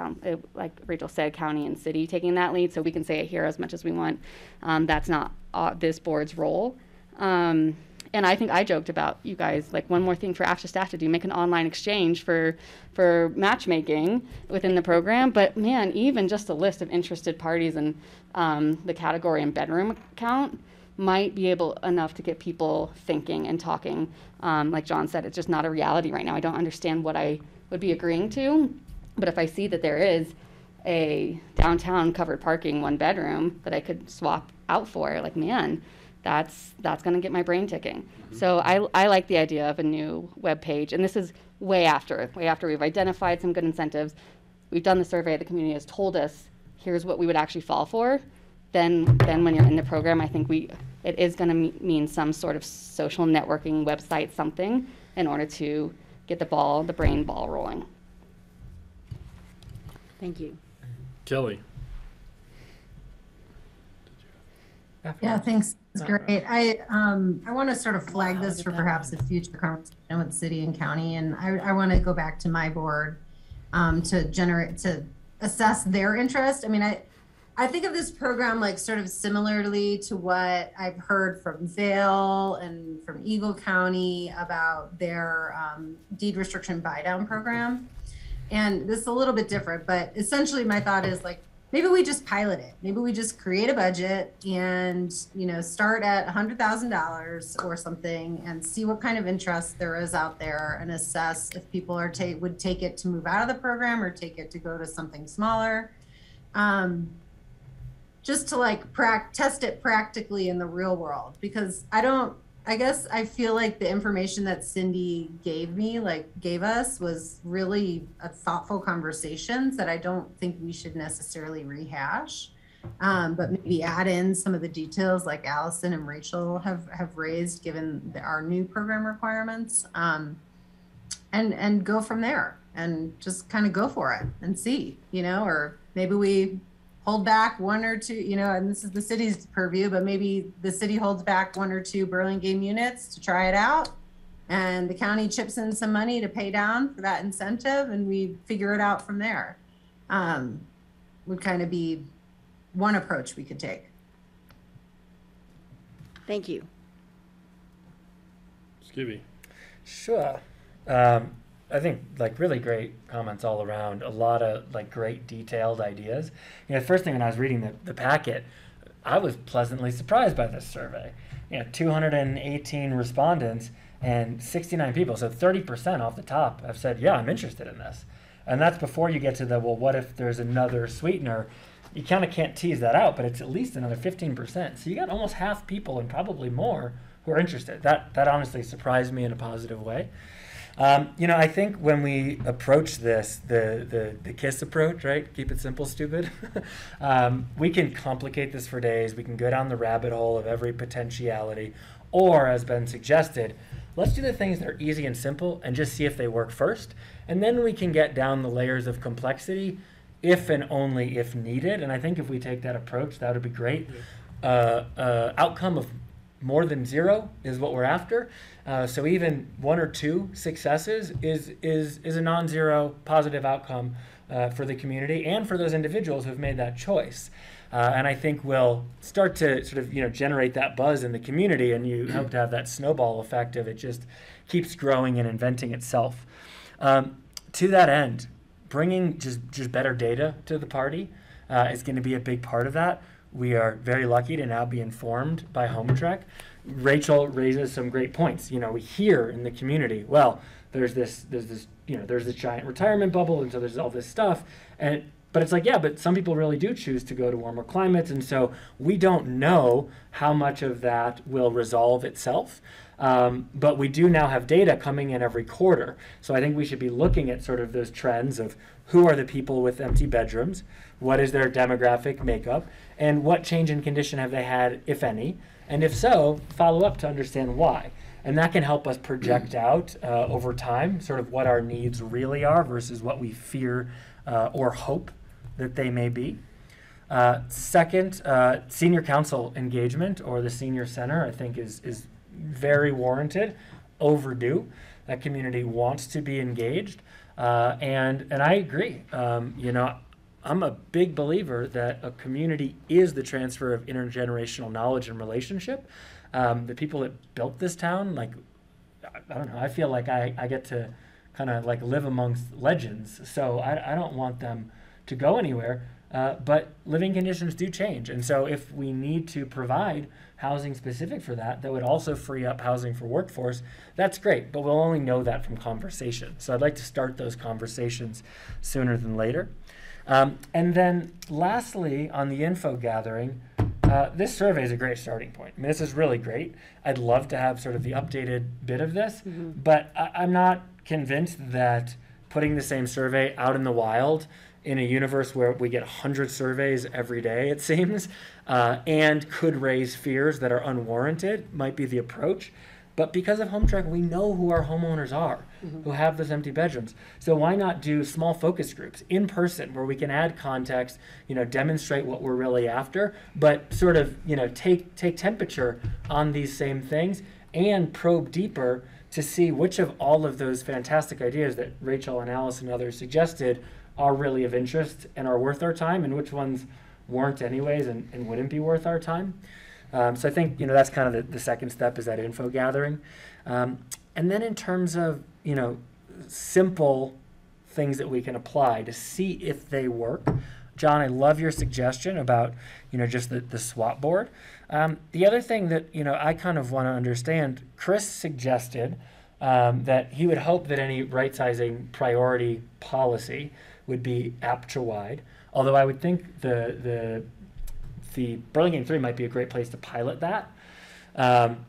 [SPEAKER 8] like Rachel said, county and city taking that lead, so we can say it here as much as we want. That's not this board's role. And I think I joked about, you guys, like, one more thing for APCHA staff to do, make an online exchange for matchmaking within the program. But man, even just a list of interested parties and the category and bedroom count might be able enough to get people thinking and talking. Like John said, it's just not a reality right now. I don't understand what I would be agreeing to, but if I see that there is a downtown covered parking 1 bedroom that I could swap out for, like, man, that's going to get my brain ticking. So I like the idea of a new web page, and this is way after we've identified some good incentives. We've done the survey, the community has told us here's what we would actually fall for. Then when you're in the program, I think it is going to mean some sort of social networking website, something, in order to get the brain ball rolling.
[SPEAKER 2] Thank you.
[SPEAKER 1] Kelly.
[SPEAKER 7] Yeah, thanks. It's great. I want to sort of flag this for perhaps a future conversation with city and county, and I want to go back to my board to assess their interest. I mean, I think of this program like sort of similarly to what I've heard from Vail and from Eagle County about their deed restriction buy down program. And this is a little bit different, but essentially my thought is, like, maybe we just pilot it. Maybe we just create a budget and, you know, start at $100,000 or something and see what kind of interest there is out there, and assess if people would take it to move out of the program or take it to go to something smaller. Just to, like, test it practically in the real world, because I guess I feel like the information that Cindy gave us was really a thoughtful conversations that I don't think we should necessarily rehash, but maybe add in some of the details like Allison and Rachel have raised, given our new program requirements, and go from there, and just kind of go for it and see, you know, or maybe we hold back 1 or 2, you know, and this is the city's purview, but maybe the city holds back 1 or 2 Burlingame units to try it out, and the county chips in some money to pay down for that incentive, and we figure it out from there. Would kind of be one approach we could take.
[SPEAKER 2] Thank you.
[SPEAKER 1] Skibby.
[SPEAKER 4] Sure. I think, like, really great comments all around, a lot of, like, great detailed ideas. You know, the first thing when I was reading the packet, I was pleasantly surprised by this survey. You know, 218 respondents and 69 people, so 30% off the top have said, yeah, I'm interested in this. And that's before you get to the, well, what if there's another sweetener? You kind of can't tease that out, but it's at least another 15%. So you got almost half people, and probably more, who are interested. That honestly surprised me in a positive way. You know, I think when we approach this, the KISS approach, right? Keep it simple, stupid. We can complicate this for days. We can go down the rabbit hole of every potentiality. Or, as been suggested, let's do the things that are easy and simple and just see if they work first. And then we can get down the layers of complexity if and only if needed. And I think if we take that approach, that would be great. Outcome of more than 0 is what we're after. So even 1 or 2 successes is a non-zero positive outcome for the community and for those individuals who have made that choice. And I think we'll start to sort of, you know, generate that buzz in the community, and you hope to have that snowball effect of it just keeps growing and inventing itself. To that end, bringing just better data to the party is going to be a big part of that. We are very lucky to now be informed by HomeTrek. Rachel raises some great points. You know, we hear in the community, well, there's this giant retirement bubble, and so there's all this stuff. But it's like, yeah, but some people really do choose to go to warmer climates, and so we don't know how much of that will resolve itself. But we do now have data coming in every quarter. So I think we should be looking at sort of those trends of who are the people with empty bedrooms, what is their demographic makeup, and what change in condition have they had, if any, and if so, follow up to understand why. And that can help us project out over time sort of what our needs really are versus what we fear or hope that they may be. Second, senior council engagement or the senior center, I think is very warranted, overdue. That community wants to be engaged, and I agree. You know, I'm a big believer that a community is the transfer of intergenerational knowledge and relationship. The people that built this town, like, I don't know, I feel like I get to kind of like live amongst legends. So I don't want them to go anywhere. But living conditions do change. And so if we need to provide housing specific for that, that would also free up housing for workforce, that's great. But we'll only know that from conversation. So I'd like to start those conversations sooner than later. And then lastly, on the info gathering, this survey is a great starting point. I mean, this is really great. I'd love to have sort of the updated bit of this, but I'm not convinced that putting the same survey out in the wild in a universe where we get 100 surveys every day, it seems, and could raise fears that are unwarranted might be the approach. But because of home track, we know who our homeowners are, who have those empty bedrooms. So why not do small focus groups in person where we can add context, you know, demonstrate what we're really after, but sort of, you know, take temperature on these same things and probe deeper to see which of all of those fantastic ideas that Rachel and Alice and others suggested are really of interest and are worth our time, and which ones weren't anyways and wouldn't be worth our time. So I think, you know, that's kind of the second step, is that info gathering. And then in terms of, you know, simple things that we can apply to see if they work. John, I love your suggestion about, you know, just the swap board. The other thing that, you know, I kind of want to understand, Chris suggested that he would hope that any right-sizing priority policy would be APCHA wide. Although I would think the Burlingame 3 might be a great place to pilot that.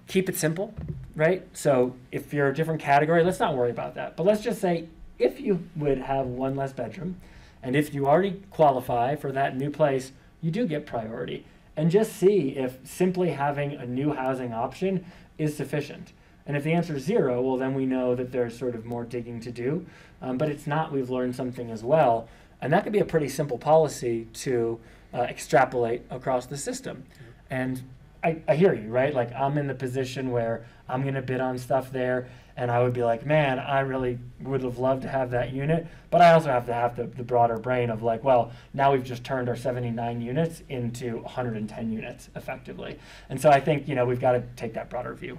[SPEAKER 4] Keep it simple, right? So if you're a different category, let's not worry about that. But let's just say if you would have one less bedroom, and if you already qualify for that new place, you do get priority. And just see if simply having a new housing option is sufficient. And if the answer is 0, well, then we know that there's sort of more digging to do. But it's not, we've learned something as well. And that could be a pretty simple policy to extrapolate across the system. And I hear you, right? Like, I'm in the position where I'm going to bid on stuff there, and I would be like, man, I really would have loved to have that unit. But I also have to have the broader brain of like, well, now we've just turned our 79 units into 110 units effectively. And so I think, you know, we've got to take that broader view.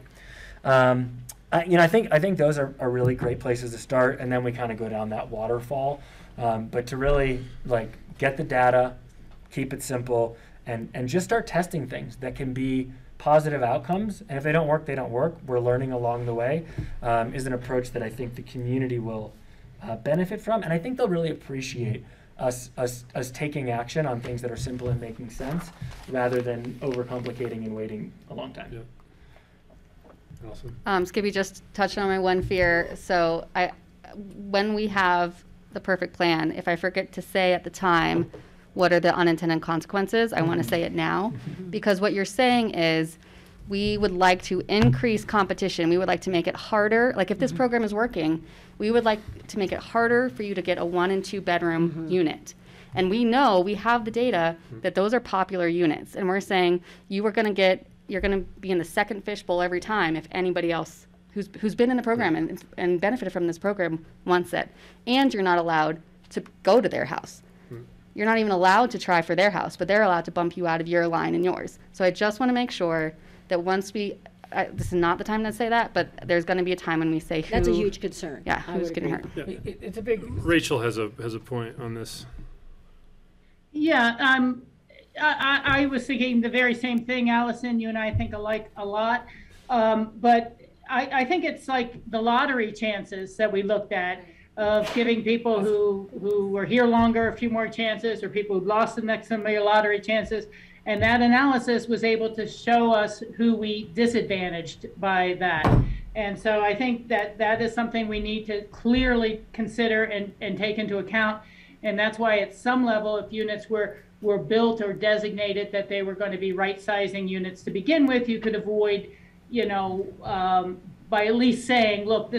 [SPEAKER 4] I think those are really great places to start, and then we kind of go down that waterfall. But to really like get the data, keep it simple, and just start testing things that can be positive outcomes. And if they don't work, they don't work. We're learning along the way, is an approach that I think the community will benefit from. And I think they'll really appreciate us taking action on things that are simple and making sense, rather than overcomplicating and waiting a long time.
[SPEAKER 1] Yeah. Awesome.
[SPEAKER 8] Skippy just touched on my one fear. So when we have the perfect plan, if I forget to say at the time, what are the unintended consequences, I want to say it now, because what you're saying is we would like to increase competition. We would like to make it harder. Like, if this program is working, we would like to make it harder for you to get a 1 and 2 bedroom unit. And we know, we have the data that those are popular units. And we're saying you're going to be in the second fishbowl every time if anybody else who's been in the program and benefited from this program wants it. And you're not allowed to go to their house. You're not even allowed to try for their house, but they're allowed to bump you out of your line and yours. So I just want to make sure that once this is not the time to say that, but there's going to be a time when we say who.
[SPEAKER 2] That's a huge concern.
[SPEAKER 8] Yeah, who's getting hurt.
[SPEAKER 1] Yeah.
[SPEAKER 4] It's a big.
[SPEAKER 1] Rachel has a point on this.
[SPEAKER 11] Yeah, I was thinking the very same thing, Allison. You and I think alike a lot. But I think it's like the lottery chances that we looked at, of giving people who were here longer a few more chances, or people who lost the next so many lottery chances. And that analysis was able to show us who we disadvantaged by that. And so I think that that is something we need to clearly consider and take into account. And that's why at some level, if units were built or designated that they were going to be right sizing units to begin with, you could avoid, you know, by at least saying, look,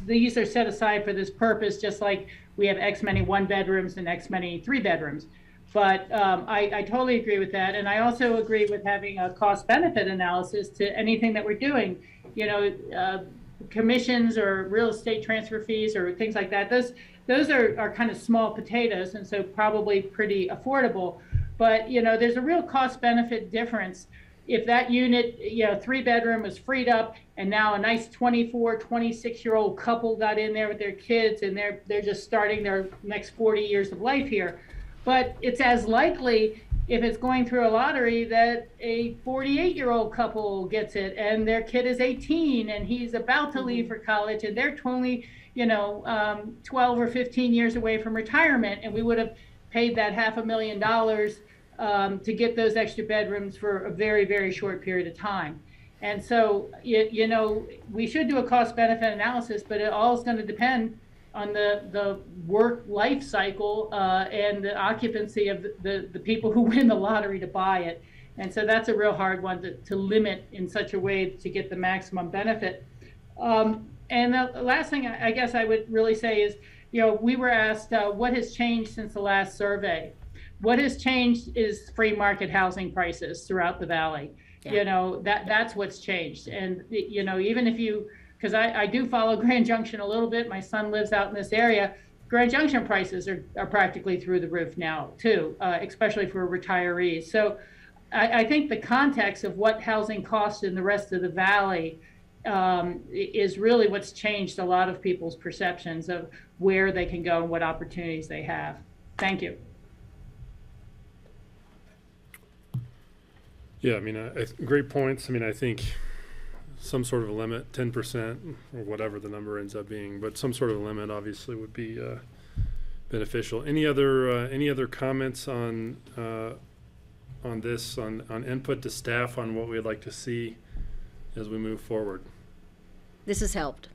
[SPEAKER 11] these are set aside for this purpose, just like we have X many 1-bedrooms and X many 3-bedrooms. But I totally agree with that. And I also agree with having a cost benefit analysis to anything that we're doing. You know, commissions or real estate transfer fees or things like that. Those are kind of small potatoes, and so probably pretty affordable. But, you know, there's a real cost benefit difference. If that unit, you know, 3-bedroom was freed up and now a nice 24, 26-year-old couple got in there with their kids and they're just starting their next 40 years of life here. But it's as likely, if it's going through a lottery, that a 48-year-old couple gets it and their kid is 18 and he's about to leave for college and they're only, you know, 12 or 15 years away from retirement, and we would have paid that $500,000 to get those extra bedrooms for a very, very short period of time. And so, you know, we should do a cost benefit analysis, but it all is going to depend on the work life cycle and the occupancy of the people who win the lottery to buy it. And so that's a real hard one to limit in such a way to get the maximum benefit. And the last thing I guess I would really say is, you know, we were asked what has changed since the last survey. What has changed is free market housing prices throughout the valley. Yeah. You know, that's what's changed. And, you know, even if you, because I do follow Grand Junction a little bit. My son lives out in this area. Grand Junction prices are practically through the roof now, too, especially for retirees. So I think the context of what housing costs in the rest of the valley is really what's changed a lot of people's perceptions of where they can go and what opportunities they have. Thank you.
[SPEAKER 1] Yeah, I mean, great points. I mean, I think some sort of a limit, 10% or whatever the number ends up being, but some sort of a limit obviously would be beneficial. Any other comments on this, on input to staff on what we'd like to see as we move forward?
[SPEAKER 2] This has helped.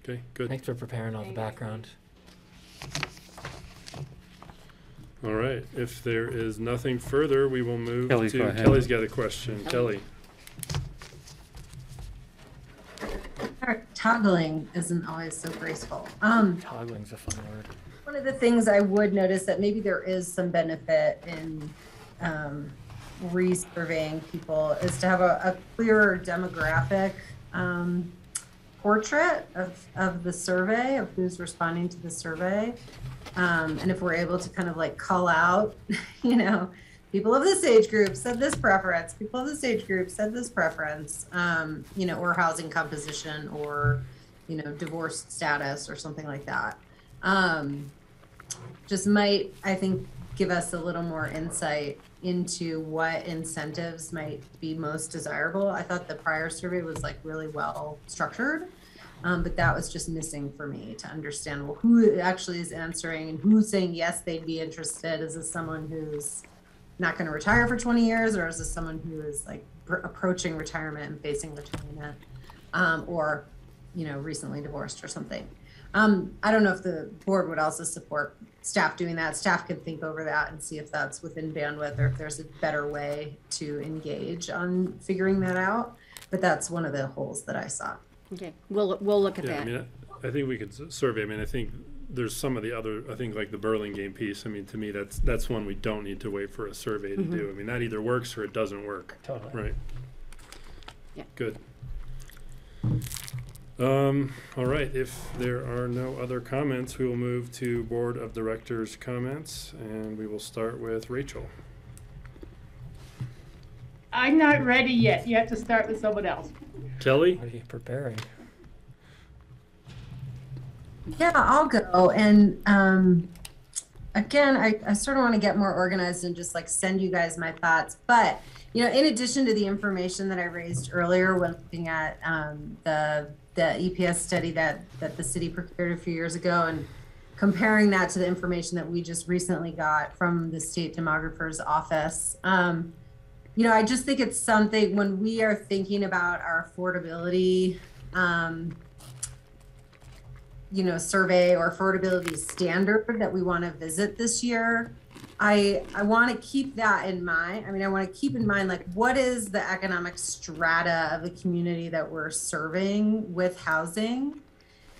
[SPEAKER 1] Okay, good.
[SPEAKER 4] Thanks for preparing all the background.
[SPEAKER 1] All right, if there is nothing further, we will move
[SPEAKER 6] Kelly's
[SPEAKER 1] to,
[SPEAKER 6] got a hand.
[SPEAKER 1] Kelly's got a question. Kelly.
[SPEAKER 7] Toggling isn't always so graceful.
[SPEAKER 4] Toggling's a fun word.
[SPEAKER 7] One of the things I would notice that maybe there is some benefit in resurveying people is to have a clearer demographic portrait of the survey, of who's responding to the survey. And if we're able to kind of like call out, you know, people of this age group said this preference, people of this age group said this preference, you know, or housing composition or, you know, divorce status or something like that. Just might, I think, give us a little more insight into what incentives might be most desirable. I thought the prior survey was like really well structured, but that was just missing for me to understand, well, who actually is answering and who's saying yes, they'd be interested. Is this someone who's not going to retire for 20 years, or is this someone who is like approaching retirement and facing retirement, or, you know, recently divorced or something? I don't know if the board would also support staff doing that. Staff can think over that and see if that's within bandwidth or if there's a better way to engage on figuring that out. But that's one of the holes that I saw.
[SPEAKER 2] Okay, we'll look at that.
[SPEAKER 1] I mean, I think we could survey. I mean, I think there's some of the other, I think like the Burlingame piece. I mean, to me, that's one we don't need to wait for a survey to do. I mean, that either works or it doesn't work.
[SPEAKER 4] Totally.
[SPEAKER 1] Right.
[SPEAKER 2] Yeah.
[SPEAKER 1] Good. All right, if there are no other comments, we will move to Board of Directors comments, and we will start with Rachel.
[SPEAKER 11] I'm not ready yet. You have to start with someone else.
[SPEAKER 1] Kelly?
[SPEAKER 4] What are you preparing?
[SPEAKER 7] Yeah, I'll go. And again, I sort of want to get more organized and just like send you guys my thoughts. But, you know, in addition to the information that I raised earlier when looking at the EPS study that the city procured a few years ago, and comparing that to the information that we just recently got from the state demographer's office. You know, I just think it's something when we are thinking about our affordability, you know, survey or affordability standard that we want to visit this year. I want to keep that in mind. I mean, I want to keep in mind, like, what is the economic strata of the community that we're serving with housing?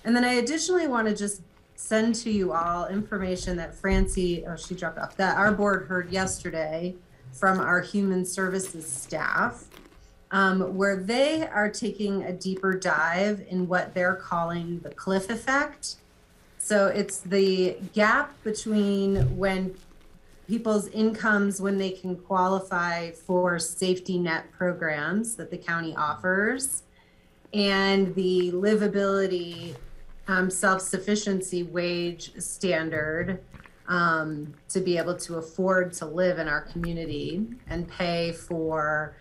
[SPEAKER 7] And then I additionally want to just send to you all information that Francie, oh, she dropped off, that our board heard yesterday from our human services staff, where they are taking a deeper dive in what they're calling the cliff effect. So it's the gap between when people's incomes, when they can qualify for safety net programs that the county offers, and the livability, self-sufficiency wage standard to be able to afford to live in our community and pay for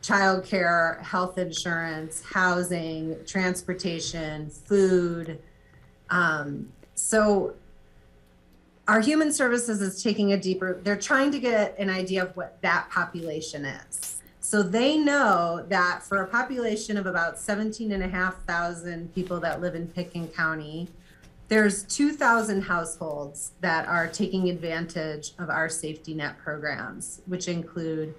[SPEAKER 7] childcare, health insurance, housing, transportation, food. So our human services is taking a deeper, they're trying to get an idea of what that population is. So they know that for a population of about 17,500 people that live in Pitkin County, there's 2,000 households that are taking advantage of our safety net programs, which include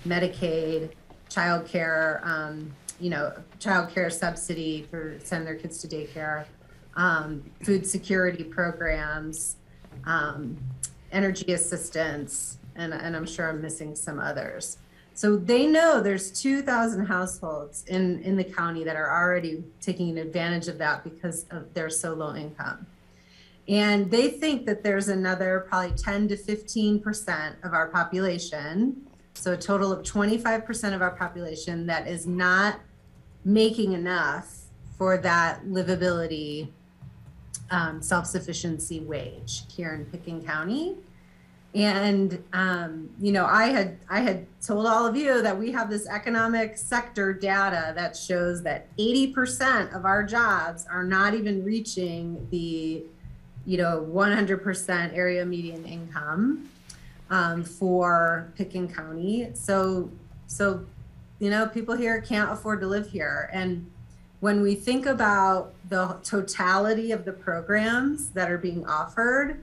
[SPEAKER 7] Medicaid, childcare, you know, childcare subsidy for send their kids to daycare, food security programs, energy assistance, and I'm sure I'm missing some others. So they know there's 2,000 households in the county that are already taking advantage of that because of they're so low income. And they think that there's another probably 10 to 15% of our population, so a total of 25% of our population that is not making enough for that livability, self-sufficiency wage here in Pitkin County. And, you know, I had told all of you that we have this economic sector data that shows that 80% of our jobs are not even reaching the, you know, 100% area median income for Pitkin County. So, you know, people here can't afford to live here. And when we think about the totality of the programs that are being offered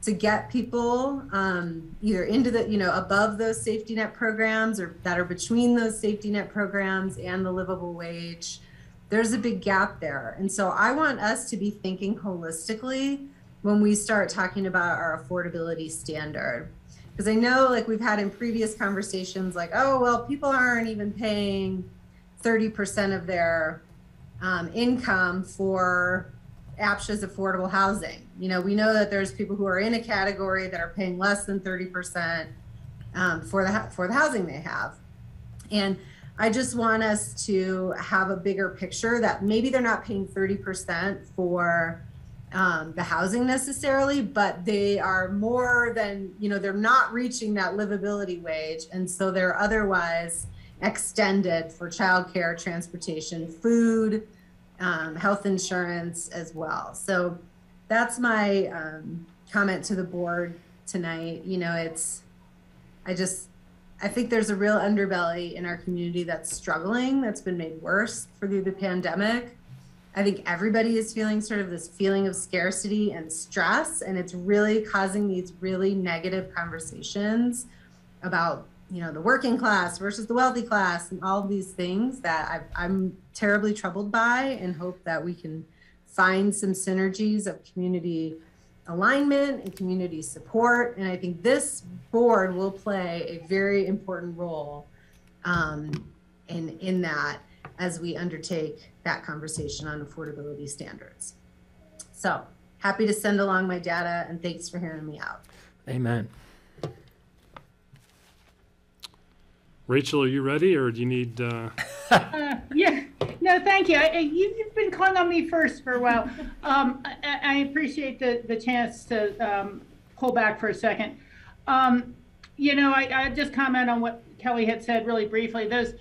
[SPEAKER 7] to get people either into the, you know, above those safety net programs or that are between those safety net programs and the livable wage, there's a big gap there. And so I want us to be thinking holistically when we start talking about our affordability standard. Because I know, like we've had in previous conversations, like, oh, well, people aren't even paying 30% of their income for APCHA's affordable housing. You know, we know that there's people who are in a category that are paying less than 30% for the housing they have. And I just want us to have a bigger picture that maybe they're not paying 30% for the housing necessarily, but they are more than, you know, they're not reaching that livability wage. And so they're otherwise extended for childcare, transportation, food, health insurance as well. So that's my comment to the board tonight. You know, I think there's a real underbelly in our community that's struggling, that's been made worse through the pandemic. I think everybody is feeling sort of this feeling of scarcity and stress, and it's really causing these really negative conversations about, you know, the working class versus the wealthy class and all of these things that I'm terribly troubled by, and hope that we can find some synergies of community alignment and community support. And I think this board will play a very important role in that as we undertake that conversation on affordability standards. So happy to send along my data, and thanks for hearing me out.
[SPEAKER 12] Amen.
[SPEAKER 1] Rachel, are you ready, or do you need?
[SPEAKER 11] Yeah, no, thank you. You've been calling on me first for a while. I appreciate the chance to pull back for a second. You know, I just comment on what Kelly had said really briefly. Those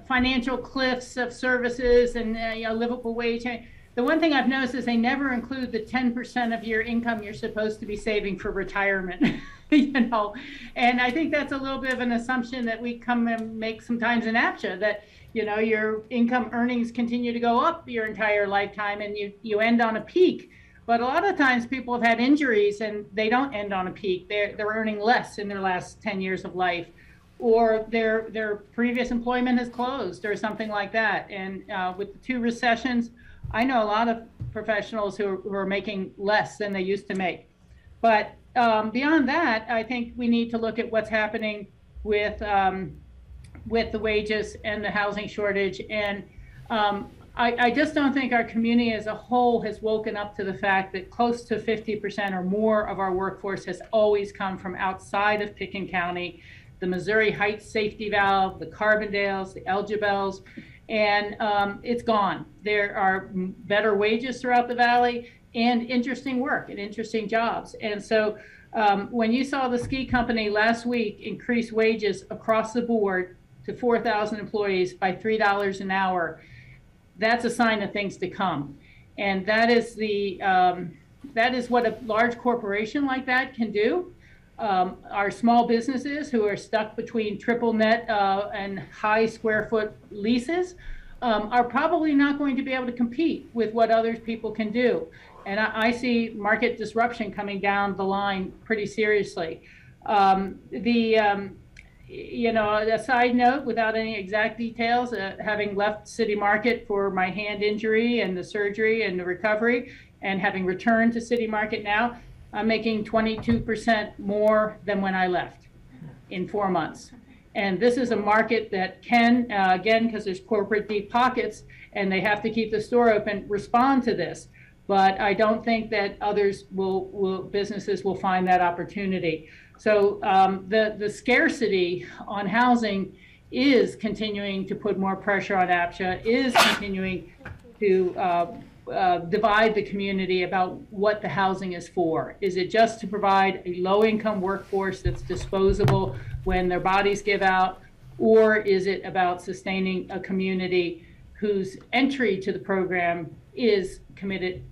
[SPEAKER 11] financial cliffs of services and you know, livable wage. the one thing I've noticed is they never include the 10% of your income you're supposed to be saving for retirement. You know, and I think that's a little bit of an assumption that we come and make sometimes in APCHA, that, you know, your income earnings continue to go up your entire lifetime and you end on a peak. But a lot of times people have had injuries and they don't end on a peak. They're earning less in their last 10 years of life, or their previous employment has closed or something like that. And with the 2 recessions, I know a lot of professionals who are making less than they used to make. But beyond that, I think we need to look at what's happening with the wages and the housing shortage. And I just don't think our community as a whole has woken up to the fact that close to 50% or more of our workforce has always come from outside of Pitkin County. The Missouri Heights Safety Valve, the Carbondales, the Elgibels, and it's gone. There are better wages throughout the valley and interesting work and interesting jobs. And so when you saw the ski company last week increase wages across the board to 4,000 employees by $3 an hour, that's a sign of things to come. And that is what a large corporation like that can do. Our small businesses who are stuck between triple net and high square foot leases are probably not going to be able to compete with what other people can do. And I see market disruption coming down the line pretty seriously. You know, a side note, without any exact details, having left City Market for my hand injury and the surgery and the recovery, and having returned to City Market now, I'm making 22% more than when I left in 4 months. And this is a market that can, again, because there's corporate deep pockets and they have to keep the store open, respond to this. But I don't think that others businesses will find that opportunity. So the scarcity on housing is continuing to put more pressure on APCHA, is continuing to divide the community about what the housing is for. Is it just to provide a low-income workforce that's disposable when their bodies give out, or is it about sustaining a community whose entry to the program is committed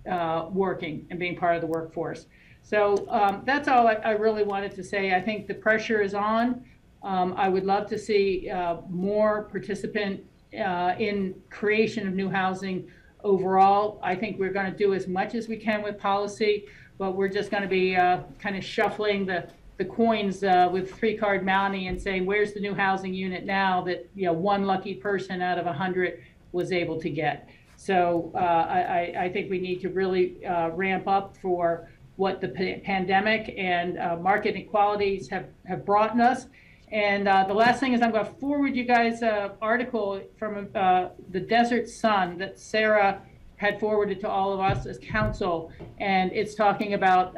[SPEAKER 11] working and being part of the workforce? So that's all I really wanted to say. I think the pressure is on. I would love to see more participant in creation of new housing overall. I think we're going to do as much as we can with policy, but we're just going to be kind of shuffling the coins with 3-card Mountie and saying, where's the new housing unit now that, you know, one lucky person out of 100 was able to get. So I think we need to really ramp up for what the pandemic and market inequalities have brought us. And the last thing is I'm going to forward you guys an article from the Desert Sun that Sarah had forwarded to all of us as council. And it's talking about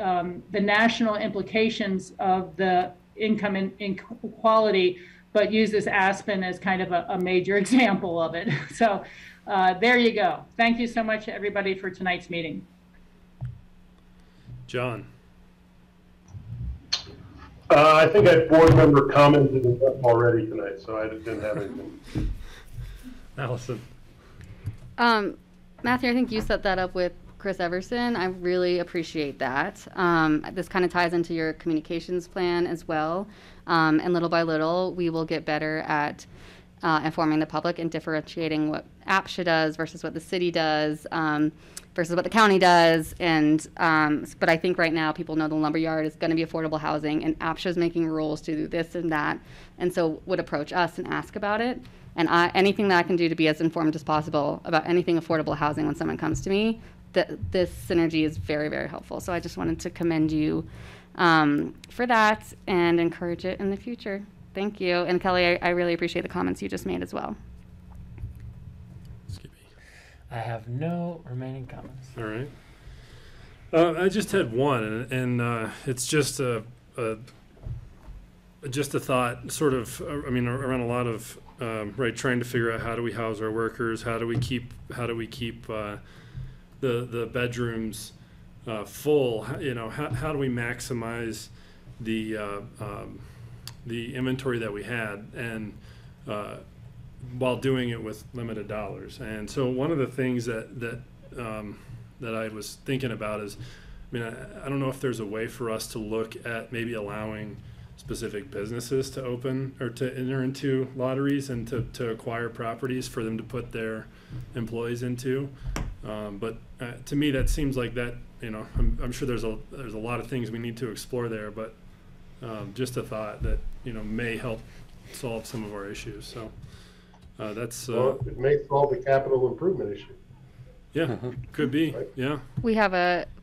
[SPEAKER 11] the national implications of the income inequality, but uses Aspen as kind of a major example of it. So there you go. Thank you so much, everybody, for tonight's meeting.
[SPEAKER 1] John.
[SPEAKER 5] I think I board member commented enough already tonight, so I didn't have anything.
[SPEAKER 1] Allison.
[SPEAKER 8] Matthew, I think you set that up with Chris Everson. I really appreciate that. This kind of ties into your communications plan as well. And little by little, we will get better at informing the public and differentiating what APCHA does versus what the city does, versus what the county does. And but I think right now people know the Lumberyard is going to be affordable housing, and APCHA is making rules to do this and that, and so would approach us and ask about it. And anything that I can do to be as informed as possible about anything affordable housing when someone comes to me, this synergy is very, very helpful. So I just wanted to commend you for that and encourage it in the future. Thank you. And Kelly, I really appreciate the comments you just made as well.
[SPEAKER 1] Skippy.
[SPEAKER 4] I have no remaining comments.
[SPEAKER 1] All right. I just had one, and it's just a thought, sort of. I mean, around a lot of right, trying to figure out how do we house our workers, how do we keep the bedrooms full. You know, how do we maximize the inventory that we had, and while doing it with limited dollars. And so one of the things that that I was thinking about is, I mean, I don't know if there's a way for us to look at maybe allowing specific businesses to open or to enter into lotteries and to acquire properties for them to put their employees into. But to me, that seems like that, you know, I'm sure there's a lot of things we need to explore there, but just a thought that, you know, may help solve some of our issues. So that's
[SPEAKER 5] well, it may solve the capital improvement issue.
[SPEAKER 1] Yeah, could be.
[SPEAKER 5] Right.
[SPEAKER 1] Yeah.
[SPEAKER 8] We have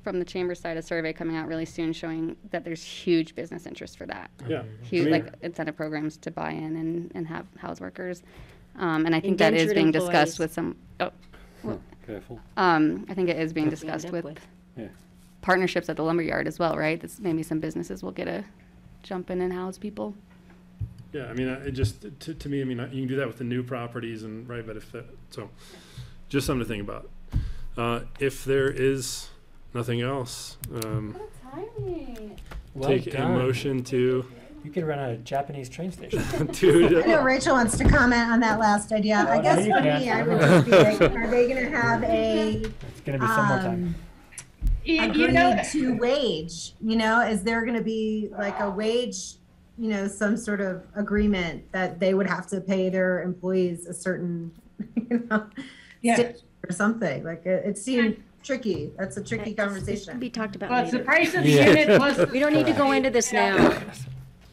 [SPEAKER 8] from the chamber side, a survey coming out really soon showing that there's huge business interest for that.
[SPEAKER 1] Yeah.
[SPEAKER 8] Huge,
[SPEAKER 1] I mean,
[SPEAKER 8] like incentive programs to buy in and have house workers. And I think that is being discussed with some,
[SPEAKER 6] Careful.
[SPEAKER 8] I think it is being discussed with
[SPEAKER 6] Yeah.
[SPEAKER 8] partnerships at the Lumberyard as well, right? That's maybe some businesses will get a jump in and house people.
[SPEAKER 1] Yeah, I mean, it just, to me, I mean, you can do that with the new properties and, right, but so just something to think about. If there is nothing else, take a motion to.
[SPEAKER 4] You could run a Japanese train station.
[SPEAKER 7] I know Rachel wants to comment on that last idea. I guess for me, I would just be like, are they going to have
[SPEAKER 4] It's going to be some more time.
[SPEAKER 7] Agreed to wage? You know, is there going to be like a wage, you know, some sort of agreement that they would have to pay their employees a certain, you know, or something? Like it seemed tricky. That's a tricky conversation.
[SPEAKER 2] Be talked about
[SPEAKER 11] Well, it's
[SPEAKER 2] later.
[SPEAKER 11] the price of the unit plus.
[SPEAKER 2] We don't need to go into this now.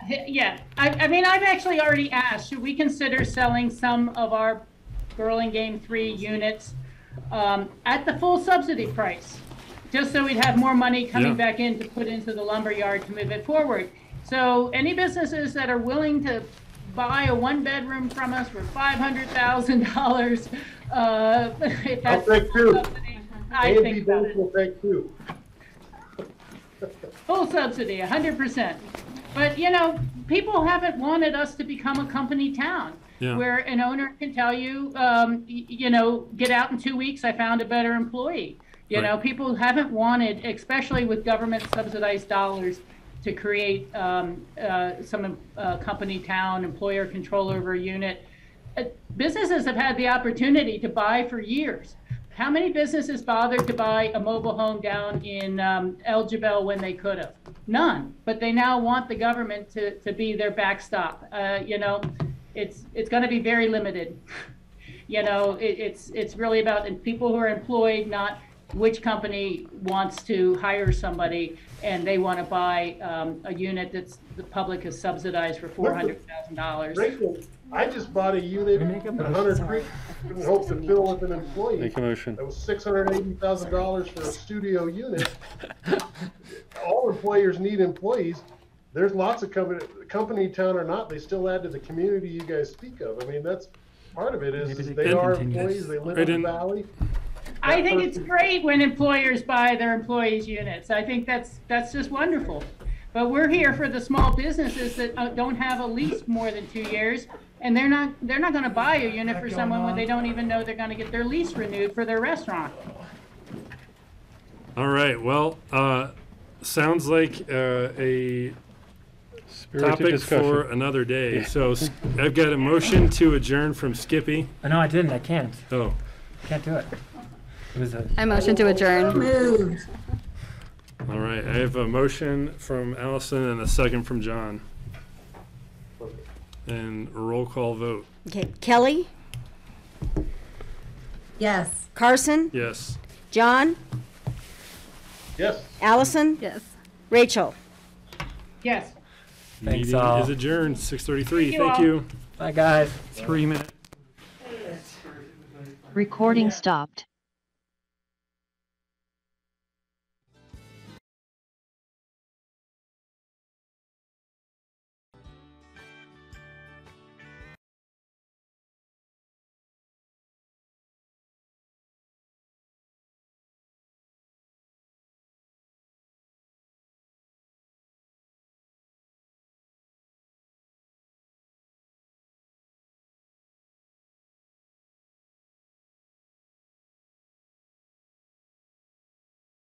[SPEAKER 11] Yeah, I mean, I've actually already asked, should we consider selling some of our Burlingame 3 units at the full subsidy price? Just so we'd have more money coming back in to put into the lumberyard to move it forward. So any businesses that are willing to buy a 1-bedroom from us for $500,000, if that's
[SPEAKER 5] I'll take two.
[SPEAKER 11] subsidy, I think about it.
[SPEAKER 5] Will take two.
[SPEAKER 11] Full subsidy, 100%. But, you know, people haven't wanted us to become a company town where an owner can tell you, you know, get out in 2 weeks, I found a better employee. You know, people haven't wanted, especially with government subsidized dollars, to create some company town, employer control over a unit. Businesses have had the opportunity to buy for years. How many businesses bothered to buy a mobile home down in El Jebel when they could have? None. But they now want the government to be their backstop. You know, it's going to be very limited. You know, it's really about people who are employed, not which company wants to hire somebody and they want to buy a unit that's the public has subsidized for $400,000.
[SPEAKER 5] Rachel, I just bought a unit in Hunter Creek in hopes to fill with an employee.
[SPEAKER 6] Make a motion.
[SPEAKER 5] That was $680,000 for a studio unit. All employers need employees. There's lots of company town or not, they still add to the community you guys speak of. I mean, that's part of it is they are employees, they live in the valley.
[SPEAKER 11] I think it's great when employers buy their employees' units. I think that's just wonderful. But we're here for the small businesses that don't have a lease more than 2 years, and they're not going to buy a unit for someone when they don't even know they're going to get their lease renewed for their restaurant.
[SPEAKER 1] All right. Well, sounds like a topic for another day. So I've got a motion to adjourn from Skippy.
[SPEAKER 4] No, I didn't. I can't.
[SPEAKER 1] Oh.
[SPEAKER 4] Can't do it.
[SPEAKER 8] I motion to adjourn.
[SPEAKER 7] Moved.
[SPEAKER 1] All right. I have a motion from Allison and a second from John. And a roll call vote.
[SPEAKER 2] Okay, Kelly,
[SPEAKER 7] Yes.
[SPEAKER 2] Carson,
[SPEAKER 1] Yes.
[SPEAKER 2] John,
[SPEAKER 5] Yes.
[SPEAKER 2] Allison,
[SPEAKER 8] Yes.
[SPEAKER 2] Rachel.
[SPEAKER 11] Yes.
[SPEAKER 4] Thanks,
[SPEAKER 1] Meeting
[SPEAKER 4] all.
[SPEAKER 1] is adjourned. 6:33.
[SPEAKER 11] Thank you
[SPEAKER 1] Thank
[SPEAKER 11] all.
[SPEAKER 1] you.
[SPEAKER 4] Bye, guys.
[SPEAKER 6] 3 minutes.
[SPEAKER 12] Recording stopped.